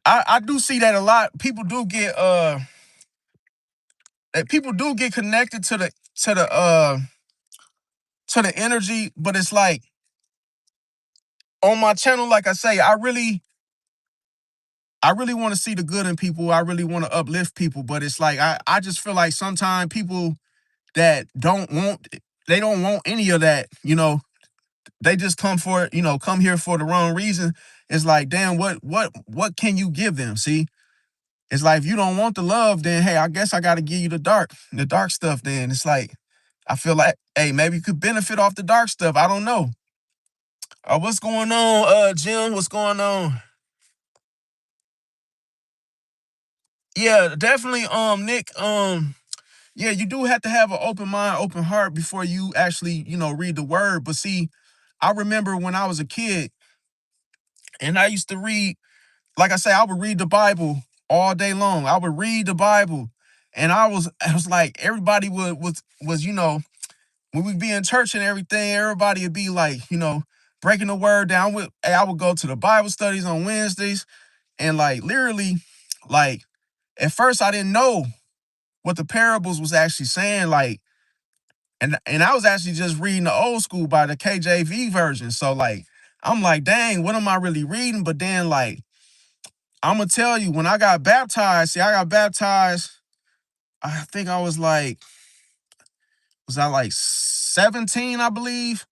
I do see that a lot. People do get connected to the energy, but it's like on my channel, like I say, I really want to see the good in people. I really want to uplift people, but it's like I just feel like sometimes people that they don't want any of that, they just come here for the wrong reason. It's like, damn, what can you give them? See, it's like if you don't want the love, then hey, I guess I got to give you the dark stuff. Then it's like I feel like, hey, maybe you could benefit off the dark stuff. I don't know. What's going on, Jim? What's going on? Yeah, definitely, Nick. Yeah, you do have to have an open mind, open heart before you actually, read the word. But see, I remember when I was a kid and I used to read, like I say, I would read the Bible all day long. I would read the Bible, and I was like, everybody was, when we'd be in church and everything, everybody would be like, breaking the word down. I would go to the Bible studies on Wednesdays, and like literally, like at first I didn't know what the parables was actually saying, like, and I was actually just reading the old school by the KJV version. So like, I'm like, dang, what am I really reading? But then like, I'm gonna tell you, when I got baptized, see, I got baptized. I think was I like 17, I believe.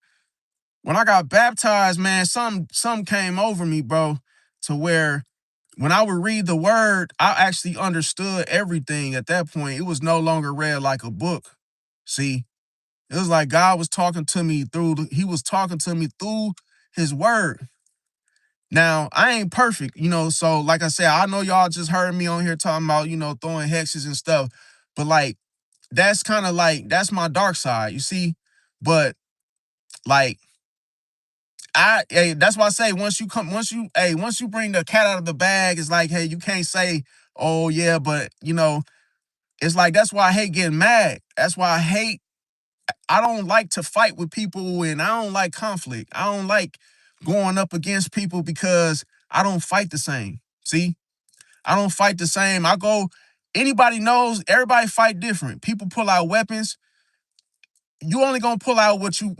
When I got baptized, man, some came over me, bro, to where when I would read the word, I actually understood everything at that point. It was no longer read like a book. See, it was like God was talking to me he was talking to me through his word. Now, I ain't perfect, so like I said, I know y'all just heard me on here talking about, throwing hexes and stuff, but like, that's kind of like, that's my dark side, you see? But like, hey, that's why I say once you bring the cat out of the bag, it's like, hey, you can't say, oh yeah, but it's like, that's why I hate getting mad. That's why I don't like to fight with people, and I don't like conflict. I don't like going up against people because I don't fight the same. See, I don't fight the same. Anybody knows, everybody fight different. People pull out weapons. You only gonna pull out I'm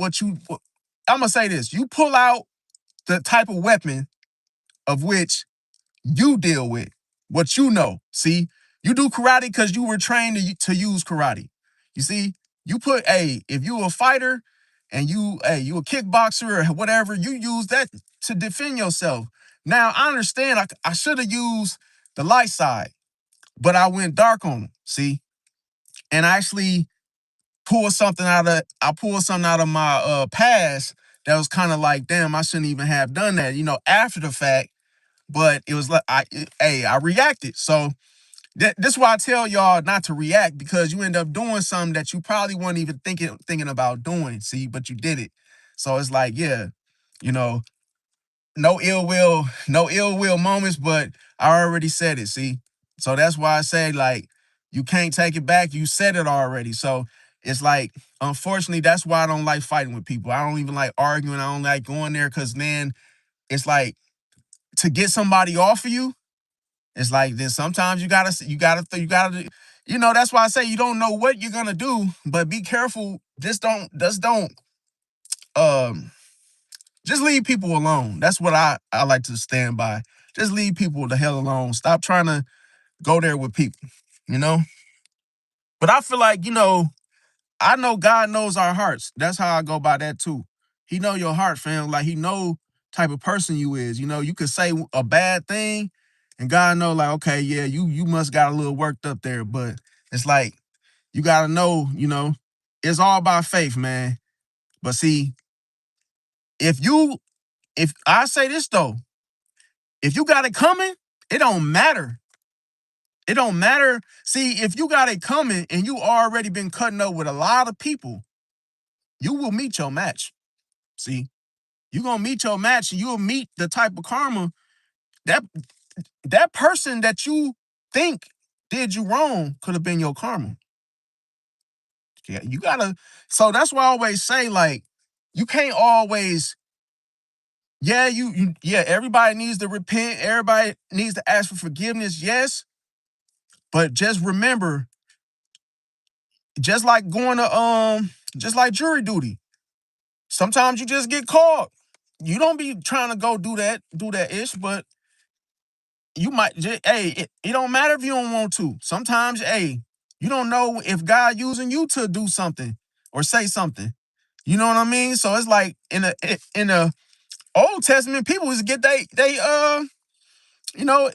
gonna say this. You pull out the type of weapon of which you deal with, what you know. See, you do karate because you were trained to use karate. You see, if you a fighter, and you a kickboxer or whatever, you use that to defend yourself. Now I understand I should have used the light side, but I went dark on them. See, and I actually pulled something out of my past that was kind of like, damn, I shouldn't even have done that, after the fact. But it was like I reacted. So this is why I tell y'all not to react, because you end up doing something that you probably weren't even thinking about doing. See, but you did it. So it's like, yeah, you know, no ill will moments, but I already said it. See, so that's why I say, like, you can't take it back. You said it already. So it's like, unfortunately, that's why I don't like fighting with people. I don't even like arguing. I don't like going there, because then it's like, to get somebody off of you, it's like, then sometimes that's why I say you don't know what you're gonna do, but be careful. Just don't um just leave people alone. That's what I like to stand by. Just leave people the hell alone. Stop trying to go there with people, you know? But I feel like, I know God knows our hearts. That's how I go by that too. He know your heart, fam. Like, he know type of person you is. You could say a bad thing, and God know, like, okay, yeah, you must got a little worked up there. But it's like, you gotta know, it's all about faith, man. But see, if I say this though, if you got it coming, it don't matter. It don't matter. See, if you got it coming and you already been cutting up with a lot of people, you will meet your match. See, you gonna meet your match, and you'll meet the type of karma that that person that you think did you wrong could have been your karma. Yeah, you gotta. So that's why I always say, like, you can't always. Yeah, yeah. Everybody needs to repent. Everybody needs to ask for forgiveness. Yes, but just remember, just like just like jury duty. Sometimes you just get caught. You don't be trying to go do that ish, but you might just, hey, it don't matter if you don't want to. Sometimes, hey, you don't know if God using you to do something or say something. You know what I mean? So it's like, in the Old Testament, people was get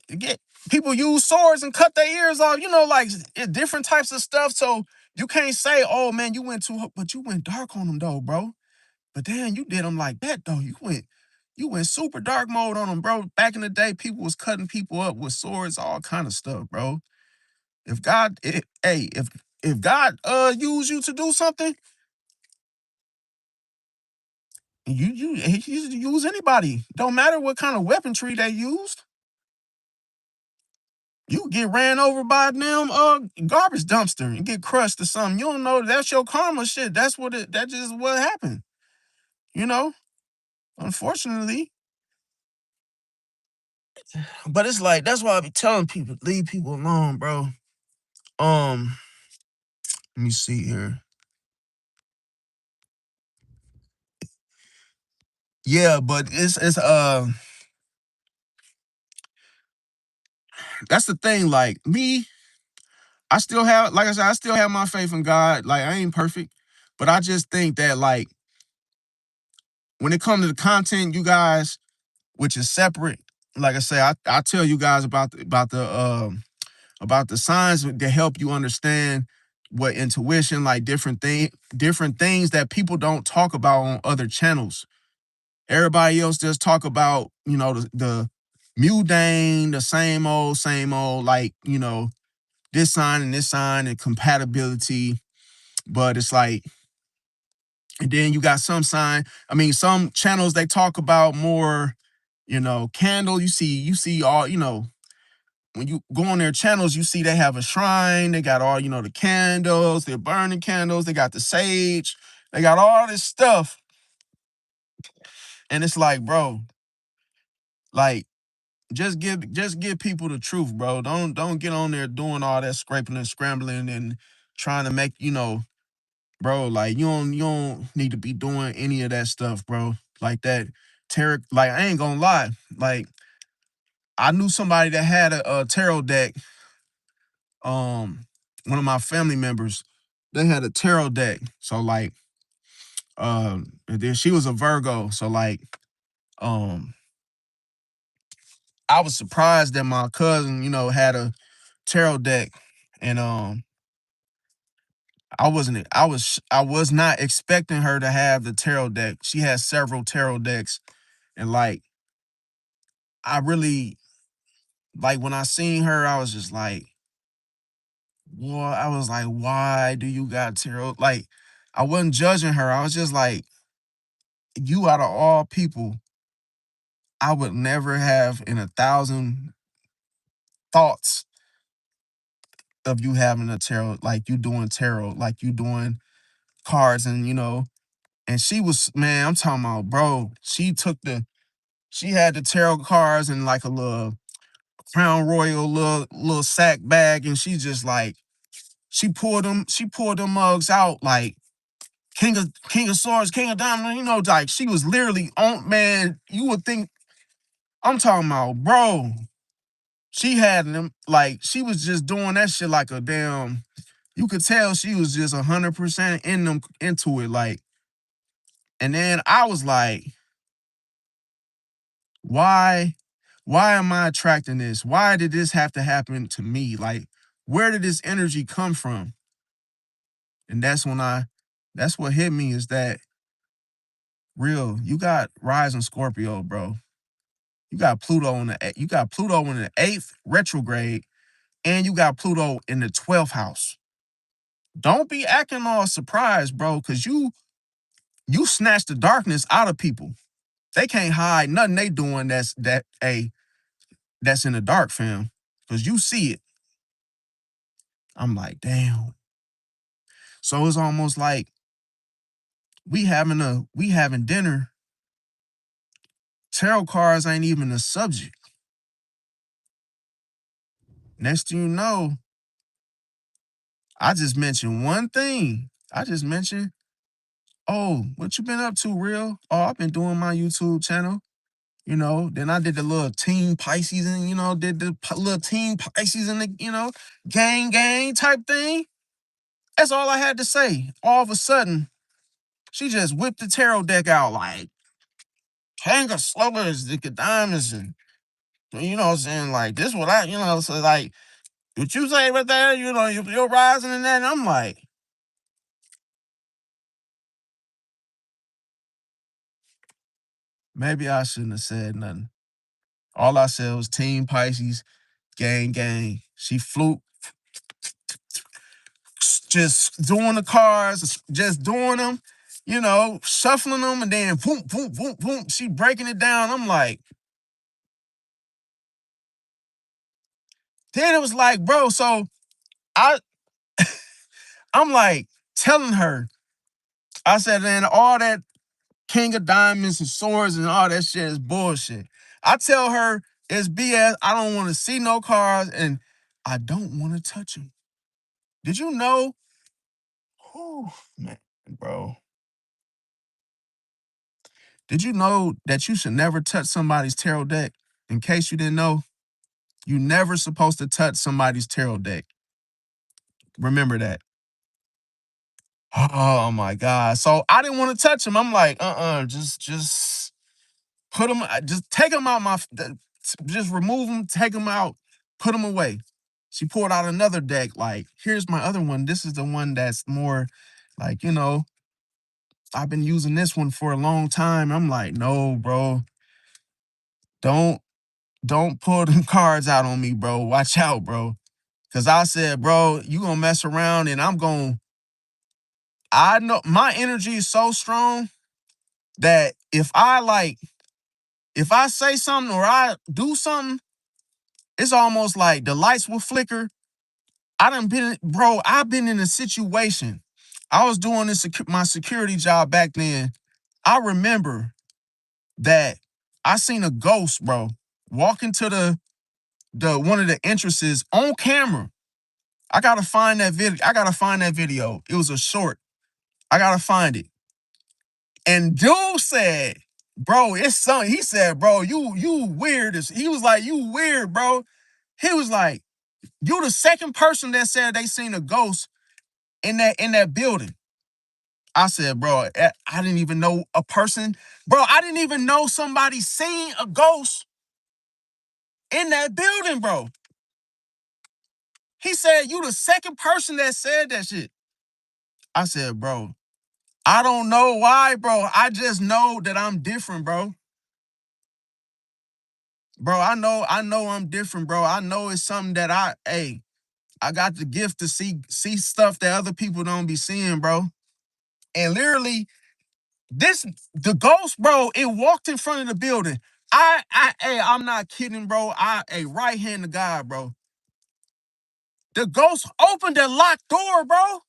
get people use swords and cut their ears off, like, different types of stuff. So you can't say, oh man, but you went dark on them though, bro. But then you did them like that though. You went super dark mode on them, bro. Back in the day, people was cutting people up with swords, all kind of stuff, bro. If God use you to do something, he use anybody. Don't matter what kind of weaponry they used. You get ran over by a damn garbage dumpster and get crushed or something. You don't know that's your karma shit. That just what happened. You know? Unfortunately. But it's like, that's why I be telling people, leave people alone, bro. Let me see here. Yeah, but it's that's the thing. Like me, I still have, like I said, I still have my faith in God. Like, I ain't perfect, but I just think that, like, when it comes to the content, you guys, which is separate, like I say, I tell you guys about the signs to help you understand what intuition, like, different things that people don't talk about on other channels. Everybody else just talk about, the mundane, the same old, like, this sign and compatibility. But it's like, and then you got some channels, they talk about more, candle. You see all, when you go on their channels, you see they have a shrine, they got all, the candles, they're burning candles, they got the sage, they got all this stuff. And it's like, bro, like, just give people the truth, bro. Don't get on there doing all that scraping and scrambling and trying to make, bro, like, you don't need to be doing any of that stuff, bro. Like that tarot, like, I ain't gonna lie. Like, I knew somebody that had a tarot deck. One of my family members, they had a tarot deck. So, like, And then she was a Virgo, so like, um, I was surprised that my cousin, had a tarot deck, and I was not expecting her to have the tarot deck. She has several tarot decks, and like, I really like when I seen her, I was just like, well, I was like, why do you got tarot? Like, I wasn't judging her. I was just like, you out of all people, I would never have in a thousand thoughts of you having a tarot, like you doing tarot, like you doing cards, and she was, man, I'm talking about, bro, she had the tarot cards in like a little Crown Royal little sack bag, and she just like, she pulled them mugs out like King of Swords, King of Diamonds, like she was literally on, man, you would think, I'm talking about, bro, she had them, like, she was just doing that shit like a damn, you could tell she was just 100% into it, like, and then I was like, why, why am I attracting this? Why did this have to happen to me? Like, where did this energy come from? And that's what hit me is that real, you got rising Scorpio, bro. You got Pluto in the eighth retrograde, and you got Pluto in the 12th house. Don't be acting all surprised, bro, because you snatch the darkness out of people. They can't hide nothing they doing that's in the dark, fam. Cause you see it. I'm like, damn. So it's almost like we having dinner. Tarot cards ain't even a subject. Next thing you know, I just mentioned one thing. I just mentioned, oh, what you been up to, real? Oh, I've been doing my YouTube channel. Then I did the little team Pisces and, did the little team Pisces and the, gang type thing. That's all I had to say. All of a sudden, she just whipped the tarot deck out like, King of Sluggers, the Diamonds, and, what I'm saying? Like, this what so like, what you say right there, you're rising in that. And I'm like, maybe I shouldn't have said nothing. All I said was team Pisces, gang. She flew, just doing the cards, just doing them, shuffling them, and then boom, boom, boom, boom. She breaking it down. I'm like, then it was like, bro, so I I'm like telling her, I said, man, all that King of Diamonds and Swords and all that shit is bullshit. I tell her it's BS. I don't want to see no cards, and I don't want to touch them. Did you know? Oh, man, bro. Did you know that you should never touch somebody's tarot deck? In case you didn't know, you never supposed to touch somebody's tarot deck. Remember that. Oh my God. So I didn't want to touch him. I'm like, just put him, just take him out just remove him, take him out, put him away. She pulled out another deck. Like, here's my other one. This is the one that's more like, I've been using this one for a long time. I'm like, no, bro, don't don't pull them cards out on me, bro. Watch out, bro. Cause I said, bro, you gonna mess around and I know my energy is so strong that if I say something or I do something, it's almost like the lights will flicker. I've been in a situation. I was doing my security job back then. I remember that I seen a ghost, bro, walk into the one of the entrances on camera. I gotta find that video. It was a short. I gotta find it. And dude said, bro, it's something. He said, bro, you weird. He was like, you weird, bro. He was like, you the second person that said they seen a ghost in that building. I said, bro, I didn't even know a person. Bro, I didn't even know somebody seen a ghost in that building, bro. He said, you the second person that said that shit. I said, bro, I don't know why, bro. I just know that I'm different, bro. Bro, I know I'm different, bro. I know it's something that I got the gift to see stuff that other people don't be seeing, bro. And literally, the ghost, bro, it walked in front of the building. I'm not kidding, bro. Right hand to God, bro. The ghost opened the locked door, bro.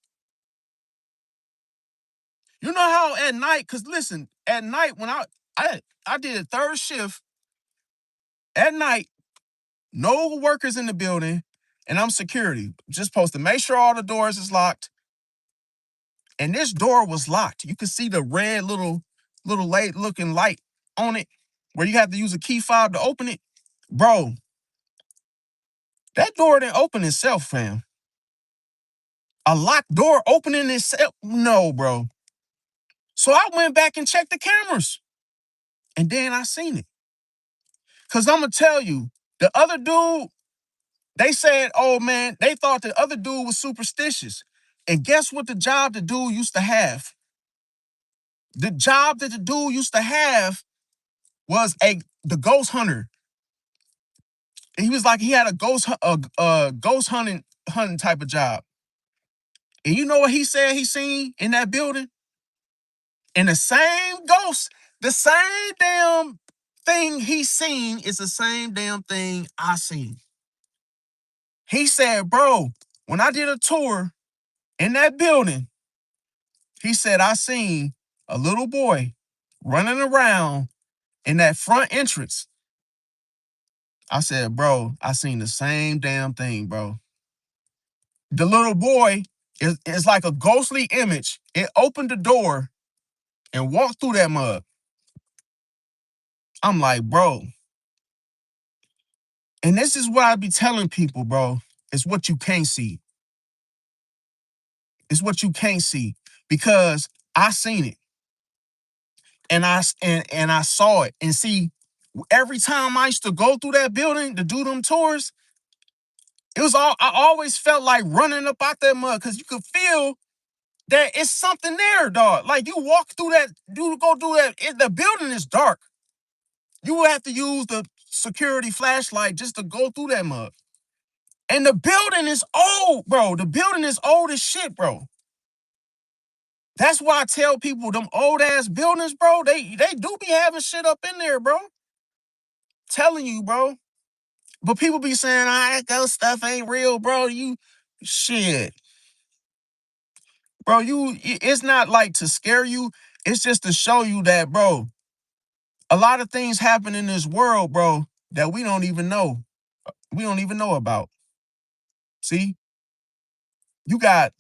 You know how at night, cause listen, at night when I did a third shift at night, no workers in the building, and I'm security. Just supposed to make sure all the doors is locked. And this door was locked. You could see the red little late looking light on it, where you have to use a key fob to open it. Bro, that door didn't open itself, fam. A locked door opening itself? No, bro. So I went back and checked the cameras. And then I seen it. Cause I'ma tell you, the other dude, they said, oh man, they thought the other dude was superstitious. And guess what the job the dude used to have? The job that the dude used to have was the ghost hunter. He was like, he had a ghost hunting type of job. And you know what he said he seen in that building? And the same ghost, the same damn thing he seen is the same damn thing I seen. He said, bro, when I did a tour in that building, he said, I seen a little boy running around in that front entrance. I said, bro, I seen the same damn thing, bro. The little boy is like a ghostly image. It opened the door and walked through that mug. I'm like, bro. And this is what I be telling people, bro. It's what you can't see. It's what you can't see. Because I seen it. And I saw it. And see, every time I used to go through that building to do them tours, I always felt like running up out that mud because you could feel that it's something there, dog. Like you walk through that, you go through that, the building is dark. You will have to use the security flashlight just to go through that mud. And the building is old, bro. The building is old as shit, bro. That's why I tell people them old ass buildings, bro, they do be having shit up in there, bro. Telling you, bro. But people be saying, that ghost stuff ain't real, bro. You shit. Bro, it's not like to scare you. It's just to show you that, bro, a lot of things happen in this world, bro, that we don't even know. We don't even know about. See? You got,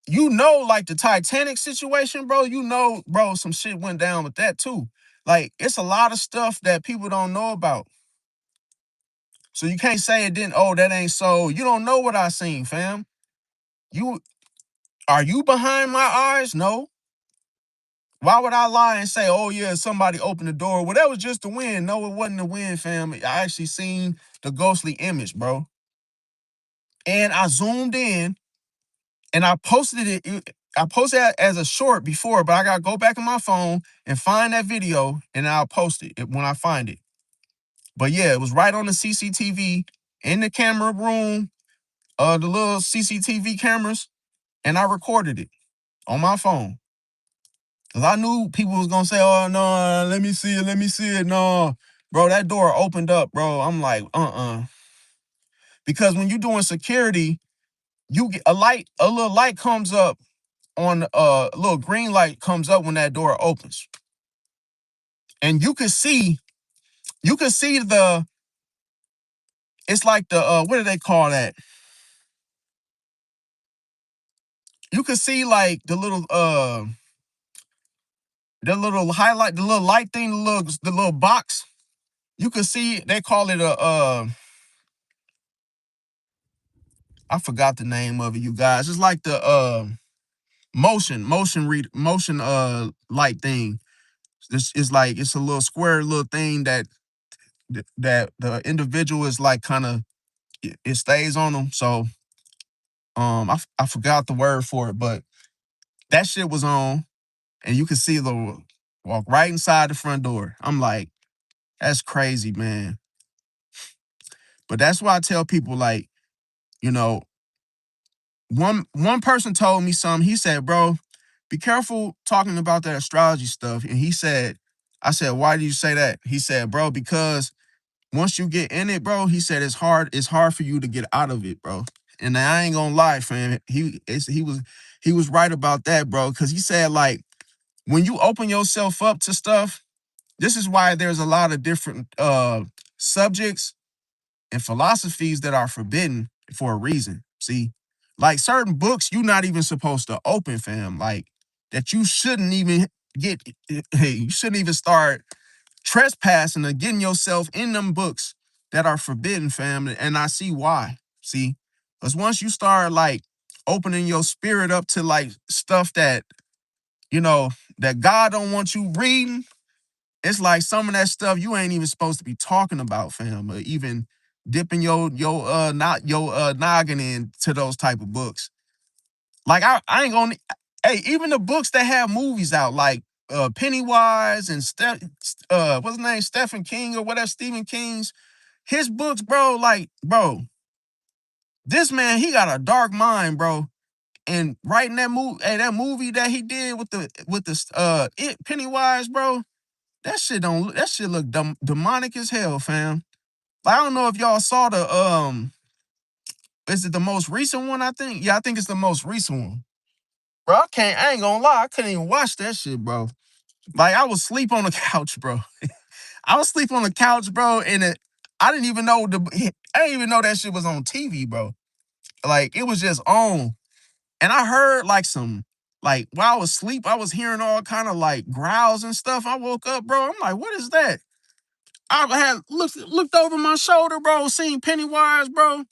like the Titanic situation, bro, bro, some shit went down with that too. Like, it's a lot of stuff that people don't know about. So you can't say it didn't, oh, that ain't so. You don't know what I seen, fam. Are you behind my eyes? No. Why would I lie and say, oh yeah, somebody opened the door? Well, that was just the wind. No, it wasn't the wind, fam. I actually seen the ghostly image, bro. And I zoomed in and I posted it. I posted it as a short before, but I gotta go back in my phone and find that video and I'll post it when I find it. But yeah, it was right on the CCTV in the camera room, the little CCTV cameras, and I recorded it on my phone. Cause I knew people was gonna say, oh no, let me see it, let me see it. No, bro, that door opened up, bro. I'm like, Because when you're doing security, you get a little light comes up on a little green light comes up when that door opens. And you can see it's like the what do they call that? You can see like the little highlight, the little light thing, the little box. You can see they call it I forgot the name of it, you guys. It's like motion light thing. This is like it's a little square little thing that the individual is like kind of it stays on them. So I forgot the word for it, but that shit was on, and you could see the walk right inside the front door. I'm like, that's crazy, man. But that's why I tell people like, you know, one person told me something. He said, bro, be careful talking about that astrology stuff. And he said, I said, why do you say that? He said, bro, because once you get in it, bro, he said it's hard for you to get out of it, bro. And I ain't gonna lie, fam. He was right about that, bro. Cause he said, like, when you open yourself up to stuff, this is why there's a lot of different subjects and philosophies that are forbidden for a reason. See, like certain books you're not even supposed to open, fam. Like that you shouldn't even get. Hey, you shouldn't even start trespassing or getting yourself in them books that are forbidden, fam. And I see why. See, because once you start like opening your spirit up to like stuff that you know that God don't want you reading, it's like some of that stuff you ain't even supposed to be talking about, fam, or even dipping your not your noggin into those type of books. Like I ain't gonna hey, even the books that have movies out, like Pennywise and what's his name? Stephen King or whatever, Stephen King's, his books, bro, like, bro, this man, he got a dark mind, bro. And writing that movie that he did with the Pennywise, bro, that shit look demonic as hell, fam. Like, I don't know if y'all saw the is it the most recent one, I think? Yeah, I think it's the most recent one. Bro, I ain't gonna lie, I couldn't even watch that shit, bro. Like I was asleep on the couch, bro. I was asleep on the couch, bro, and I didn't even know I didn't even know that shit was on TV, bro. Like it was just on. And I heard like some like while I was asleep, I was hearing all kind of like growls and stuff. I woke up, bro. I'm like, what is that? I had looked over my shoulder, bro, seen Pennywise, bro.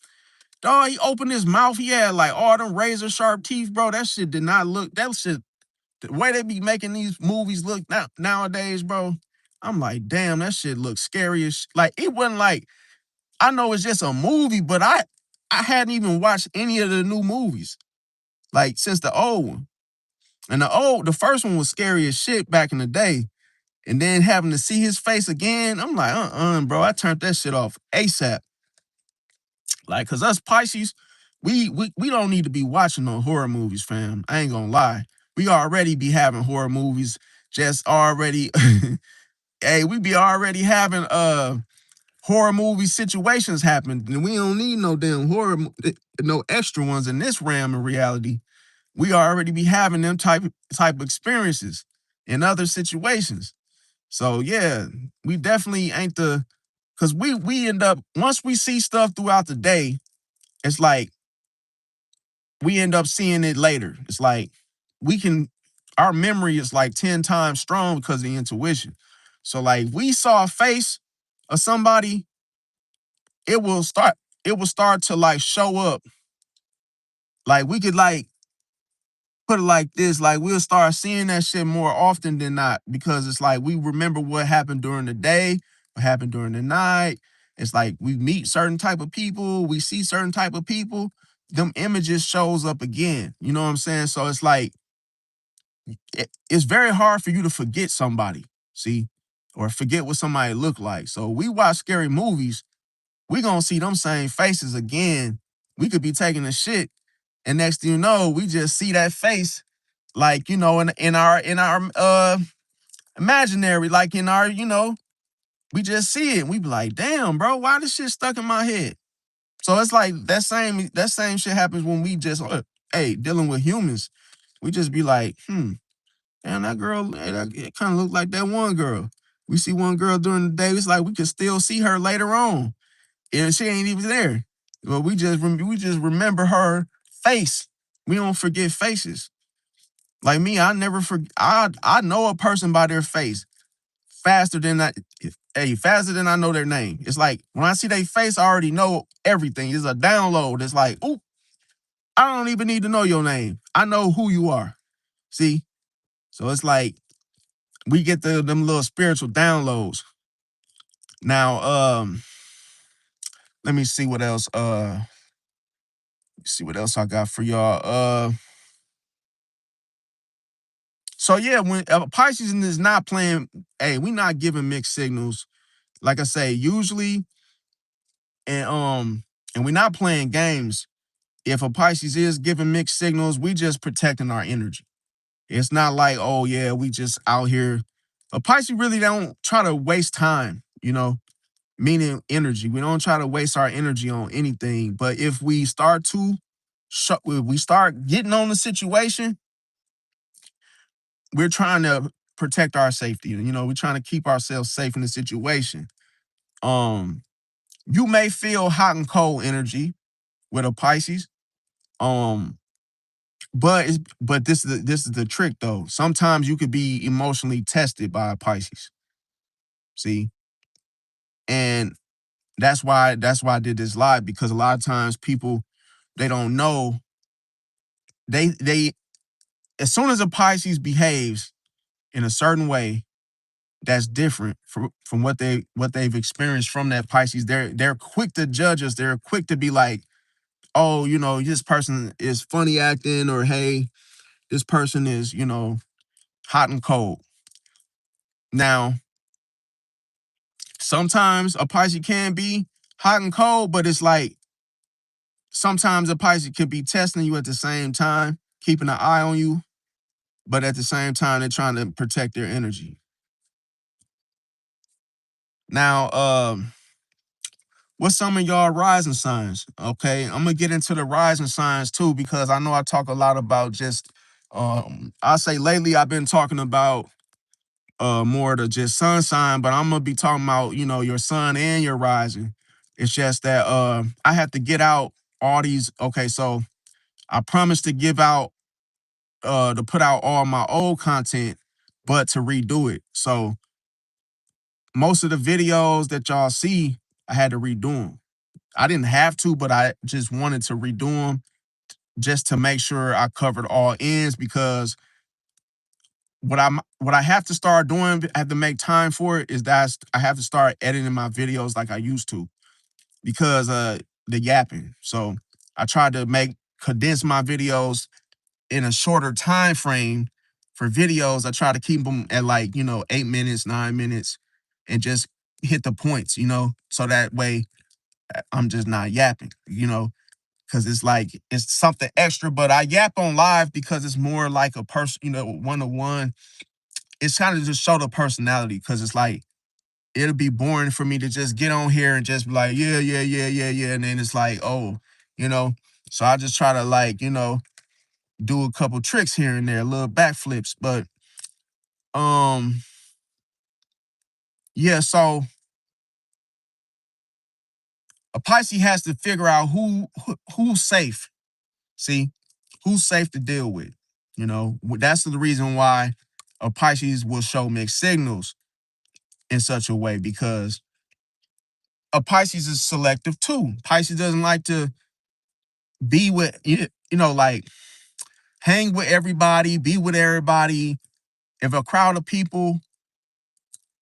Dog, he opened his mouth. He had like all them razor sharp teeth, bro. That shit did not look. That shit, the way they be making these movies look nowadays, bro. I'm like, damn, that shit looks scary as like it wasn't like I know it's just a movie, but I hadn't even watched any of the new movies like since the old one. And the first one was scary as shit back in the day. And then having to see his face again, I'm like, bro. I turned that shit off ASAP. Like, cause us Pisces, we don't need to be watching no horror movies, fam. I ain't gonna lie. We already be having horror movies, just already. Hey, we be already having horror movie situations happen, and we don't need no damn no extra ones in this realm of reality. We already be having them type of experiences in other situations. So yeah, we definitely ain't cause we end up once we see stuff throughout the day, it's like we end up seeing it later. It's like we can our memory is like 10 times strong because of the intuition. So like we saw a face of somebody, it will start it will start to like show up. Like we could like put it like this, like we'll start seeing that shit more often than not because it's like we remember what happened during the day, what happened during the night. It's like we meet certain type of people, we see certain type of people, them images shows up again. You know what I'm saying? So it's like it's very hard for you to forget somebody, see, or forget what somebody looked like. So we watch scary movies, we gonna see them same faces again. We could be taking a shit, and next thing you know, we just see that face like in our imaginary, like in our we just see it and we be like, damn, bro, why this shit stuck in my head? So it's like that same shit happens when we just hey, dealing with humans. We just be like, damn, that girl, hey, it kind of look like that one girl. We see one girl during the day, it's like we can still see her later on, and she ain't even there. But we just remember her face. We don't forget faces. Like me, I never forget. I know a person by their face faster than I. Hey, faster than I know their name. It's like when I see their face, I already know everything. It's a download. It's like, oop, I don't even need to know your name. I know who you are. See? So it's like we get them little spiritual downloads. Now, let me see what else. See what else I got for y'all. So yeah, when Pisces is not playing, hey, we not giving mixed signals. Like I say, usually, and we're not playing games. If a Pisces is giving mixed signals, we just protecting our energy. It's not like, oh yeah, we just out here. A Pisces really don't try to waste time, meaning energy. We don't try to waste our energy on anything. But if we start to, if we start getting on the situation, we're trying to protect our safety. We're trying to keep ourselves safe in the situation. Um, you may feel hot and cold energy with a Pisces. Um, but this is the trick though. Sometimes you could be emotionally tested by a Pisces. See, and that's why I did this live, because a lot of times people, they don't know, they as soon as a Pisces behaves in a certain way that's different from what they've experienced from that Pisces, they're quick to judge us. They're quick to be like, oh, this person is funny acting, or hey, this person is, hot and cold. Now, sometimes a Pisces can be hot and cold, but it's like sometimes a Pisces could be testing you at the same time, keeping an eye on you, but at the same time, they're trying to protect their energy. Now, what's some of y'all rising signs? Okay, I'm gonna get into the rising signs too, because I know I talk a lot about just I say lately I've been talking about more the just sun sign, but I'm gonna be talking about, your sun and your rising. It's just that I have to get out all these. Okay, so I promised to give out to put out all my old content, but to redo it. So most of the videos that y'all see, I had to redo them. I didn't have to, but I just wanted to redo them just to make sure I covered all ends, because what I have to start doing, I have to make time for it, is that I have to start editing my videos like I used to, because the yapping. So I tried to condense my videos in a shorter time frame. For videos, I try to keep them at like, 8 minutes, 9 minutes, and just hit the points, so that way I'm just not yapping, because it's like it's something extra. But I yap on live because it's more like a person, one to one. It's kind of just show the personality, because it's like it'll be boring for me to just get on here and just be like, yeah, yeah, yeah, yeah, yeah, and then it's like, oh, you know. So I just try to like, do a couple tricks here and there, little backflips. But um, yeah. So a Pisces has to figure out who's safe. See, who's safe to deal with. That's the reason why a Pisces will show mixed signals in such a way, because a Pisces is selective too. Pisces doesn't like to be with, like hang with everybody, be with everybody. If a crowd of people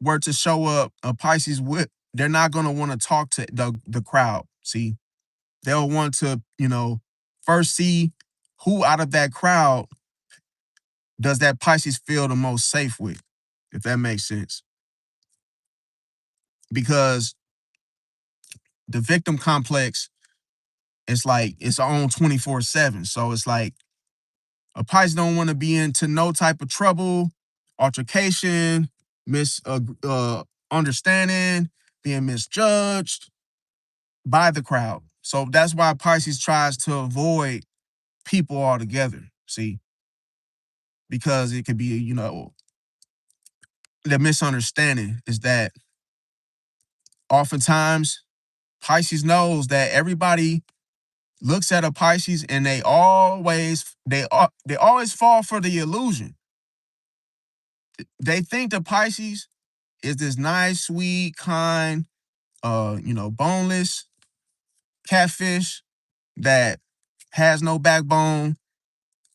were to show up, a Pisces they're not going to want to talk to the crowd. See, they'll want to, first see who out of that crowd does that Pisces feel the most safe with, if that makes sense. Because the victim complex, it's like it's on 24/7. So it's like a Pisces don't want to be into no type of trouble, altercation, understanding, being misjudged by the crowd. So that's why Pisces tries to avoid people altogether. See, because it could be, the misunderstanding is that oftentimes Pisces knows that everybody looks at a Pisces and they always fall for the illusion. They think the Pisces is this nice, sweet, kind, boneless catfish that has no backbone.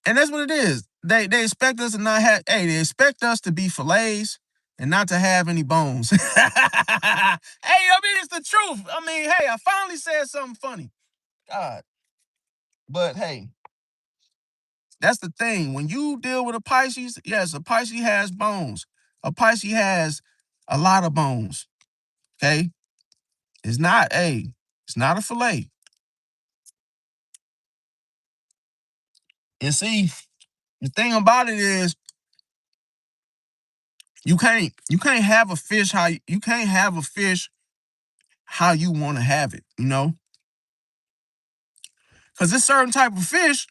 And that's what it is. They expect us to not have. Hey, they expect us to be fillets and not to have any bones. Hey, I mean it's the truth. I mean, hey, I finally said something funny. God, but hey, that's the thing. When you deal with a Pisces, yes, a Pisces has bones. A Pisces has a lot of bones. Okay, it's not. Hey, it's not a fillet. And see, the thing about it is, you can't have a fish how you can't have a fish how you want to have it. Because this certain type of fish,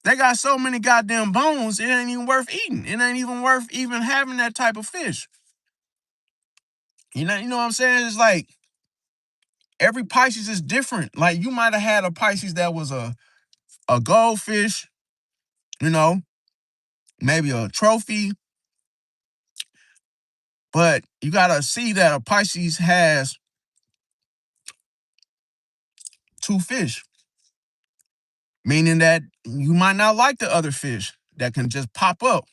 they got so many goddamn bones, it ain't even worth eating. It ain't even worth even having that type of fish. You know what I'm saying? It's like every Pisces is different. Like you might have had a Pisces that was a goldfish, you know, maybe a trophy, but you gotta see that a Pisces has two fish, meaning that you might not like the other fish that can just pop up.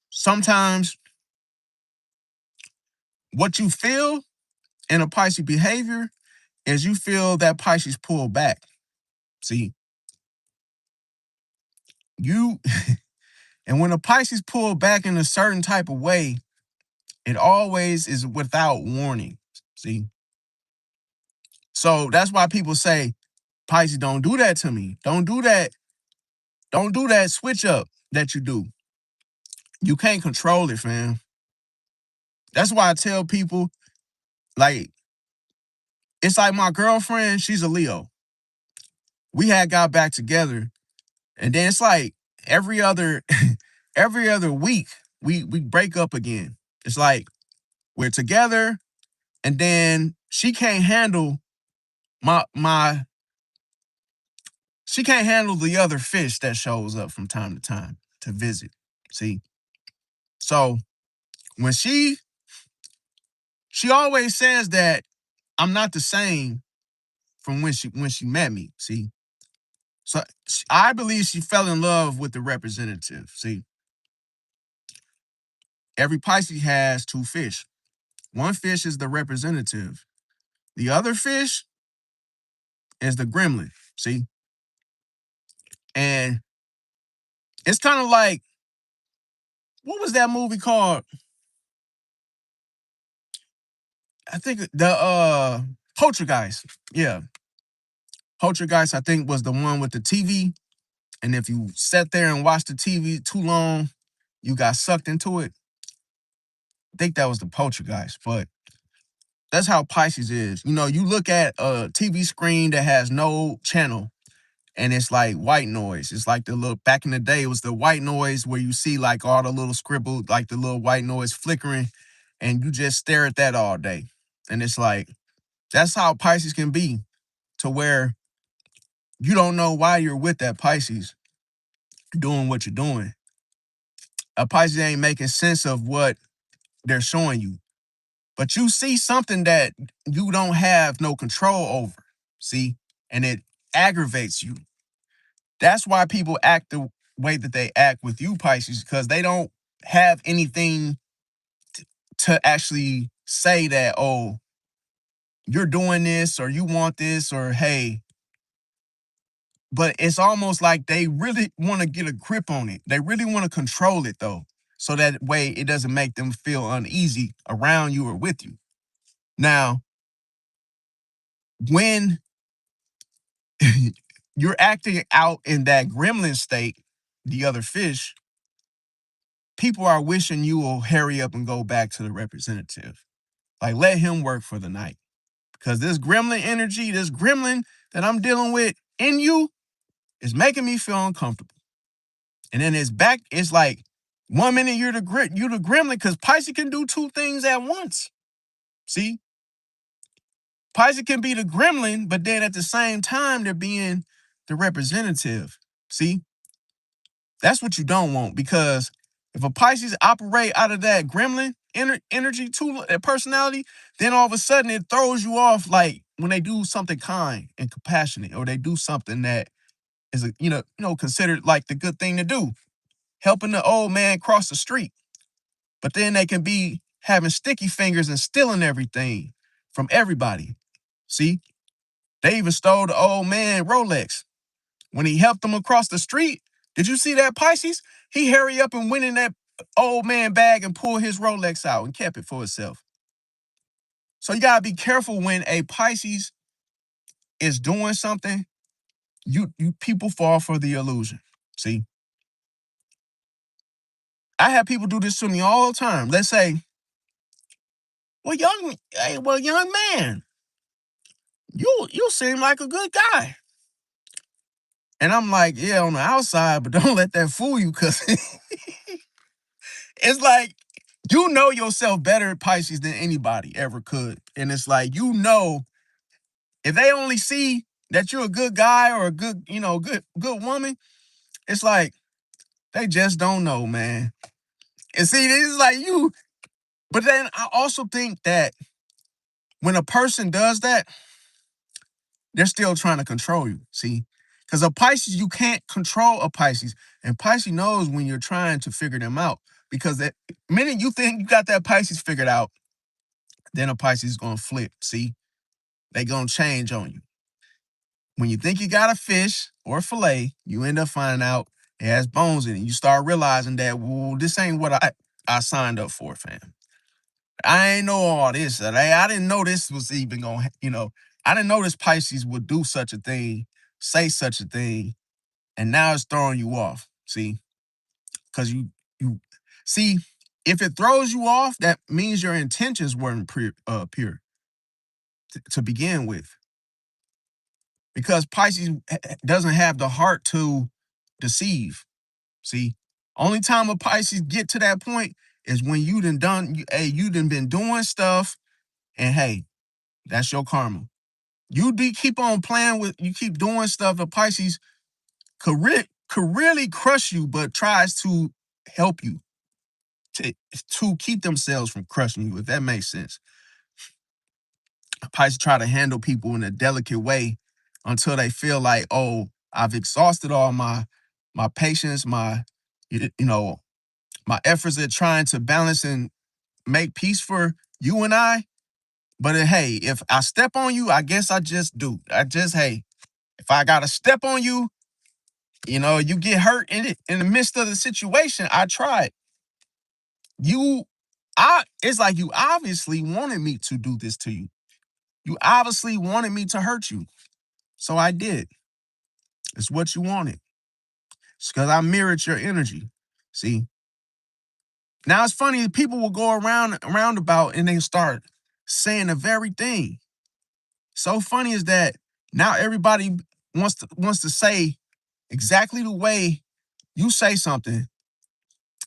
Sometimes what you feel in a Pisces behavior is you feel that Pisces pull back. See, you and when a Pisces pull back in a certain type of way, it always is without warning. See, so that's why people say, Pisces, don't do that to me. Don't do that. Don't do that switch up that you do. You can't control it, fam. That's why I tell people, like, it's like my girlfriend, she's a Leo. We had got back together, and then it's like every other every other week we break up again. It's like we're together, and then my she can't handle the other fish that shows up from time to time to visit. See, so when she always says that I'm not the same from when she met me. See, so I believe she fell in love with the representative. See, every Pisces has two fish. One fish is the representative. The other fish is the gremlin. See, and it's kind of like, what was that movie called? I think the Poltergeist. Yeah, Poltergeist. I think was the one with the TV. And if you sat there and watched the TV too long, you got sucked into it. I think that was the Poltergeist, but that's how Pisces is. You look at a TV screen that has no channel and it's like white noise. It's like the little, back in the day, it was the white noise where you see like all the little scribble, like the little white noise flickering, and you just stare at that all day. And it's like, that's how Pisces can be, to where you don't know why you're with that Pisces doing what you're doing. A Pisces ain't making sense of what they're showing you. But you see something that you don't have no control over, see, and it aggravates you. That's why people act the way that they act with you, Pisces, because they don't have anything to actually say that, oh, you're doing this or you want this or hey, but it's almost like they really want to get a grip on it. They really want to control it though, so that way it doesn't make them feel uneasy around you or with you. Now, when you're acting out in that gremlin state, the other fish, people are wishing you will hurry up and go back to the representative. Like, let him work for the night. Because this gremlin energy, this gremlin that I'm dealing with in you is making me feel uncomfortable. And then it's back, it's like 1 minute you're the gremlin, because Pisces can do two things at once. See? Pisces can be the gremlin, but then at the same time, they're being the representative. See? That's what you don't want, because if a Pisces operate out of that gremlin energy personality, then all of a sudden it throws you off, like when they do something kind and compassionate, or they do something that is a considered like the good thing to do, helping the old man cross the street. But then they can be having sticky fingers and stealing everything from everybody. See, they even stole the old man Rolex when he helped him across the street. Did you see that, Pisces? He hurry up and went in that old man bag and pulled his Rolex out and kept it for himself. So you gotta be careful when a Pisces is doing something. You people fall for the illusion. See, I have people do this to me all the time. Let's say, well, young man, you seem like a good guy. And I'm like, yeah, on the outside, but don't let that fool you, because it's like, you know yourself better, Pisces, than anybody ever could. And it's like, if they only see that you're a good guy or a good, good woman, it's like they just don't know, man. And see, it's like but then I also think that when a person does that, they're still trying to control you. See, because a Pisces, you can't control a Pisces. And Pisces knows when you're trying to figure them out. Because the minute you think you got that Pisces figured out, then a Pisces is going to flip. See, they going to change on you. When you think you got a fish or a fillet, you end up finding out it has bones in it. You start realizing that, well, this ain't what I signed up for, fam. I ain't know all this. I didn't know this was even going to, I didn't know this Pisces would do such a thing, say such a thing, and now it's throwing you off. See, because you see, if it throws you off, that means your intentions weren't pure to begin with. Because Pisces doesn't have the heart to deceive. See, only time a Pisces get to that point is when you done been doing stuff, and hey, that's your karma. Keep on playing you keep doing stuff. A Pisces could really crush you, but tries to help you to keep themselves from crushing you, if that makes sense. Pisces try to handle people in a delicate way until they feel like, oh, I've exhausted all my patience, my efforts at trying to balance and make peace for you and I. But hey, if I step on you, I guess I just do. Hey, if I gotta step on you, you get hurt in the midst of the situation. I tried. It's like you obviously wanted me to do this to you. You obviously wanted me to hurt you. So I did. It's what you wanted. It's because I mirrored your energy. See? Now it's funny, people will go around about and they start saying the very thing. So funny is that now everybody wants to say exactly the way you say something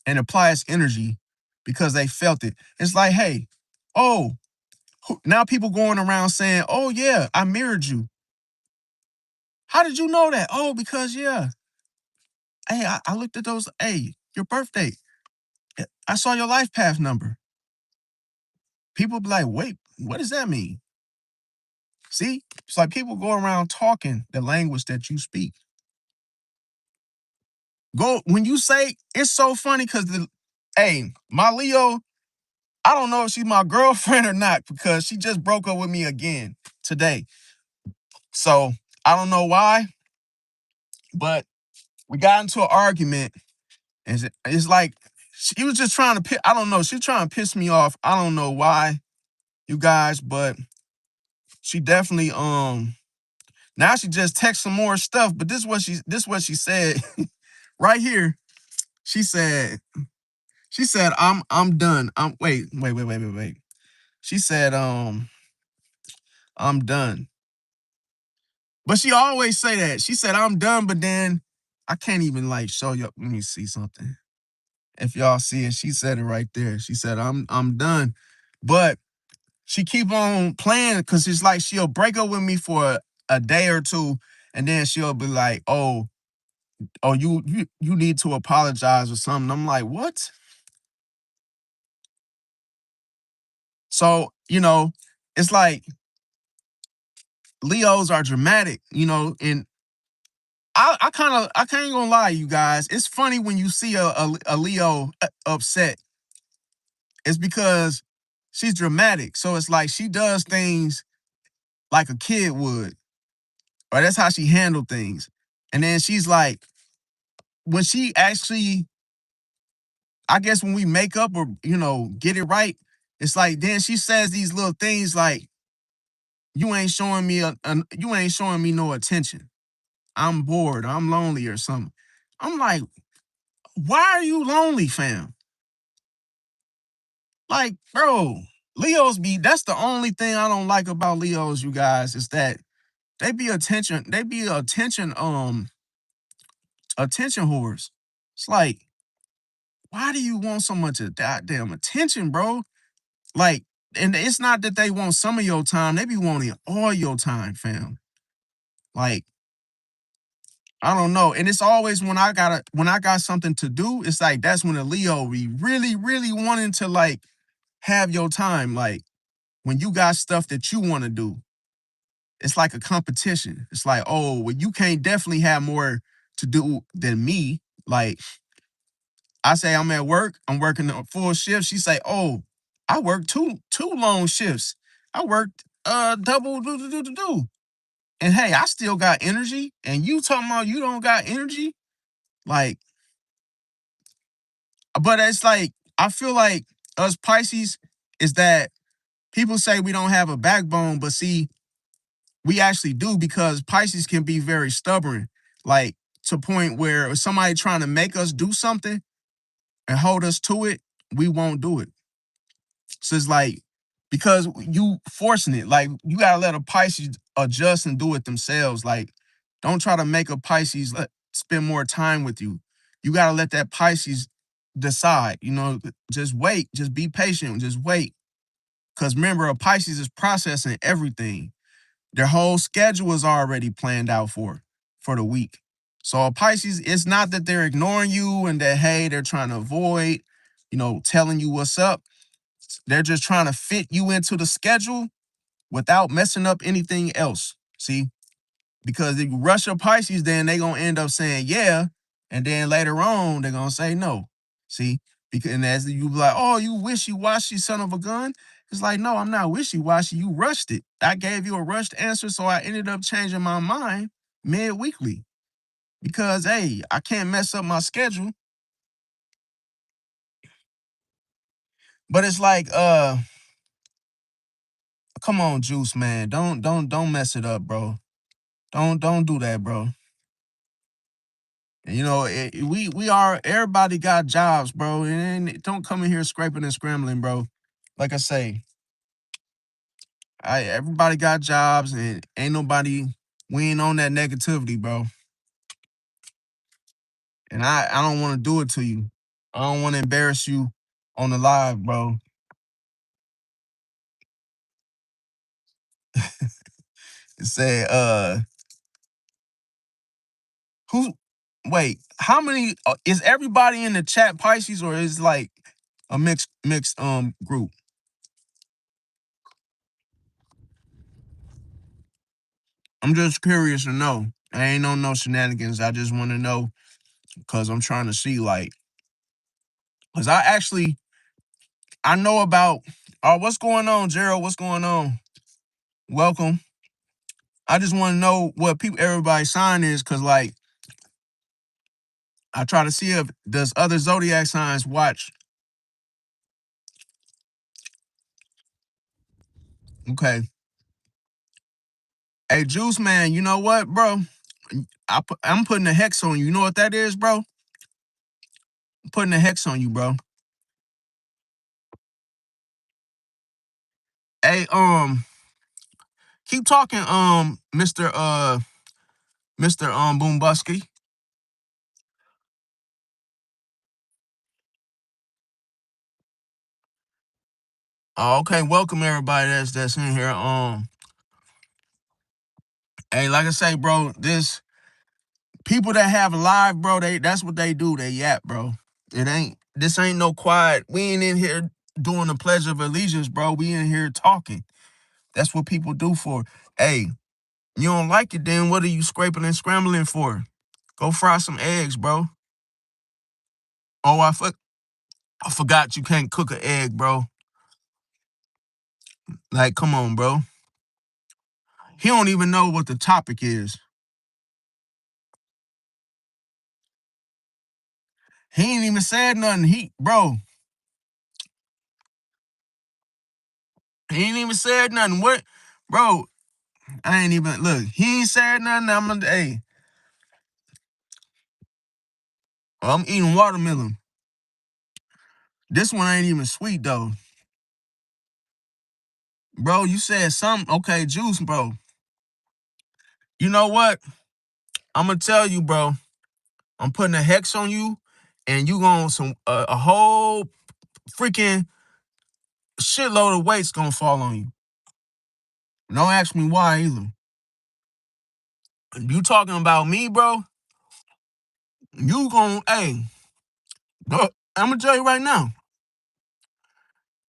and apply its energy because they felt it. It's like, hey, oh, now people going around saying, oh yeah, I mirrored you. How did you know that? Oh, because yeah. Hey, I looked at those. Hey, your birthday. I saw your life path number. People be like, wait, what does that mean? See, it's like people go around talking the language that you speak. When you say, it's so funny because my Leo, I don't know if she's my girlfriend or not because she just broke up with me again today. So I don't know why, but we got into an argument, and it's like she was just trying to I don't know, she's trying to piss me off. I don't know why, you guys, but she definitely now she just text some more stuff. But this is what she said right here. She said I'm done. Wait. She said I'm done. But she always say that. She said I'm done, but then I can't even like show you. Let me see something. If y'all see it, she said it right there. She said I'm done. But she keep on playing because it's like she'll break up with me for a day or two, and then she'll be like, you need to apologize or something. I'm like, what? So, it's like Leos are dramatic, and I can't gonna lie, you guys. It's funny when you see a Leo upset. It's because she's dramatic. So it's like she does things like a kid would, or that's how she handled things. And then she's like, when she actually, I guess when we make up or get it right, it's like then she says these little things like, "You ain't showing me you ain't showing me no attention. I'm bored. I'm lonely or something." I'm like, why are you lonely, fam? Like, bro, Leos be. That's the only thing I don't like about Leos, you guys, is that they be attention. They be attention whores. It's like, why do you want so much of goddamn attention, bro? Like, and it's not that they want some of your time, they be wanting all your time, fam. Like, I don't know. And it's always when I got something to do, it's like that's when a Leo be really, really wanting to like have your time. Like when you got stuff that you want to do, it's like a competition. It's like, oh, well, you can't definitely have more to do than me. Like I say I'm at work, I'm working a full shift. She say, "Oh, I work two long shifts. I worked double do. And hey, I still got energy. And you talking about you don't got energy? Like, but it's like I feel like us Pisces is that people say we don't have a backbone, but see, we actually do because Pisces can be very stubborn, like to a point where if somebody trying to make us do something and hold us to it, we won't do it. So it's like because you forcing it, like you gotta let a Pisces adjust and do it themselves. Like, don't try to make a Pisces spend more time with you. You gotta let that Pisces decide. Just wait, just be patient, just wait. Because remember, a Pisces is processing everything. Their whole schedule is already planned out for the week. So a Pisces, it's not that they're ignoring you and that hey, they're trying to avoid, telling you what's up. They're just trying to fit you into the schedule without messing up anything else. See? Because if you rush your Pisces, then they're gonna end up saying yeah, and then later on they're gonna say no. See? Because and as you be like, oh, you wishy-washy son of a gun. It's like, no, I'm not wishy-washy. You rushed it. I gave you a rushed answer, so I ended up changing my mind mid-weekly. Because hey, I can't mess up my schedule. But it's like, come on, Juice, man. Don't mess it up, bro. Don't do that, bro. We are everybody got jobs, bro, and don't come in here scraping and scrambling, bro. Like I say, I everybody got jobs, and ain't nobody we ain't on that negativity, bro. And I don't want to do it to you. I don't want to embarrass you on the live, bro. It said, who? Wait, how many? Is everybody in the chat Pisces or is like a mixed group? I'm just curious to know. I ain't on no shenanigans. I just want to know because I'm trying to see like, because I know about. Oh, what's going on, Gerald? What's going on? Welcome. I just want to know what everybody's sign is because like I try to see if does other zodiac signs watch. Okay. Hey, Juice man, you know what, bro? I'm putting a hex on you. You know what that is, bro? I'm putting a hex on you, bro. Hey, keep talking, Mr. Boombuski. Oh, okay, welcome everybody that's in here. Hey, like I say, bro, this people that have live, bro, that's what they do. They yap, bro. This ain't no quiet. We ain't in here doing the pledge of allegiance, bro. We in here talking. That's what people do for. Hey, you don't like it, then what are you scraping and scrambling for? Go fry some eggs, bro. Oh, I forgot you can't cook an egg, bro. Like, come on, bro. He don't even know what the topic is. He ain't even said nothing. He ain't even said nothing. What, bro? I ain't even look. He ain't said nothing. I'm eating watermelon. This one ain't even sweet though, bro. You said something. Okay, juice, bro. You know what? I'm gonna tell you, bro. I'm putting a hex on you, and you going some a whole freaking shitload of weight's gonna fall on you. Don't ask me why either. You talking about me, bro? You gonna I'm gonna tell you right now.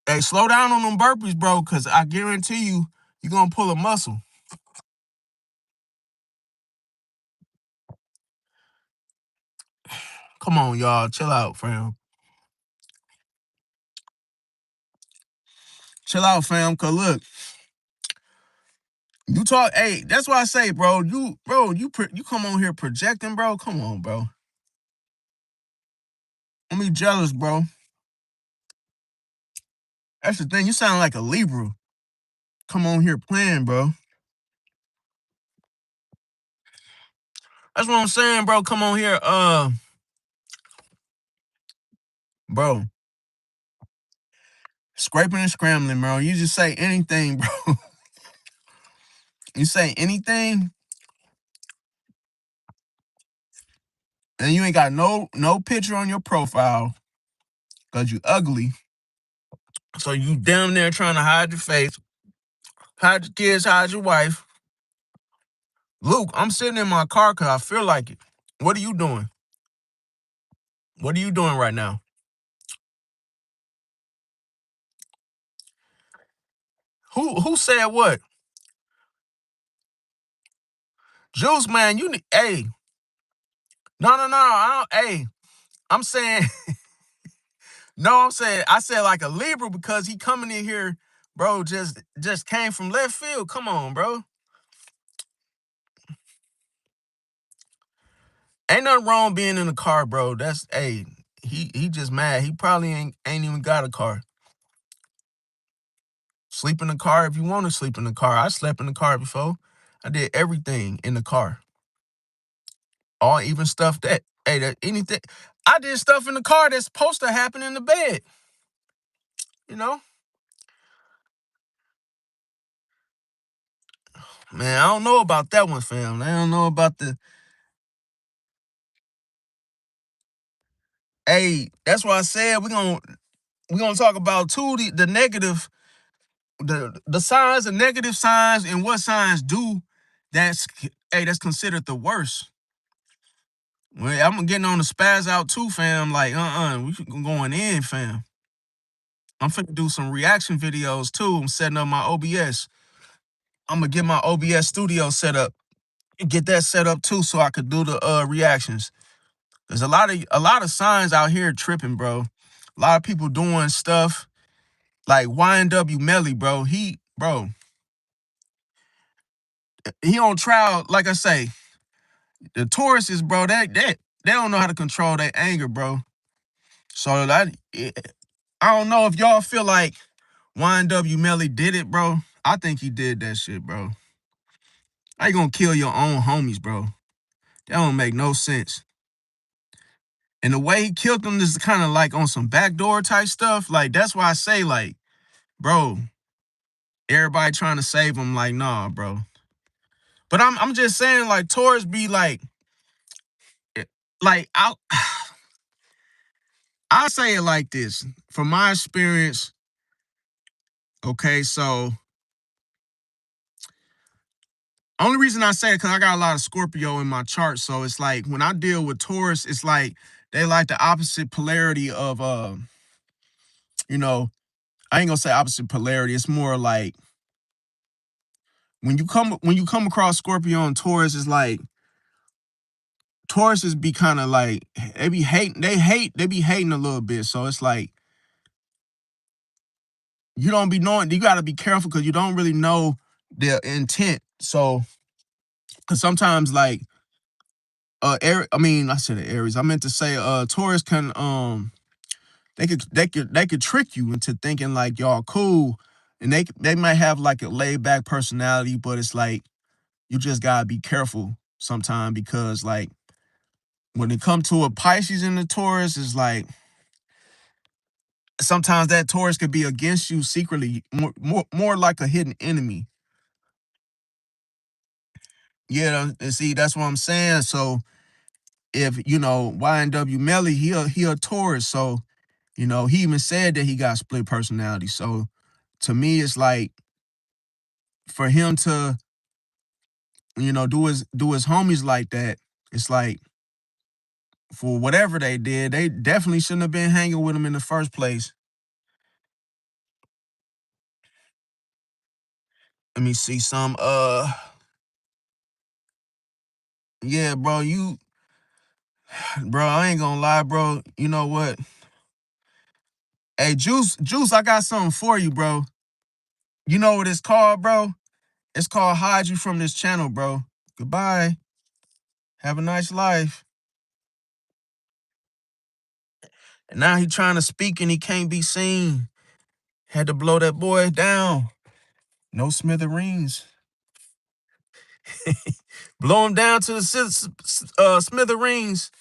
Hey, slow down on them burpees, bro, cause I guarantee you gonna pull a muscle. Come on, y'all, chill out, fam. Chill out, fam. Cause look, you talk. Hey, that's why I say, bro. You come on here projecting, bro. Come on, bro. I'm be jealous, bro. That's the thing. You sound like a Libra. Come on here playing, bro. That's what I'm saying, bro. Come on here, bro. Scraping and scrambling, bro. You just say anything, bro. You say anything, and you ain't got no picture on your profile because you ugly. So you damn near trying to hide your face, hide your kids, hide your wife. Luke, I'm sitting in my car because I feel like it. What are you doing? What are you doing right now? Who said what? Juice, man, you need. Hey, no. Hey, I'm saying no. I said like a Libra because he coming in here, bro. Just came from left field. Come on, bro. Ain't nothing wrong being in the car, bro. That's hey. He just mad. He probably ain't even got a car. Sleep in the car if you want to sleep in the car. I slept in the car before. I did everything in the car. All even stuff that anything. I did stuff in the car that's supposed to happen in the bed. You know, man. I don't know about that one, fam. I don't know about the. Hey, that's why I said we gonna talk about too the negative, the signs, the negative signs, and what signs do. That's considered the worst. Well, I'm getting on the spaz out too, fam. Like, we going in, fam. I'm finna do some reaction videos too. I'm setting up my OBS. I'm gonna get my OBS studio set up, get that set up too, so I could do the reactions. There's a lot of signs out here tripping, bro. A lot of people doing stuff like YNW Melly, bro. He on trial. Like I say, the Tauruses, bro. They don't know how to control their anger, bro. So I don't know if y'all feel like YNW Melly did it, bro. I think he did that shit, bro. How you gonna kill your own homies, bro? That don't make no sense. And the way he killed them is kind of like on some backdoor type stuff. Like that's why I say, like, bro, everybody trying to save him, like, nah, bro. But I'm just saying, like, Taurus be eh, like I'll say it like this. From my experience, okay, so only reason I say it because I got a lot of Scorpio in my chart. So it's like when I deal with Taurus, it's like they like the opposite polarity of you know, I ain't gonna say opposite polarity. It's more like when you come across Scorpio and Taurus, it's like Tauruses be kind of like they be hating a little bit. So it's like you don't be knowing, you gotta be careful because you don't really know their intent. So because sometimes like I said Aries. I meant to say Taurus can they could trick you into thinking like y'all cool, and they might have like a laid back personality, but it's like you just gotta be careful sometimes because like when it comes to a Pisces and a Taurus, it's like sometimes that Taurus could be against you secretly, more like a hidden enemy. Yeah, and see that's what I'm saying. So if YNW Melly, he a Taurus, so he even said that he got split personality. So to me, it's like for him to do his homies like that, it's like for whatever they did, they definitely shouldn't have been hanging with him in the first place. Let me see some. Yeah, bro, bro, I ain't gonna lie, bro. You know what? Hey, Juice, I got something for you, bro. You know what it's called, bro? It's called Hide You From This Channel, bro. Goodbye. Have a nice life. And now he trying to speak and he can't be seen. Had to blow that boy down. No smithereens. Blow him down to the smithereens.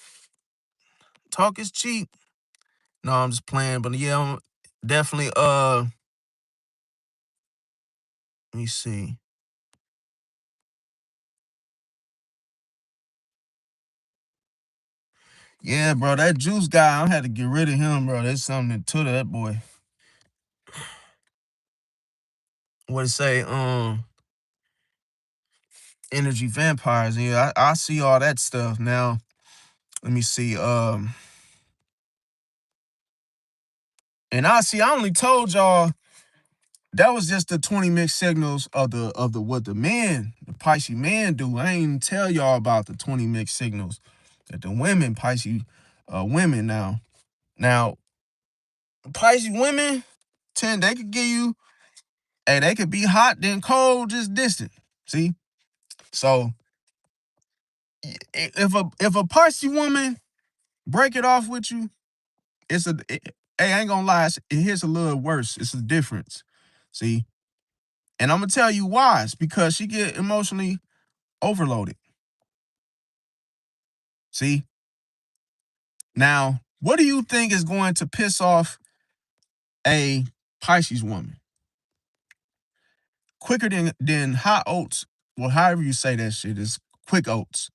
Talk is cheap. No, I'm just playing, but yeah, I'm definitely let me see. Yeah, bro, that Juice guy, I had to get rid of him, bro. There's something to that boy. What it say? Energy vampires. Yeah, I see all that stuff now. Let me see. And I only told y'all that was just the 20 mixed signals of the what the Pisces men do. I ain't even tell y'all about the 20 mixed signals that the women, Pisces women now. Now, Pisces women, they could give you, hey, they could be hot, then cold, just distant. See? So if a Pisces woman break it off with you, hey, I ain't gonna lie, here's a little worse. It's a difference. See? And I'm gonna tell you why. It's because she get emotionally overloaded. See? Now, what do you think is going to piss off a Pisces woman quicker than hot oats? Well, however you say that shit is quick oats.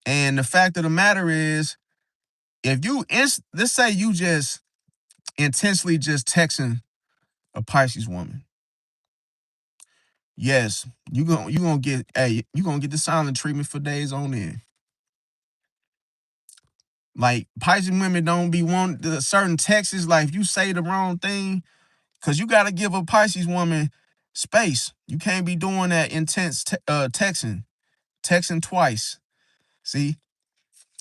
And the fact of the matter is, if let's say you just intensely just texting a Pisces woman, yes, you gonna get the silent treatment for days on end. Like Pisces women don't be wanting the certain texts. Like if you say the wrong thing, because you got to give a Pisces woman space. You can't be doing that intense texting twice. See,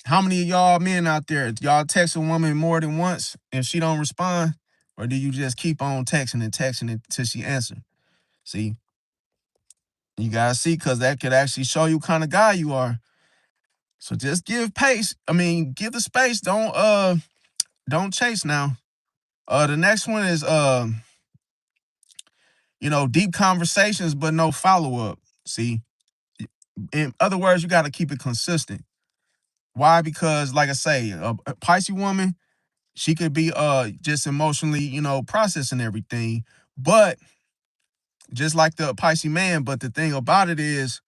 how many of y'all men out there, y'all text a woman more than once and she don't respond? Or do you just keep on texting and texting until she answer? See, you got to see because that could actually show you kind of guy you are. So just give pace. I mean, give the space. Don't chase now. The next one is deep conversations, but no follow-up. See, in other words, you got to keep it consistent. Why? Because, like I say, a Pisces woman, she could be just emotionally, processing everything, but just like the Pisces man. But the thing about it is,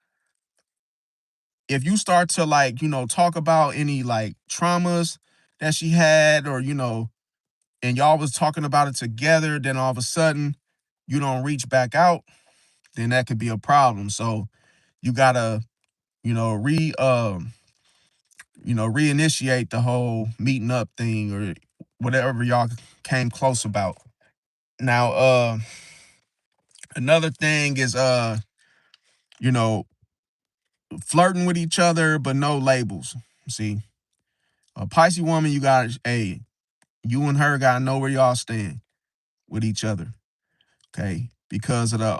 if you start to like, talk about any like traumas that she had, or and y'all was talking about it together, then all of a sudden you don't reach back out, then that could be a problem. So you gotta, you know, re reinitiate the whole meeting up thing or whatever y'all came close about. Now, another thing is you know, flirting with each other, but no labels. See, a Pisces woman, you and her gotta know where y'all stand with each other. Okay, because of the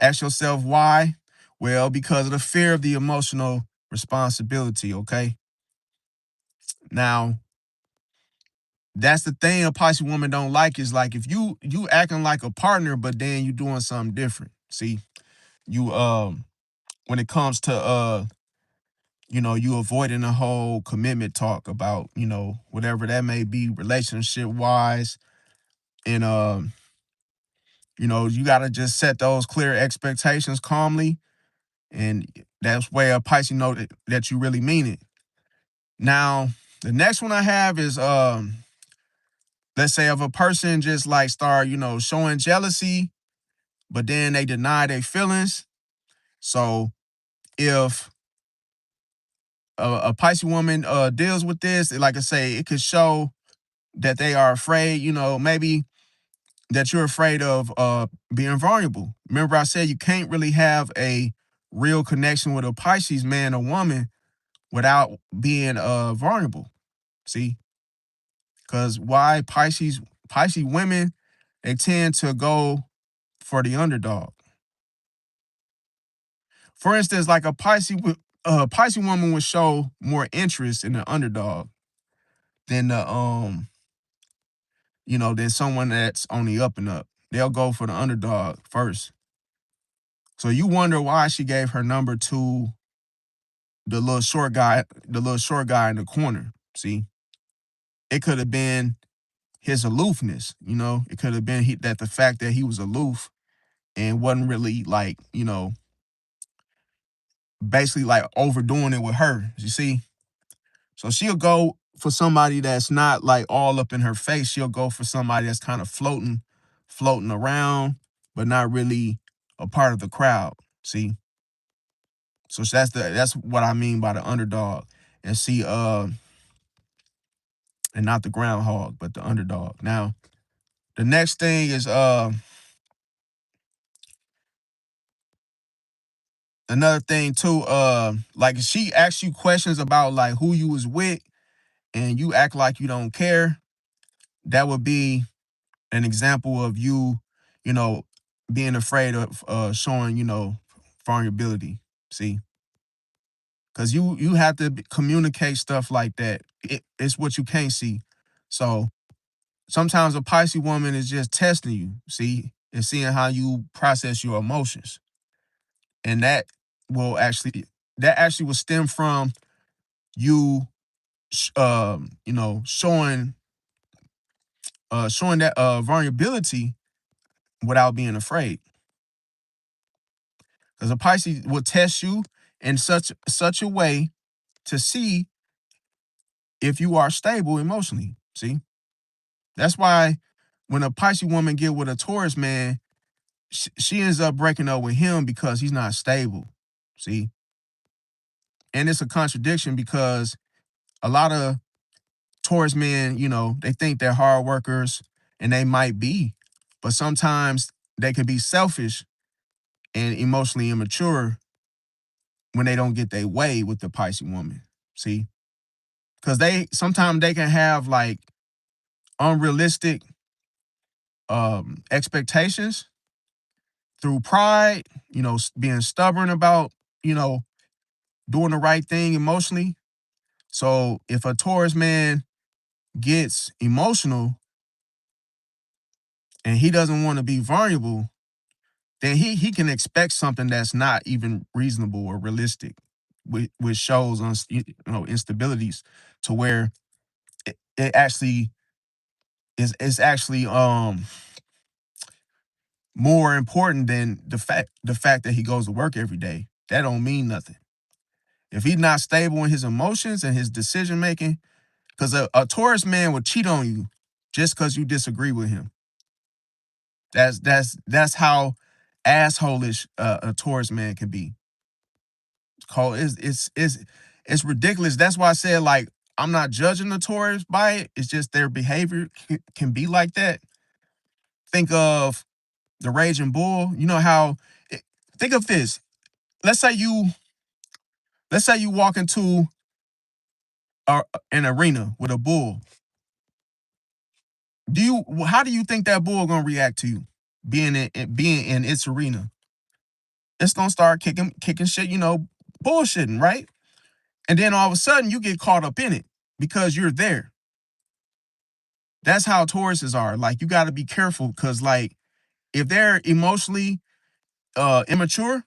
ask yourself why. Well, because of the fear of the emotional responsibility. Okay, now that's the thing a Pisces woman don't like is like if you acting like a partner, but then you doing something different. See, you when it comes to you avoiding the whole commitment talk about, whatever that may be relationship wise. And you gotta just set those clear expectations calmly. And that's where a Pisces know that you really mean it. Now, the next one I have is let's say if a person just like start, showing jealousy, but then they deny their feelings. So if a Pisces woman deals with this, like I say, it could show that they are afraid, maybe that you're afraid of being vulnerable. Remember, I said you can't really have a real connection with a Pisces man or woman without being vulnerable. See, because why Pisces women, they tend to go for the underdog. For instance, like a Pisces woman would show more interest in the underdog than than someone that's on the up and up. They'll go for the underdog first. So you wonder why she gave her number to the little short guy in the corner. See, it could have been his aloofness. It could have been that the fact that he was aloof and wasn't really like, basically like overdoing it with her. You see, so she'll go for somebody that's not like all up in her face. She'll go for somebody that's kind of floating around, but not really a part of the crowd. See, so that's what I mean by the underdog. And see, and not the groundhog, but the underdog. Now, the next thing is another thing too. Like if she asks you questions about like who you was with, and you act like you don't care, that would be an example of you know, being afraid of showing, vulnerability. See, because you have to communicate stuff like that. It's what you can't see. So sometimes a Pisces woman is just testing you, see, and seeing how you process your emotions. And that actually will stem from you showing that vulnerability without being afraid. Because a Pisces will test you in such a way to see if you are stable emotionally. See? That's why when a Pisces woman get with a Taurus man, she ends up breaking up with him because he's not stable. See? And it's a contradiction because a lot of Taurus men, they think they're hard workers, and they might be, but sometimes they can be selfish and emotionally immature when they don't get their way with the Pisces woman. See? Because they sometimes they can have like unrealistic expectations through pride, being stubborn about, you know, doing the right thing emotionally. So if a Taurus man gets emotional and he doesn't want to be vulnerable, then he can expect something that's not even reasonable or realistic, which shows on instabilities to where it actually is actually more important than the fact that he goes to work every day. That don't mean nothing. If he's not stable in his emotions and his decision making, because a Taurus man would cheat on you just because you disagree with him. That's how assholeish a Taurus man can be. It's ridiculous. That's why I said like I'm not judging the Taurus by it. It's just their behavior can be like that. Think of the Raging Bull. You know how? Think of this. Let's say let's say you walk into an arena with a bull. How do you think that bull gonna react to you being in its arena? It's gonna start kicking shit, bullshitting, right? And then all of a sudden you get caught up in it because you're there. That's how Tauruses are. Like, you got to be careful because, like, if they're emotionally immature,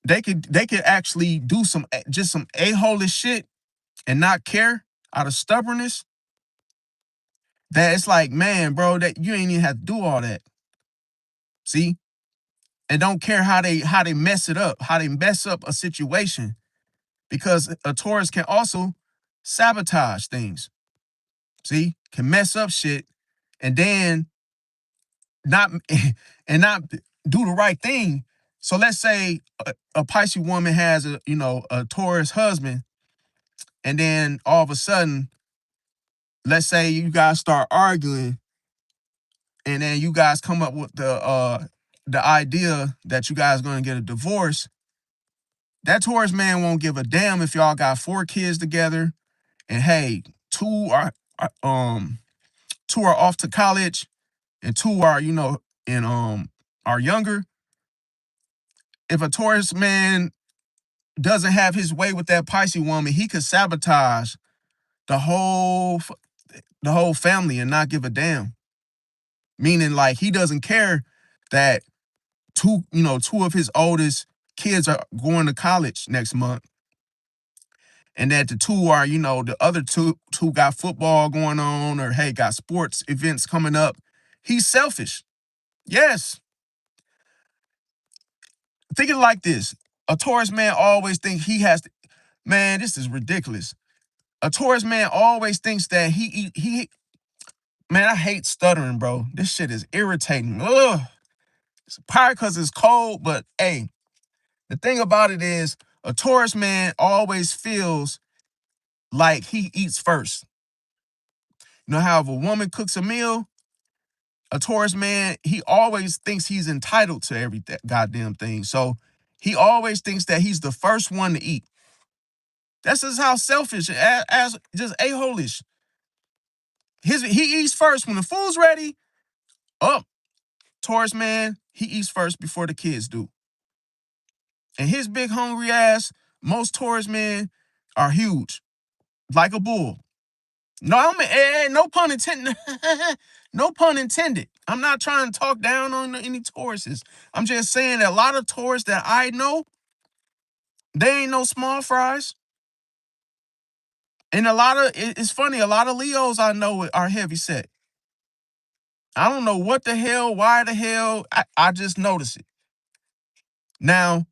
they could actually do some a-holish shit and not care out of stubbornness. That it's like, man, bro, that you ain't even have to do all that. See? And don't care how they mess it up, how they mess up a situation. Because a Taurus can also sabotage things. See? Can mess up shit and then not and not do the right thing. So let's say a Pisces woman has a Taurus husband, and then all of a sudden, let's say you guys start arguing, and then you guys come up with the idea that you guys gonna get a divorce. That Taurus man won't give a damn if y'all got 4 kids together, and hey, um two are off to college, and 2 are and are younger. If a Taurus man doesn't have his way with that Pisces woman, he could sabotage the whole family and not give a damn. Meaning, like, he doesn't care that two of his oldest kids are going to college next month, and that the 2 are, the other two got football going on, or hey, got sports events coming up. He's selfish. Yes. Think of it like this. A Taurus man always thinks he has to, man, this is ridiculous. A Taurus man always thinks that man, I hate stuttering, bro. This shit is irritating. Ugh. It's probably because it's cold, but hey, the thing about it is a Taurus man always feels like he eats first. You know how if a woman cooks a meal, a Taurus man, he always thinks he's entitled to every goddamn thing. So he always thinks that he's the first one to eat. That's just how selfish, as just a-holish. He eats first. When the food's ready, up. Taurus man, he eats first before the kids do. And his big hungry ass, most Taurus men are huge, like a bull. No, no pun intended. No pun intended. I'm not trying to talk down on any Tauruses. I'm just saying that a lot of Taurus that I know, they ain't no small fries. And it's funny, a lot of Leos I know are heavy set. I don't know what the hell, why the hell, I just notice it. Now,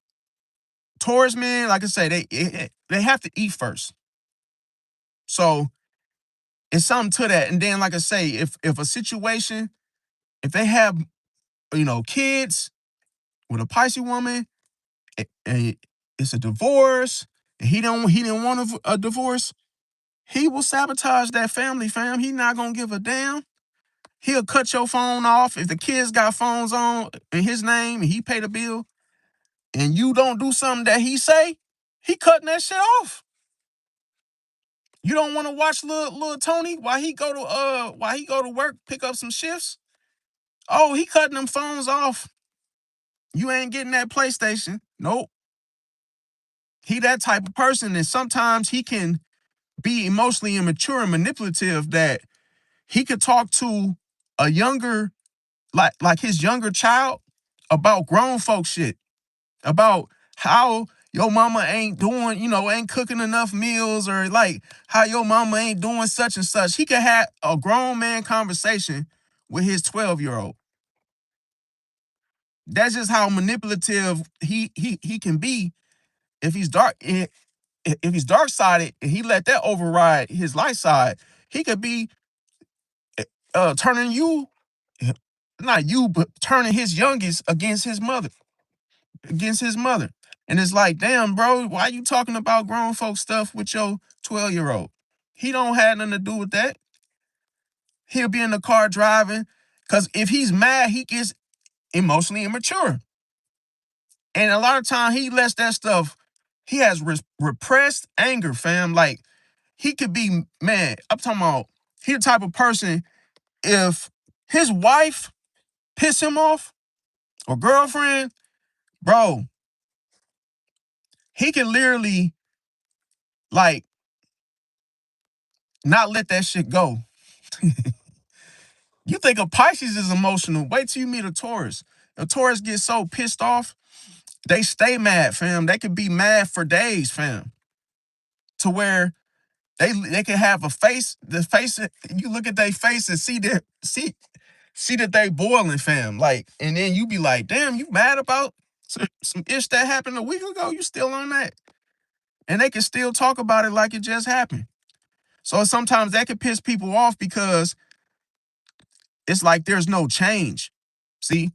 Taurus men, like I say, they have to eat first. So it's something to that. And then, like I say, if a situation, if they have, kids with a Pisces woman, and it's a divorce, and he didn't want a divorce, he will sabotage that family, fam. He not gonna give a damn. He'll cut your phone off if the kids got phones on in his name and he pay the bill, and you don't do something that he say, he cutting that shit off. You don't want to watch little Tony while he go to work, pick up some shifts. Oh, he cutting them phones off. You ain't getting that PlayStation. Nope. He that type of person, and sometimes he can be emotionally immature and manipulative that he could talk to a younger, like his younger child, about grown folk shit, about how your mama ain't doing, ain't cooking enough meals, or like how your mama ain't doing such and such. He could have a grown man conversation with his 12-year-old. That's just how manipulative he can be if he's dark. If he's dark sided and he let that override his light side, he could be turning not you, but turning his youngest against his mother. And it's like, damn, bro, why you talking about grown folk stuff with your 12-year-old? He don't have nothing to do with that. He'll be in the car driving, because if he's mad, he gets emotionally immature. And a lot of time he lets that stuff, He has repressed anger, fam. Like, he could be, man, I'm talking about, he the type of person, if his wife piss him off or girlfriend, bro, he can literally, like, not let that shit go. You think a Pisces is emotional. Wait till you meet a Taurus. A Taurus gets so pissed off, they stay mad, fam. They could be mad for days, fam. To where they can have a face, the face, you look at their face and see that they boiling, fam. Like, and then you be like, damn, you mad about some ish that happened a week ago? You still on that? And they can still talk about it like it just happened. So sometimes that can piss people off because it's like there's no change. See,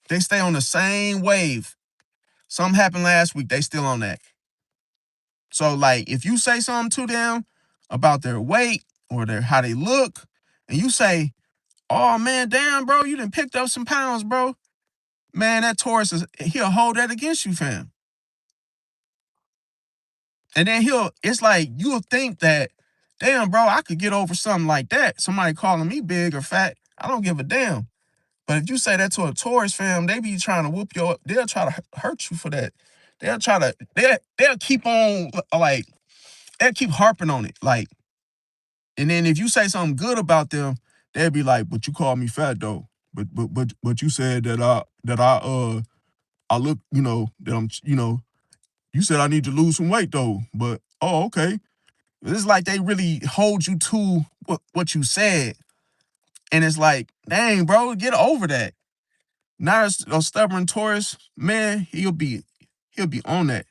they stay on the same wave. Something happened last week, they still on that. So, like, if you say something to them about their weight or their how they look, and you say, "Oh man, damn, bro, you done picked up some pounds, bro." Man, that Taurus he'll hold that against you, fam. And then it's like you'll think that, damn, bro, I could get over something like that. Somebody calling me big or fat, I don't give a damn. But if you say that to a Taurus, fam, they be trying to they'll try to hurt you for that. They'll keep on, like, they'll keep harping on it. Like, and then if you say something good about them, they'll be like, but you called me fat though. But you said I look, that I'm, you said I need to lose some weight though. But oh, okay. It's like they really hold you to what you said. And it's like, dang, bro, get over that. Not a stubborn Taurus, man, he'll be on that.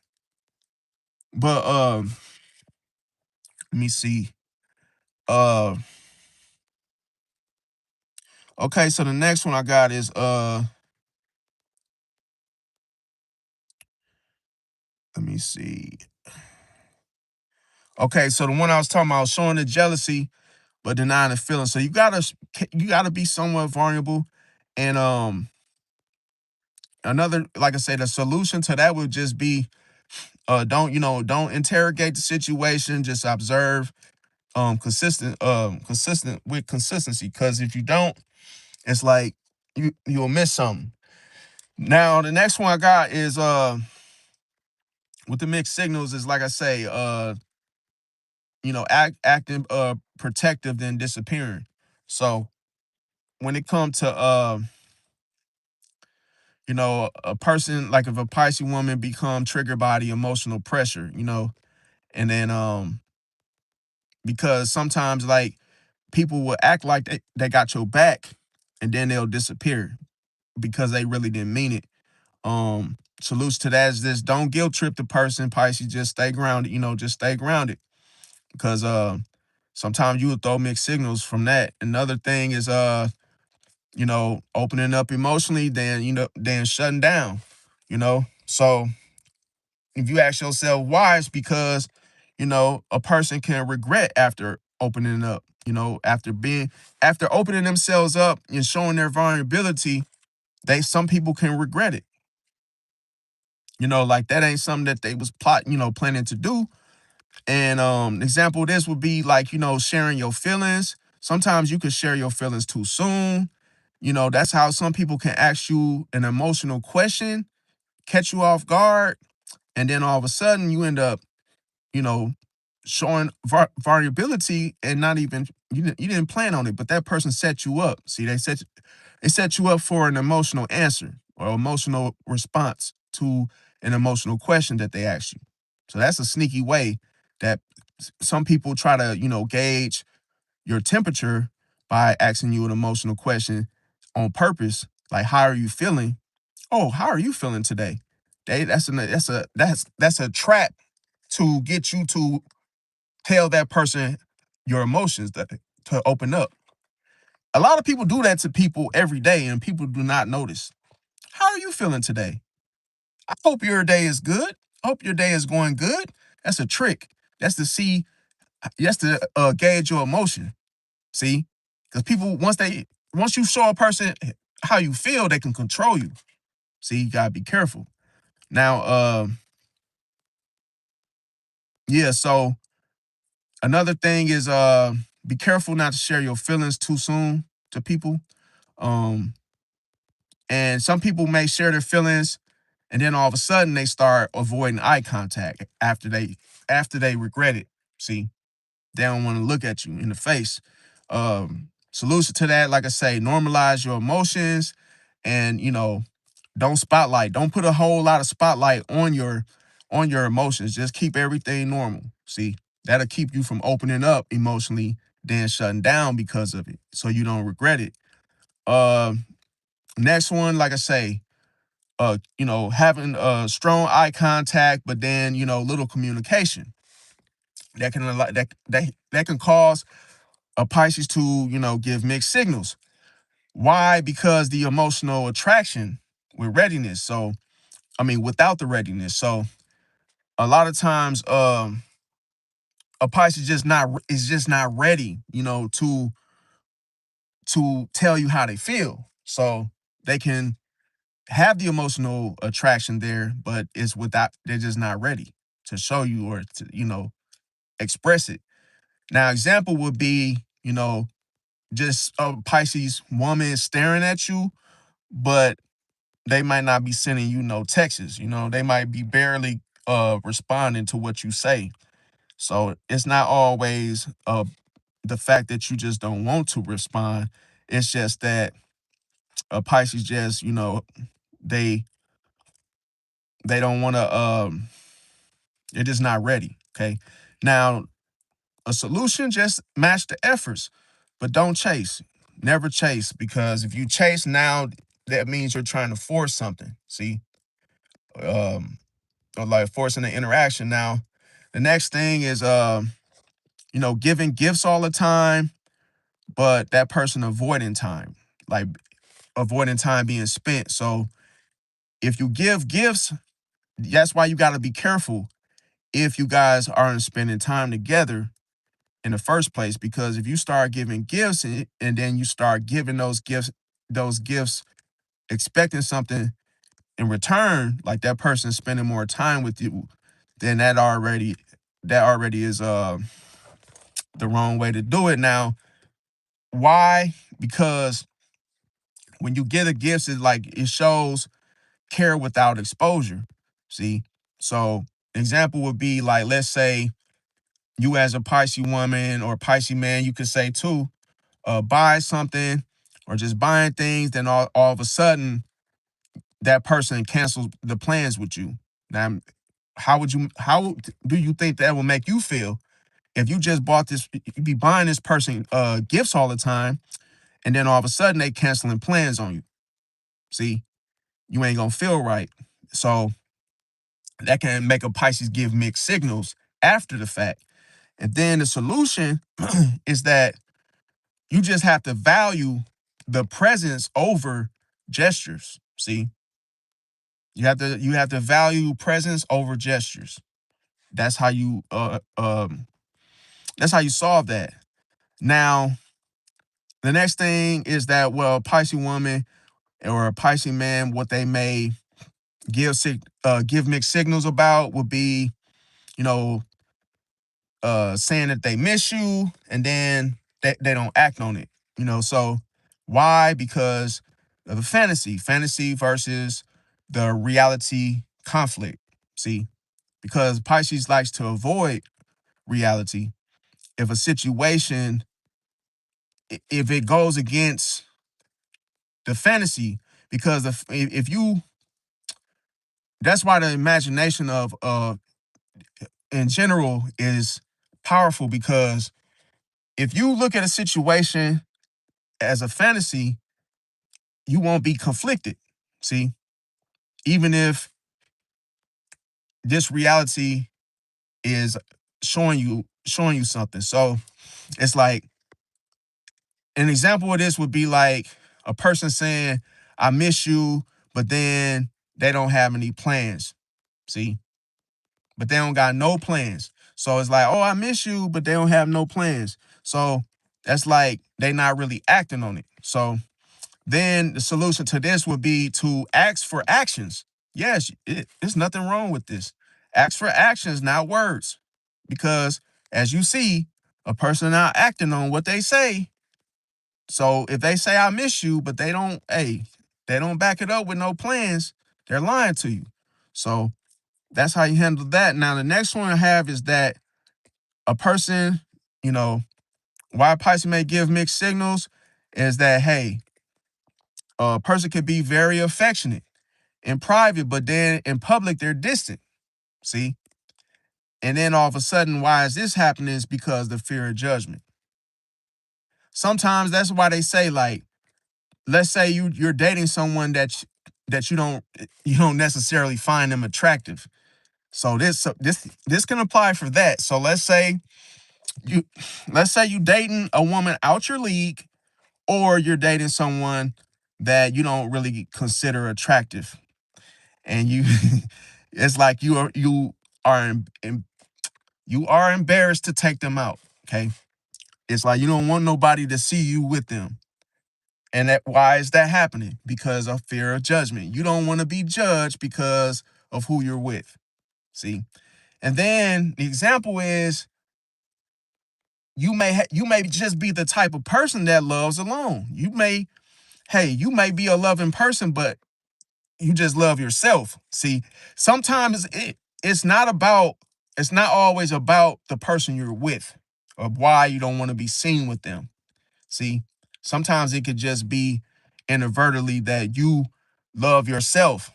But let me see. Uh okay, so the next one I got is let me see. Okay, so the one I was talking about, showing the jealousy but denying the feeling. So you gotta be somewhat vulnerable. And another, like I said, the solution to that would just be don't interrogate the situation, just observe, consistent with consistency. Because if you don't, it's like you'll miss something. Now the next one I got is with the mixed signals is, like I say, acting protective then disappearing. So when it comes to a person, like if a Pisces woman become triggered by the emotional pressure, and then because sometimes, like, people will act like they got your back and then they'll disappear because they really didn't mean it. Solution to that is this: don't guilt trip the person, Pisces. Just stay grounded, just stay grounded. Because sometimes you will throw mixed signals from that. Another thing is opening up emotionally, then shutting down. So if you ask yourself why, it's because a person can regret after opening up. After opening themselves up and showing their vulnerability, some people can regret it. Like, that ain't something that they was planning to do. And example of this would be like, sharing your feelings. Sometimes you can share your feelings too soon. That's how some people can ask you an emotional question, catch you off guard, and then all of a sudden you end up, you know, showing variability, and not even you didn't plan on it, but that person set you up. See, they set you up for an emotional answer or emotional response to an emotional question that they asked you. So that's a sneaky way that some people try to, gauge your temperature by asking you an emotional question on purpose, like, how are you feeling? Oh, how are you feeling today? That's a trap to get you to tell that person your emotions, to open up. A lot of people do that to people every day, and people do not notice. How are you feeling today? I hope your day is good. I hope your day is going good. That's a trick. That's to see. That's to gauge your emotion. See, because people, once you show a person how you feel, they can control you. See, you gotta be careful. Now, yeah, so another thing is be careful not to share your feelings too soon to people. Um and some people may share their feelings and then all of a sudden they start avoiding eye contact after they regret it. See, they don't want to look at you in the face. Solution to that, like I say, normalize your emotions and don't put a whole lot of spotlight on your emotions. Just keep everything normal. See, that'll keep you from opening up emotionally, then shutting down because of it. So you don't regret it. Um, Next one, like I say, having strong eye contact, but then, little communication. That can that can cause a Pisces to, give mixed signals. Why? Because the emotional attraction with readiness. So, I mean, without the readiness. So, a lot of times, a Pisces just not ready, to tell you how they feel. So they can have the emotional attraction there, but it's without they're just not ready to show you or to, express it. Now, example would be, just a Pisces woman staring at you, but they might not be sending you no texts. They might be barely responding to what you say. So it's not always the fact that you just don't want to respond. It's just that Pisces just, they they don't want to they're just not ready. Okay. Now, a solution, just match the efforts, but don't chase. Never chase, because if you chase now, that means you're trying to force something. See, um, or like forcing the interaction. Now, the next thing is, giving gifts all the time, but that person avoiding time, like avoiding time being spent. So if you give gifts, that's why you got to be careful if you guys aren't spending time together in the first place, because if you start giving gifts and then you start giving those gifts expecting something in return, like that person spending more time with you, then that already is the wrong way to do it. Now, why? Because when you get a gift, it's like it shows care without exposure. See, so example would be like, let's say you as a Pisces woman or Pisces man, you could say too, buy something or just buying things, then all of a sudden that person cancels the plans with you. Now, how do you think that will make you feel if you just bought this, you be buying this person gifts all the time, and then all of a sudden they canceling plans on you? See, you ain't gonna feel right. So that can make a Pisces give mixed signals after the fact. And then the solution is that you just have to value the presence over gestures. See, you have to value presence over gestures. That's how you that's how you solve that. Now, the next thing is that, well, a Pisces woman or a Pisces man, what they may give mixed signals about would be, you know, saying that they miss you and then they don't act on it. So why? Because of the fantasy versus the reality conflict. See, because Pisces likes to avoid reality. If a situation, if it goes against the fantasy, because if you, that's why the imagination of in general is powerful, because if you look at a situation as a fantasy, you won't be conflicted. See, even if this reality is showing you something. So it's like an example of this would be like a person saying, I miss you, but then they don't have any plans. See, but they don't got no plans. So it's like, oh, I miss you, but they don't have no plans. So that's like they not really acting on it. So then the solution to this would be to ask for actions. Yes, there's nothing wrong with this. Ask for actions, not words. because as you see, a person not acting on what they say. So if they say I miss you, but they don't back it up with no plans, they're lying to you. So that's how you handle that. Now the next one I have is that a person, you know, why Pisces may give mixed signals is that hey, a person could be very affectionate in private, but then in public they're distant. See? And then all of a sudden, why is this happening? Is because the fear of judgment. Sometimes that's why they say, like, let's say you're dating someone that you don't necessarily find them attractive. So this can apply for that. So you let's say you dating a woman out your league, or you're dating someone that you don't really consider attractive, and you it's like are you are embarrassed to take them out. Okay, it's like you don't want nobody to see you with them. And that why is that happening? Because of fear of judgment. You don't want to be judged because of who you're with. See? And then the example is you may just be the type of person that loves alone. You may be a loving person, but you just love yourself. See, sometimes it's not always about the person you're with or why you don't want to be seen with them. See, sometimes it could just be inadvertently that you love yourself.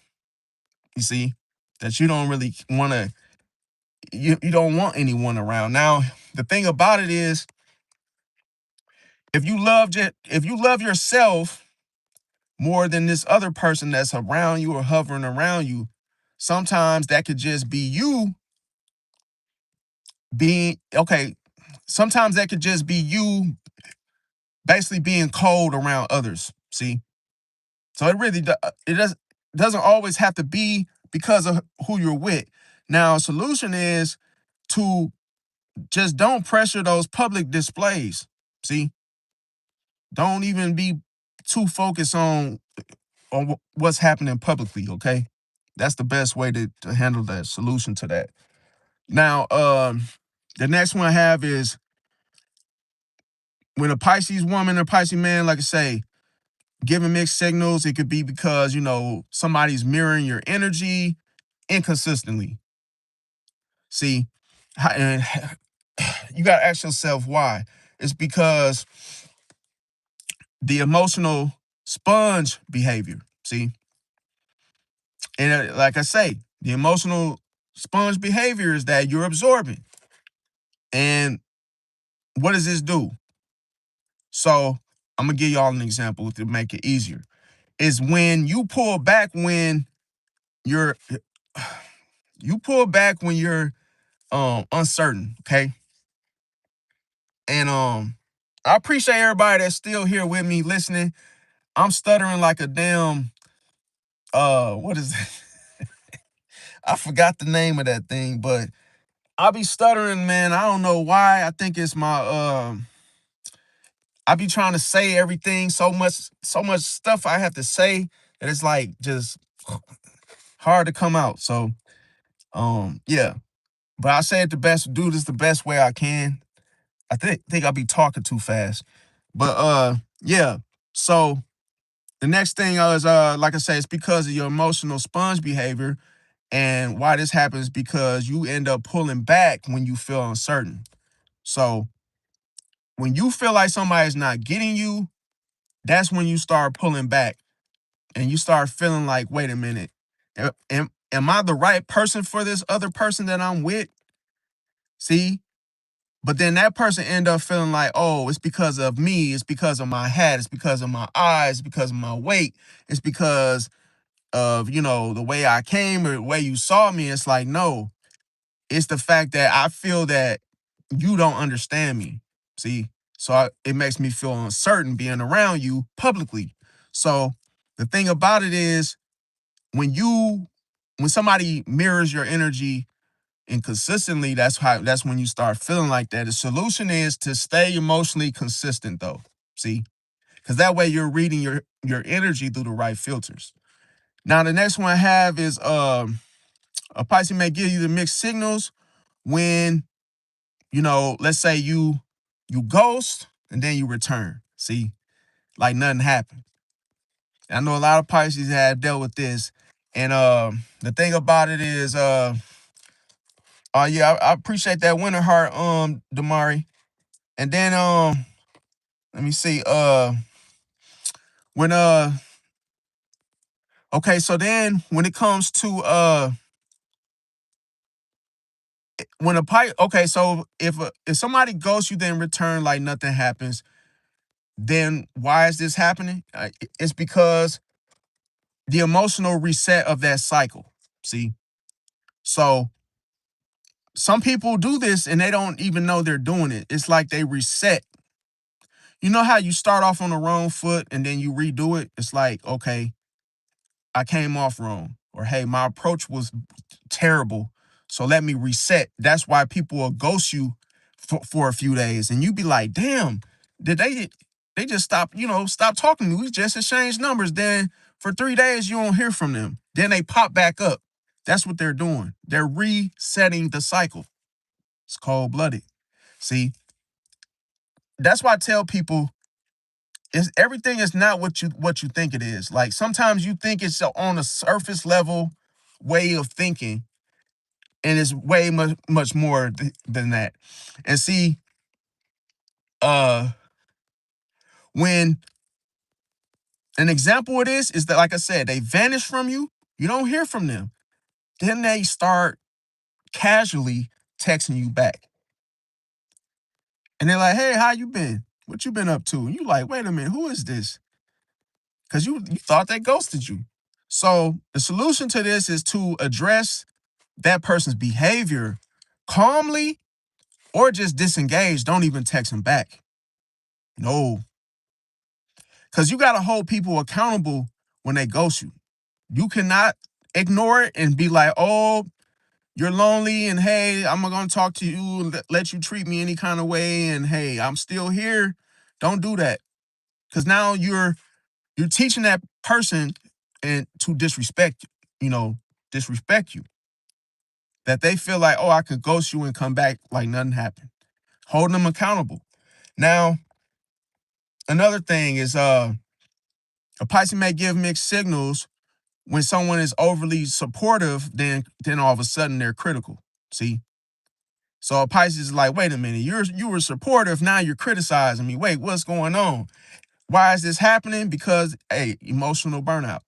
You see, that you don't really want to, you don't want anyone around. Now, the thing about it is, if you love yourself more than this other person that's around you or hovering around you, sometimes that could just be you being okay. Sometimes that could just be you basically being cold around others. See, so it doesn't always have to be because of who you're with. Now, a solution is to just don't pressure those public displays. See, don't even be too focused on what's happening publicly. Okay, that's the best way to handle that solution to that. Now, the next one I have is when a Pisces woman or Pisces man, like I say, giving mixed signals. It could be because somebody's mirroring your energy inconsistently. See, and you got to ask yourself why. It's because the emotional sponge behavior. See, and like I say, the emotional sponge behavior is that you're absorbing. And what does this do? So I'm gonna give y'all an example to make it easier. Is when you pull back when you're you pull back when you're uncertain, okay? And I appreciate everybody that's still here with me listening. I'm stuttering like a damn what is it? I forgot the name of that thing, but I be stuttering, man. I don't know why. I think it's my I be trying to say everything so much stuff I have to say that it's like just hard to come out. So yeah. But I say it the best, do this the best way I can. I think I be talking too fast. But yeah. So the next thing is like I say, it's because of your emotional sponge behavior. And why this happens because you end up pulling back when you feel uncertain. So when you feel like somebody's not getting you, that's when you start pulling back and you start feeling like, wait a minute, am I the right person for this other person that I'm with? See? But then that person end up feeling like, oh, it's because of me, it's because of my hat, it's because of my eyes, it's because of my weight, it's because of, the way I came or the way you saw me. It's like, no, it's the fact that I feel that you don't understand me. See? So it makes me feel uncertain being around you publicly. So the thing about it is when somebody mirrors your energy and consistently, that's when you start feeling like that. The solution is to stay emotionally consistent though. See? Because that way you're reading your energy through the right filters. Now the next one I have is a Pisces may give you the mixed signals when let's say you ghost and then you return. See, like nothing happened. I know a lot of Pisces have dealt with this. And the thing about it is, yeah, I appreciate that winter heart, Damari. And then let me see, when okay, so then when it comes to when a pipe, okay, so if somebody ghosts you then return like nothing happens, then why is this happening? It's because the emotional reset of that cycle. See, so some people do this and they don't even know they're doing it. It's like they reset. You know how you start off on the wrong foot and then you redo it? It's like, okay, I came off wrong. Or hey, my approach was terrible. So let me reset. That's why people will ghost you for a few days. And you be like, damn, did they just stop talking to me. We just exchanged numbers. Then for 3 days, you don't hear from them. Then they pop back up. That's what they're doing. They're resetting the cycle. It's cold-blooded. See, that's why I tell people is everything is not what you think it is. Like sometimes you think it's on a surface level way of thinking, and it's way much more than that. And see, uh, when an example of this is that, like I said, they vanish from you, you don't hear from them. Then they start casually texting you back, and they're like, "Hey, how you been? What you been up to?" And you like, "Wait a minute, who is this?" Because you thought they ghosted you. So the solution to this is to address that person's behavior calmly or just disengage. Don't even text them back. No, because you got to hold people accountable when they ghost you. You cannot ignore it and be like, oh, you're lonely and hey, I'm going to talk to you, let you treat me any kind of way. And hey, I'm still here. Don't do that. Because now you're teaching that person and to disrespect you. That they feel like, oh, I could ghost you and come back like nothing happened. Holding them accountable. Now, another thing is a Pisces may give mixed signals. When someone is overly supportive, then all of a sudden they're critical. See? So a Pisces is like, wait a minute, you were supportive, now you're criticizing me. Wait, what's going on? Why is this happening? Because hey, emotional burnout.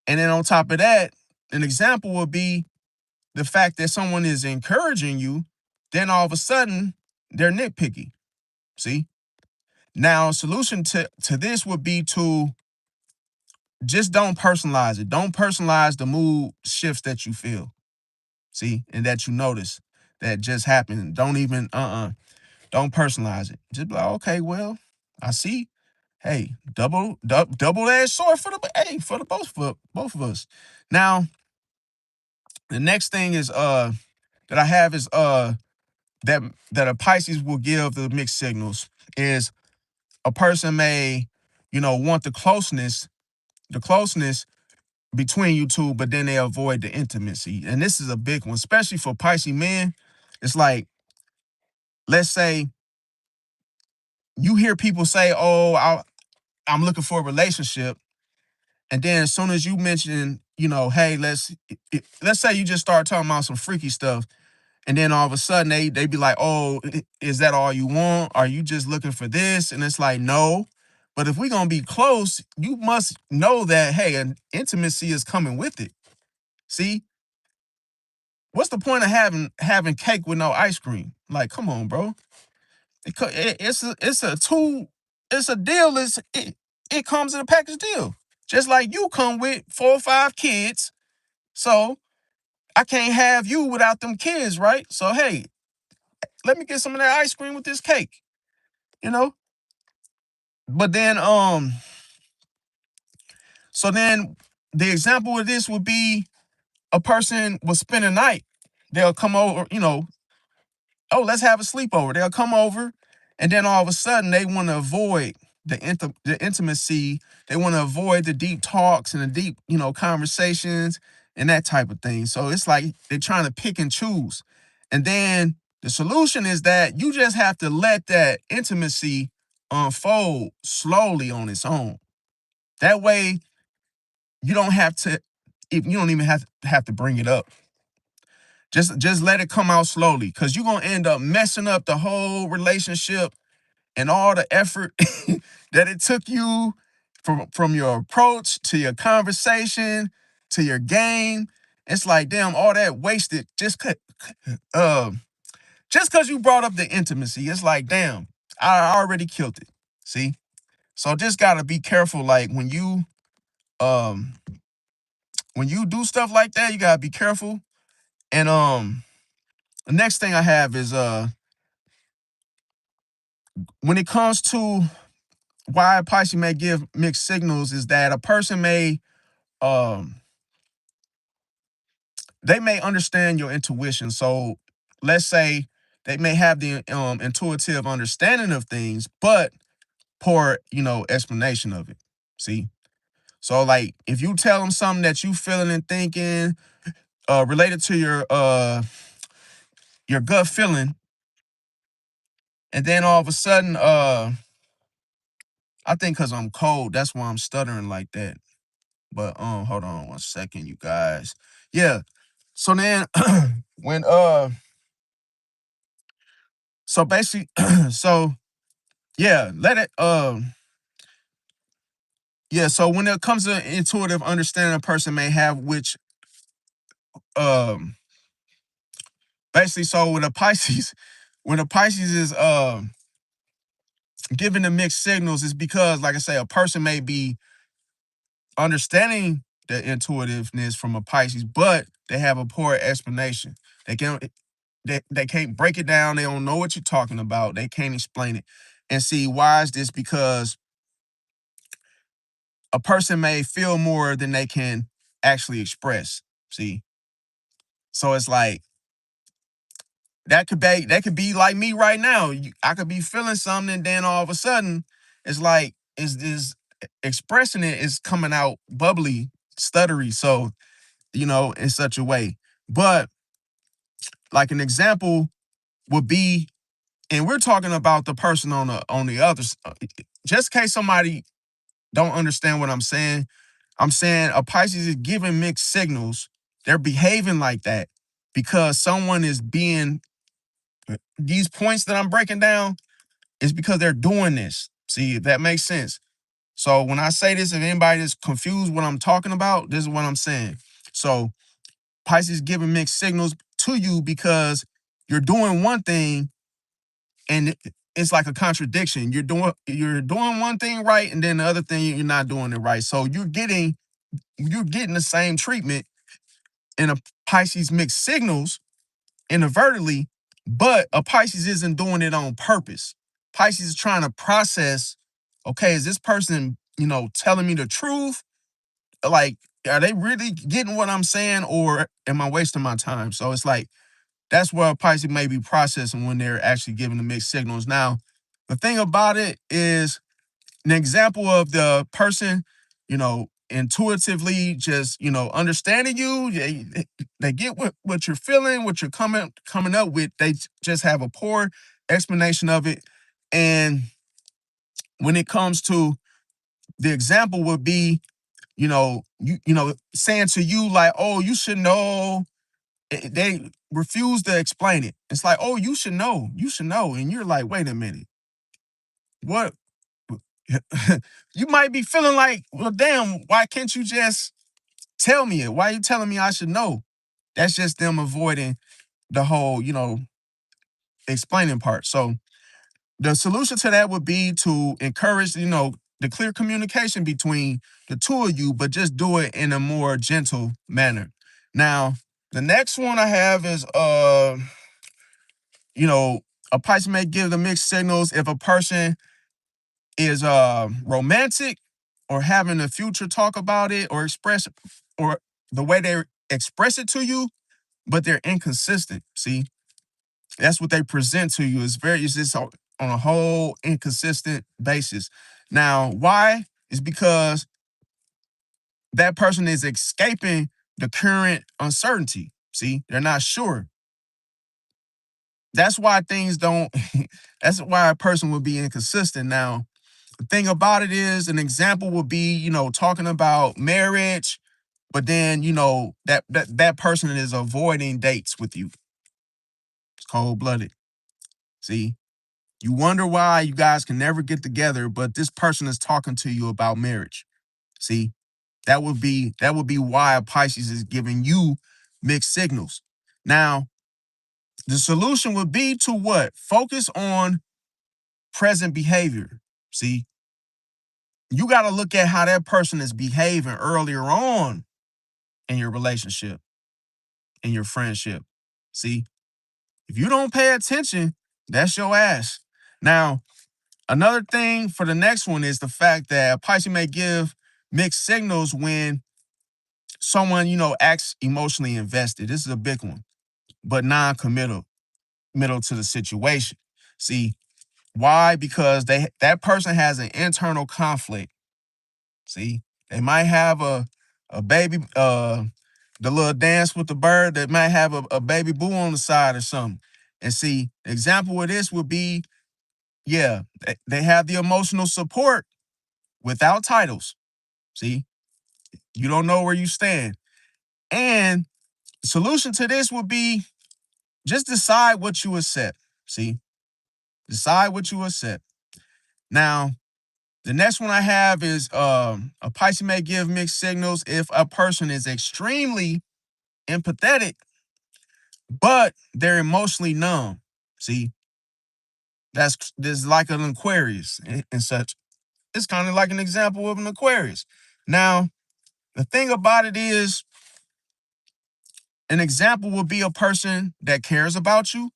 And then on top of that, an example would be the fact that someone is encouraging you, then all of a sudden they're nitpicky. See? Now, a solution to this would be to just don't personalize it. Don't personalize the mood shifts that you feel. See, and that you notice that just happened. Don't even don't personalize it. Just be like, okay, well, I see. Hey, double edged sword for the both of us. Now, the next thing is that I have is that that a Pisces will give the mixed signals is a person may, want the closeness between you two, but then they avoid the intimacy. And this is a big one, especially for Pisces men. It's like, let's say you hear people say, "Oh, I'm looking for a relationship," and then as soon as you mention, hey, let's say you just start talking about some freaky stuff, and then all of a sudden they be like, "Oh, is that all you want? Are you just looking for this?" And it's like, no. But if we're gonna be close, you must know that hey, an intimacy is coming with it. See, what's the point of having cake with no ice cream? Like, come on, bro. It's a deal. It comes in a package deal. Just like you come with 4 or 5 kids, so I can't have you without them kids, right? So hey, let me get some of that ice cream with this cake, you know. But then so then the example of this would be a person will spend a night. They'll come over, oh, let's have a sleepover. They'll come over, and then all of a sudden they want to avoid the intimacy. They want to avoid the deep talks and the deep, conversations and that type of thing. So it's like they're trying to pick and choose. And then The solution is that you just have to let that intimacy unfold slowly on its own. That way, you don't have to, if you don't even have to bring it up. Just let it come out slowly, because you're gonna end up messing up the whole relationship and all the effort that it took you from your approach to your conversation to your game. It's like, damn, all that wasted just because you brought up the intimacy. It's like, damn, I already killed it. See? So just gotta be careful. Like um when you do stuff like that, you gotta be careful. And the next thing I have is when it comes to why Pisces may give mixed signals, is that a person may um they may understand your intuition. So let's say they may have the intuitive understanding of things, but poor, explanation of it. See? So like if you tell them something that you feeling and thinking related to your gut feeling, and then all of a sudden I think because I'm cold, that's why I'm stuttering like that. But hold on one second, you guys. Yeah. So then when so basically so yeah, let it yeah, so when it comes to intuitive understanding a person may have, which um basically, so when a Pisces when a Pisces is giving the mixed signals, is because, like I say, a person may be understanding the intuitiveness from a Pisces, but they have a poor explanation. They can't they can't break it down. They don't know what you're talking about. They can't explain it. And see, why is this? Because a person may feel more than they can actually express. See, so it's like that could be like me right now. I could be feeling something, and then all of a sudden, it's like is this expressing it is coming out bubbly, stuttery. So in such a way. But like an example would be, and we're talking about the person on the other. Just in case somebody don't understand what I'm saying a Pisces is giving mixed signals. They're behaving like that because someone is being these points that I'm breaking down is because they're doing this. See, if that makes sense. So when I say this, if anybody is confused what I'm talking about, this is what I'm saying. So Pisces giving mixed signals to you because you're doing one thing and it's like a contradiction. You're doing one thing right, and then the other thing you're not doing it right. So you're getting the same treatment in a Pisces mixed signals inadvertently, but a Pisces isn't doing it on purpose. Pisces is trying to process, okay, is this person, telling me the truth? Like, are they really getting what I'm saying, or am I wasting my time? So it's like that's where a Pisces may be processing when they're actually giving the mixed signals. Now, the thing about it is an example of the person, intuitively just, understanding you. They get what you're feeling, what you're coming up with. They just have a poor explanation of it. And when it comes to the example would be, saying to you like, oh, you should know. They refuse to explain it. It's like, oh, you should know. And you're like, wait a minute, what? You might be feeling like, well, damn, why can't you just tell me it? Why are you telling me I should know? That's just them avoiding the whole, explaining part. So the solution to that would be to encourage, the clear communication between the two of you, but just do it in a more gentle manner. Now, the next one I have is you know, a Pisces may give the mixed signals if a person is romantic or having a future talk about it or express or the way they express it to you, but they're inconsistent. See, that's what they present to you. It's just on a whole inconsistent basis. Now, why? Is because that person is escaping the current uncertainty. See, they're not sure. That's why things don't, that's why a person would be inconsistent. Now, the thing about it is, an example would be, talking about marriage, but then, that person is avoiding dates with you. It's cold-blooded. See, you wonder why you guys can never get together, but this person is talking to you about marriage. See, that would be why a Pisces is giving you mixed signals. Now, the solution would be to what? Focus on present behavior. See, you got to look at how that person is behaving earlier on in your relationship, in your friendship. See, if you don't pay attention, that's your ass. Now, another thing for the next one is the fact that a Pisces may give mixed signals when someone, acts emotionally invested. This is a big one, but non-committal, middle to the situation. See, why? Because that person has an internal conflict. See, they might have a baby, the little dance with the bird, that might have a baby boo on the side or something. And see, example of this would be, yeah, they have the emotional support without titles. See, you don't know where you stand. And the solution to this would be just decide what you accept. See, decide what you accept. Now, the next one I have is a Pisces may give mixed signals if a person is extremely empathetic, but they're emotionally numb. See, that's this like an Aquarius and such. It's kind of like an example of an Aquarius. Now, the thing about it is, an example would be a person that cares about you,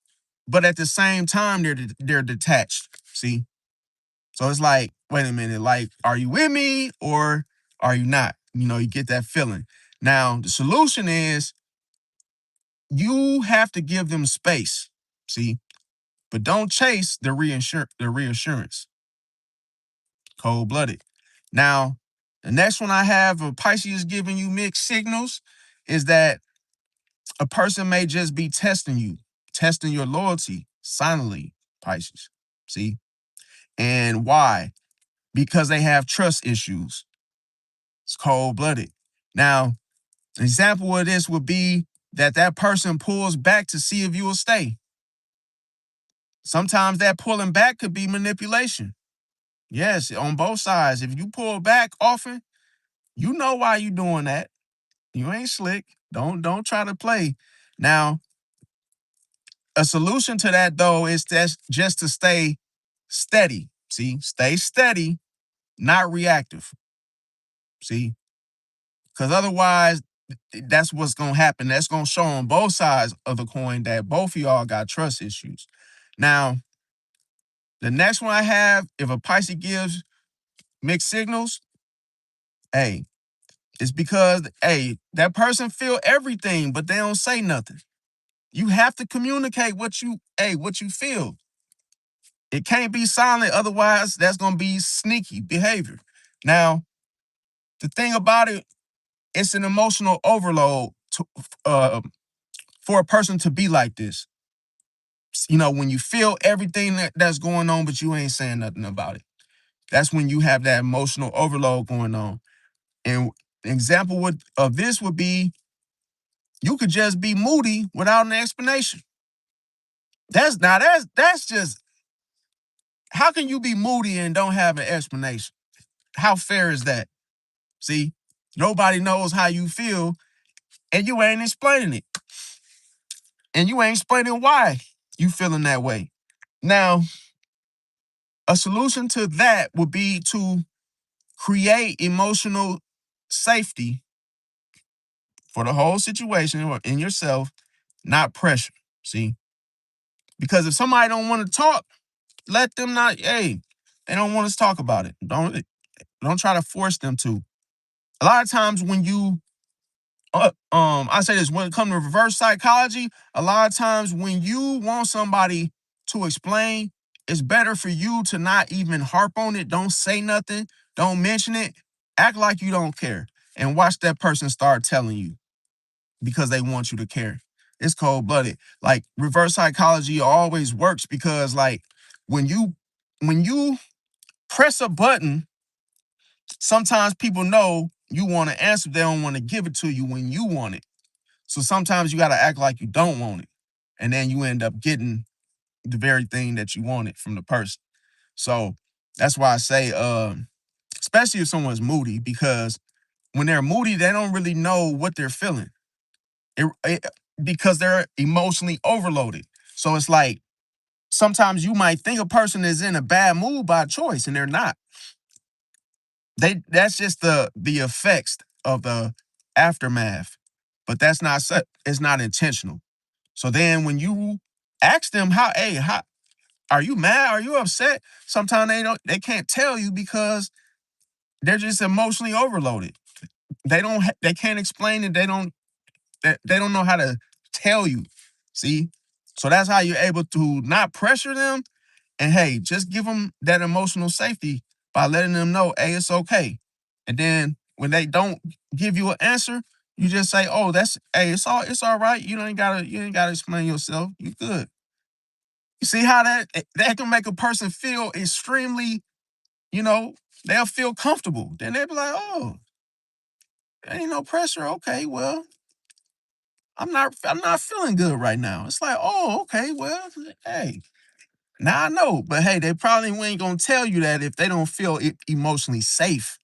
but at the same time they're detached. See, so it's like, wait a minute, like, are you with me or are you not? You get that feeling. Now, the solution is you have to give them space. See, but don't chase the reassurance. Cold blooded. Now, the next one I have of Pisces giving you mixed signals is that a person may just be testing you, testing your loyalty silently, Pisces. See? And why? Because they have trust issues. It's cold blooded. Now, an example of this would be that person pulls back to see if you will stay. Sometimes that pulling back could be manipulation. Yes, on both sides. If you pull back often, you know why you doing that. You ain't slick. Don't try to play. Now, a solution to that though is just to stay steady. See, stay steady, not reactive. See, because otherwise, that's what's gonna happen. That's gonna show on both sides of the coin that both of y'all got trust issues. Now, the next one I have, if a Pisces gives mixed signals, hey, it's because that person feel everything, but they don't say nothing. You have to communicate what you feel. It can't be silent, otherwise that's gonna be sneaky behavior. Now, the thing about it, it's an emotional overload uh, for a person to be like this. When you feel everything that's going on, but you ain't saying nothing about it. That's when you have that emotional overload going on. And an example of this would be you could just be moody without an explanation. That's just, how can you be moody and don't have an explanation? How fair is that? See, nobody knows how you feel, and you ain't explaining it. And you ain't explaining why you feeling that way. Now, a solution to that would be to create emotional safety for the whole situation or in yourself, not pressure. See, because if somebody don't want to talk, let them not. Hey, they don't want us to talk about it. Don't try to force them to. A lot of times when you I say this, when it comes to reverse psychology, a lot of times when you want somebody to explain, it's better for you to not even harp on it. Don't say nothing. Don't mention it. Act like you don't care and watch that person start telling you because they want you to care. It's cold-blooded. Like reverse psychology always works because like when you press a button, sometimes people know you want to answer, they don't want to give it to you when you want it. So sometimes you got to act like you don't want it. And then you end up getting the very thing that you wanted from the person. So that's why I say, especially if someone's moody, because when they're moody, they don't really know what they're feeling. It, because they're emotionally overloaded. So it's like sometimes you might think a person is in a bad mood by choice, and they're not. That's just the effects of the aftermath, but that's not it's not intentional. So then when you ask them how are you mad? Are you upset? Sometimes they can't tell you because they're just emotionally overloaded. They can't explain it. They don't know how to tell you. See? So that's how you're able to not pressure them and hey, just give them that emotional safety by letting them know, hey, it's okay. And then when they don't give you an answer, you just say, oh, it's all right. You ain't gotta explain yourself. You good. You see how that can make a person feel extremely, you know, they'll feel comfortable. Then they'll be like, oh, ain't no pressure. Okay, well, I'm not feeling good right now. It's like, oh, okay, well, hey, now I know. But hey, they probably ain't gonna tell you that if they don't feel emotionally safe.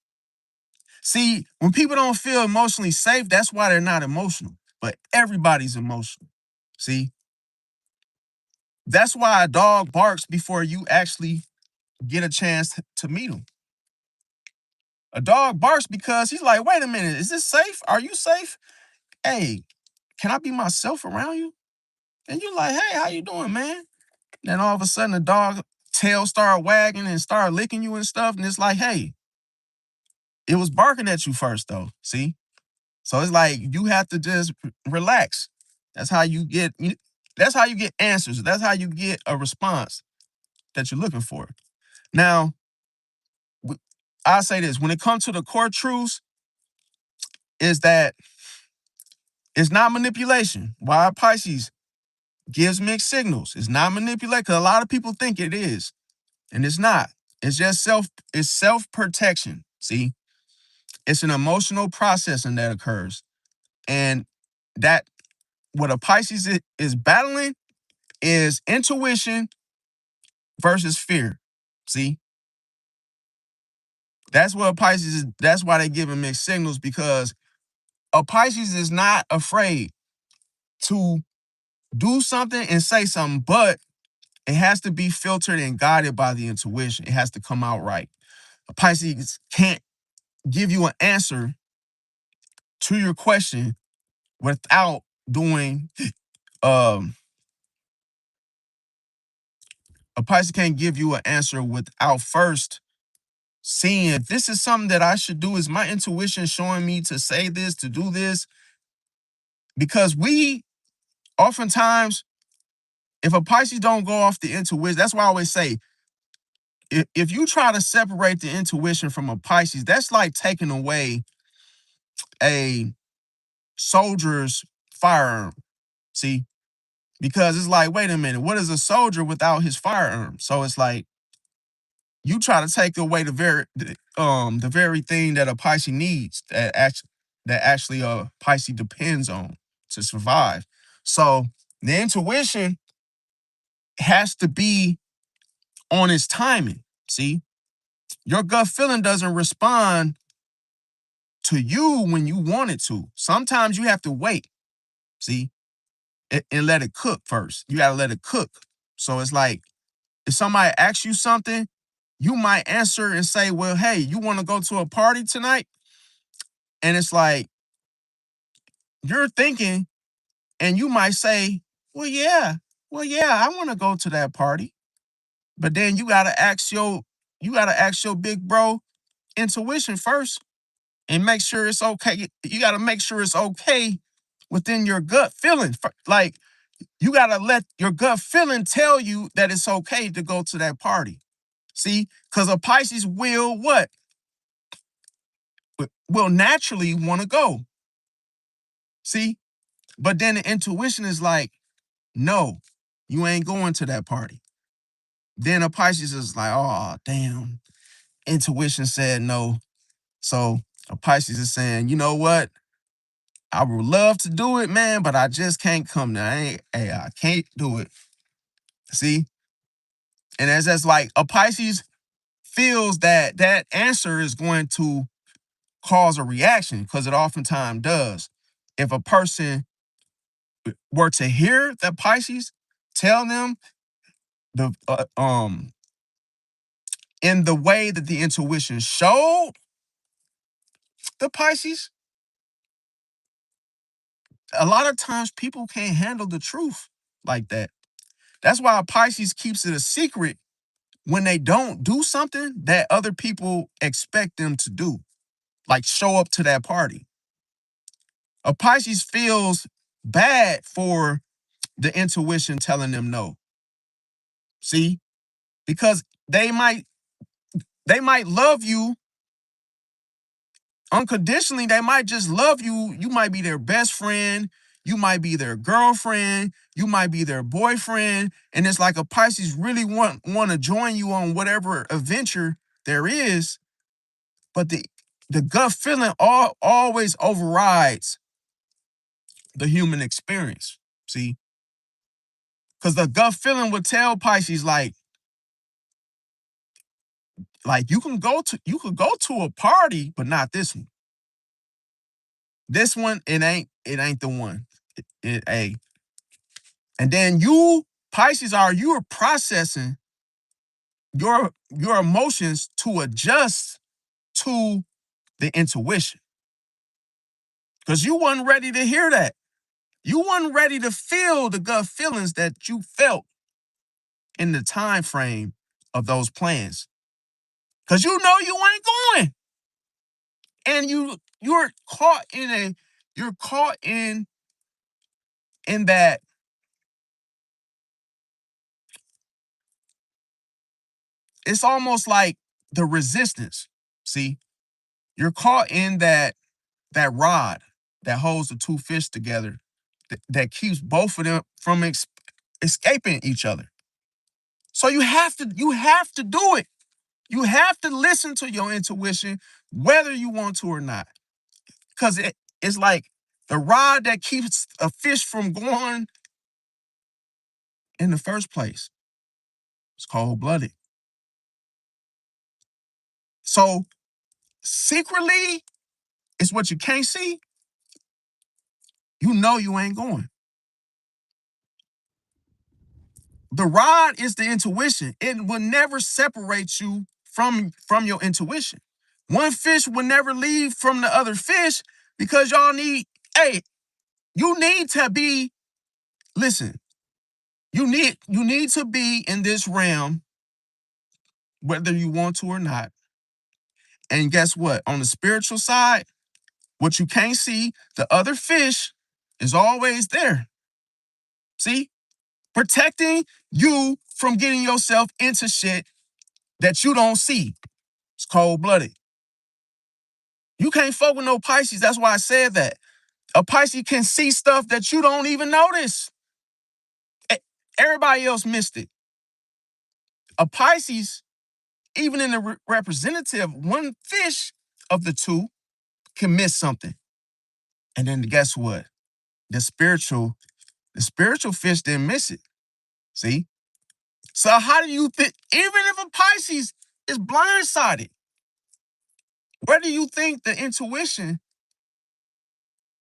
See, when people don't feel emotionally safe, that's why they're not emotional. But everybody's emotional. See, that's why a dog barks before you actually get a chance to meet him. A dog barks because he's like, wait a minute, is this safe? Are you safe? Hey, can I be myself around you? And you're like, hey, how you doing, man? Then all of a sudden the dog tail start wagging and start licking you and stuff. And it's like, hey, it was barking at you first though. See? So it's like you have to just relax. That's how you get that's how you get answers. That's how you get a response that you're looking for. Now, I'll say this, when it comes to the core truths, is that it's not manipulation. Why Pisces gives mixed signals. It's not manipulation because a lot of people think it is, and it's not. It's just it's self-protection. See, it's an emotional processing that occurs. And that what a Pisces is battling is intuition versus fear. See, that's what a Pisces is. That's why they give him mixed signals because a Pisces is not afraid to do something and say something, but it has to be filtered and guided by the intuition. It has to come out right. A Pisces can't give you an answer to your question without doing um a Pisces can't give you an answer without first seeing if this is something that I should do. Is my intuition showing me to say this, to do this? Because we oftentimes, if a Pisces don't go off the intuition, that's why I always say, if you try to separate the intuition from a Pisces, that's like taking away a soldier's firearm. See, because it's like, wait a minute, what is a soldier without his firearm? So it's like you try to take away the very thing that a Pisces needs that actually a Pisces depends on to survive. So the intuition has to be on its timing. See, your gut feeling doesn't respond to you when you want it to. Sometimes you have to wait. See, and let it cook first. You got to let it cook. So it's like if somebody asks you something, you might answer and say, well, hey, you want to go to a party tonight? And it's like you're thinking, and you might say, well, yeah, I want to go to that party. But then you gotta ask your big bro intuition first and make sure it's okay. You gotta make sure it's okay within your gut feeling. Like you gotta let your gut feeling tell you that it's okay to go to that party. See, because a Pisces will what? Will naturally want to go. See, But then the intuition is like, no, you ain't going to that party. Then a Pisces is like, oh, damn, intuition said no. So a Pisces is saying, you know what? I would love to do it, man, but I just can't come there. I can't do it. See? And as that's like a Pisces feels that that answer is going to cause a reaction because it oftentimes does. If a person were to hear that Pisces tell them the in the way that the intuition showed the Pisces, a lot of times people can't handle the truth like that. That's why a Pisces keeps it a secret when they don't do something that other people expect them to do, like show up to that party. A Pisces feels bad for the intuition telling them no. See? Because they might love you unconditionally. They might just love you. You might be their best friend. You might be their girlfriend. You might be their boyfriend. And it's like a Pisces really want to join you on whatever adventure there is. But the gut feeling always overrides the human experience. See? Because the gut feeling would tell Pisces like you could go to a party, but not this one. This one, it ain't the one. A and then Pisces you're processing your emotions to adjust to the intuition. Because you weren't ready to hear that. You weren't ready to feel the gut feelings that you felt in the time frame of those plans. Because you know you ain't going. And you're caught in that. It's almost like the resistance. See, you're caught in that rod that holds the two fish together that keeps both of them from escaping each other. So you have to do it. You have to listen to your intuition, whether you want to or not. Because it's like the rod that keeps a fish from going in the first place. It's cold-blooded. So secretly, it's what you can't see. You know you ain't going. The rod is the intuition. It will never separate you from your intuition. One fish will never leave from the other fish because hey, you need to be, listen, you need to be in this realm, whether you want to or not. And guess what? On the spiritual side, what you can't see, the other fish is always there. See? Protecting you from getting yourself into shit that you don't see. It's cold-blooded. You can't fuck with no Pisces. That's why I said that. A Pisces can see stuff that you don't even notice. E- Everybody else missed it. A Pisces, even in the representative, one fish of the two can miss something. And then guess what? The spiritual fish didn't miss it. See? So how do you think, even if a Pisces is blindsided, where do you think the intuition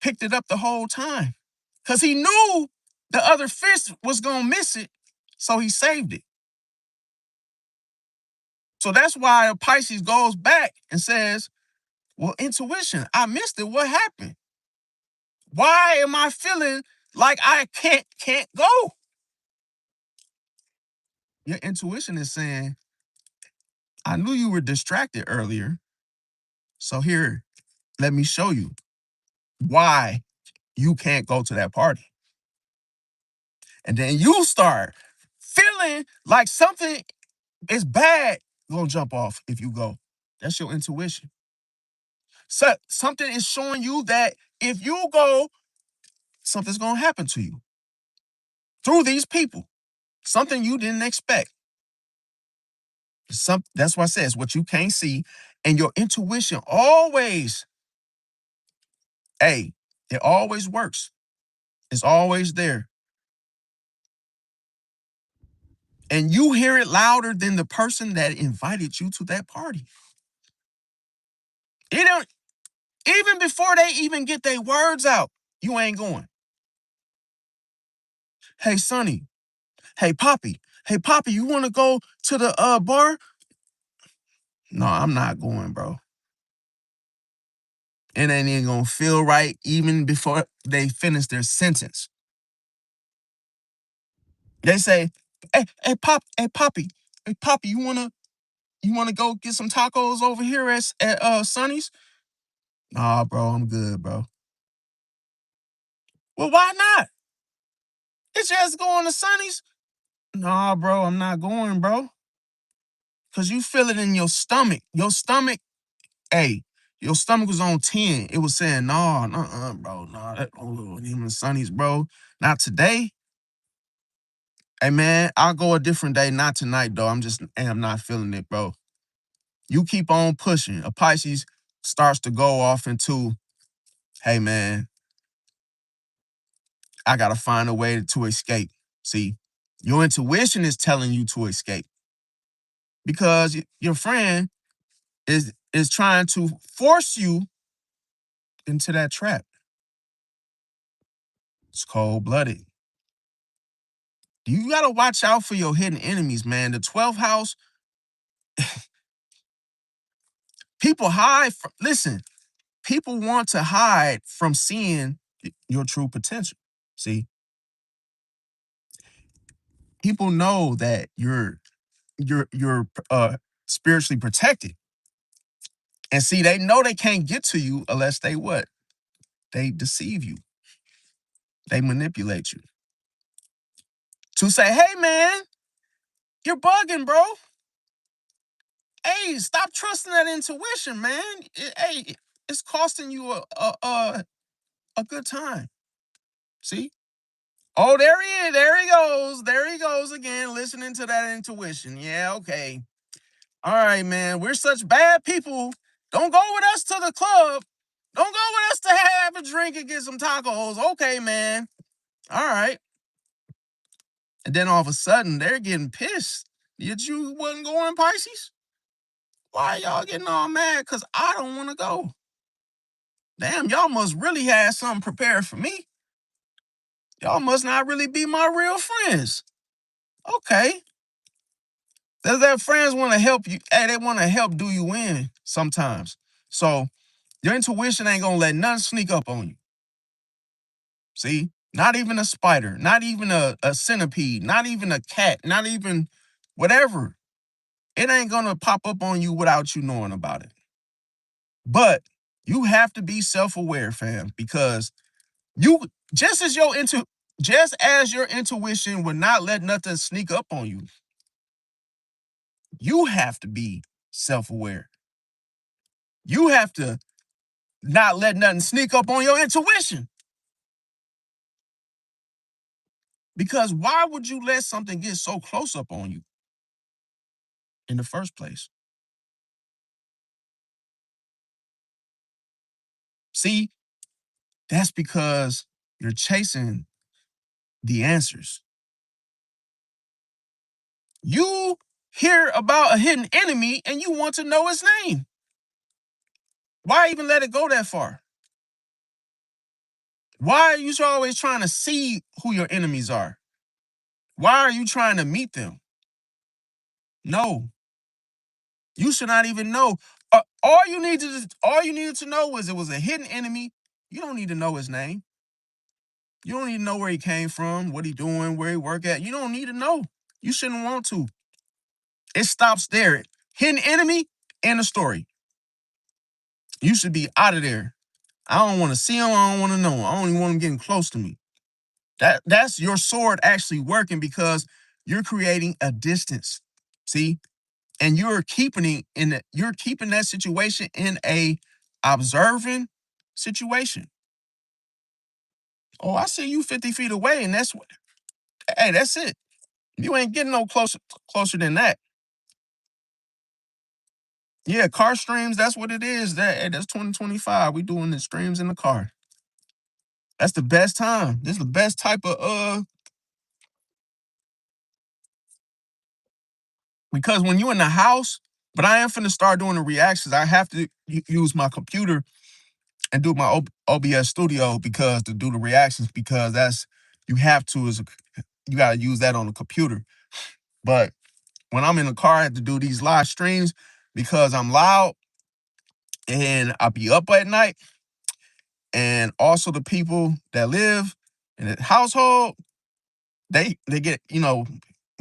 picked it up the whole time? Because he knew the other fish was going to miss it, so he saved it. So that's why a Pisces goes back and says, well, intuition, I missed it. What happened? Why am I feeling like I can't go? Your intuition is saying, I knew you were distracted earlier. So here, let me show you why you can't go to that party. And then you start feeling like something is bad gonna jump off if you go. That's your intuition. So something is showing you that if you go, something's going to happen to you through these people, something you didn't expect. That's why I say it's what you can't see. And your intuition always, hey, it always works. It's always there. And you hear it louder than the person that invited you to that party. It don't, even before they even get their words out, you ain't going. Hey, Sonny. Hey, Poppy. Hey, Poppy, you want to go to the bar? No, I'm not going, bro. It ain't even gonna feel right even before they finish their sentence. They say, hey, Poppy, you wanna go get some tacos over here at Sonny's? Nah, bro, I'm good, bro. Well, why not? It's just going to Sonny's. Nah, bro, I'm not going, bro. Cause you feel it in your stomach. Hey, your stomach was on 10. It was saying, no, bro, no, that him and Sonny's, bro. Not today. Hey man, I'll go a different day, not tonight, though. I'm not feeling it, bro. You keep on pushing. A Pisces starts to go off into, hey man, I gotta find a way to escape. See, your intuition is telling you to escape because your friend is trying to force you into that trap. It's cold-blooded. You gotta watch out for your hidden enemies, man. The 12th house, people hide from, listen, people want to hide from seeing your true potential. See, people know that you're spiritually protected. And see, they know they can't get to you unless they what? They deceive you. They manipulate you. To say, hey man, you're bugging, bro. Hey, stop trusting that intuition, man. Hey, it's costing you a good time. See? Oh, there he is. There he goes. There he goes again, listening to that intuition. Yeah, okay. All right, man. We're such bad people. Don't go with us to the club. Don't go with us to have a drink and get some tacos. Okay, man. All right. And then all of a sudden, they're getting pissed. Yet you wasn't going, Pisces? Why y'all getting all mad? Because I don't want to go. Damn, y'all must really have something prepared for me. Y'all must not really be my real friends. Okay. Does that friends want to help you? Hey, they want to help do you in sometimes. So your intuition ain't gonna let nothing sneak up on you. See? Not even a spider, not even a centipede, not even a cat, not even whatever. It ain't gonna pop up on you without you knowing about it. But you have to be self-aware, fam, because you just as your intuition would not let nothing sneak up on you, you have to be self-aware. You have to not let nothing sneak up on your intuition. Because why would you let something get so close up on you in the first place? See, that's because you're chasing the answers. You hear about a hidden enemy and you want to know its name. Why even let it go that far? Why are you always trying to see who your enemies are? Why are you trying to meet them? No, you should not even know. All you needed to know was it was a hidden enemy. You don't need to know his name. You don't need to know where he came from, what he doing, where he work at. You don't need to know. You shouldn't want to. It stops there. Hidden enemy and the story. You should be out of there. I don't want to see him. I don't want to know him. I don't even want him getting close to me. That's your sword actually working because you're creating a distance. See, and you're keeping that situation in a observing situation. Oh, I see you 50 feet away, and that's what. Hey, that's it. You ain't getting no closer than that. Yeah, car streams. That's what it is. That's 2025. We doing the streams in the car. That's the best time. This is the best type of because when you in the house, but I am finna start doing the reactions. I have to use my computer and do my OBS studio because to do the reactions because that's you have to you gotta use that on the computer. But when I'm in the car, I have to do these live streams because I'm loud and I'll be up at night. And also the people that live in the household, they get,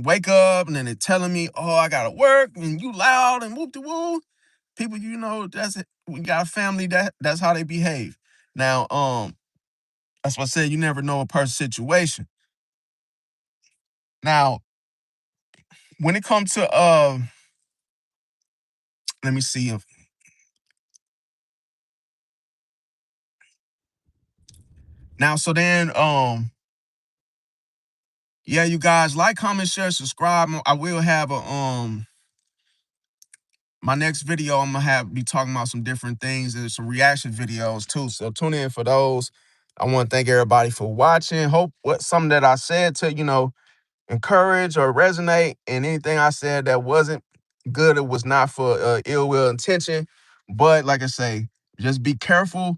wake up and then they're telling me, oh, I gotta work and you loud and whoop de woo. People, that's it. We got a family that's how they behave. Now, that's what I said, you never know a person's situation. Now, when it comes to let me see if now so then yeah, you guys like, comment, share, subscribe. I will have a my next video, I'm gonna be talking about some different things and some reaction videos too. So tune in for those. I want to thank everybody for watching. Hope what something that I said to encourage or resonate, and anything I said that wasn't good, it was not for ill will intention. But like I say, just be careful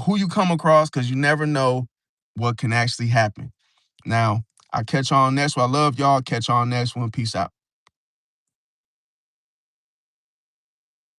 who you come across because you never know what can actually happen. Now, I'll catch y'all next one. I love y'all. Catch y'all next one. Peace out.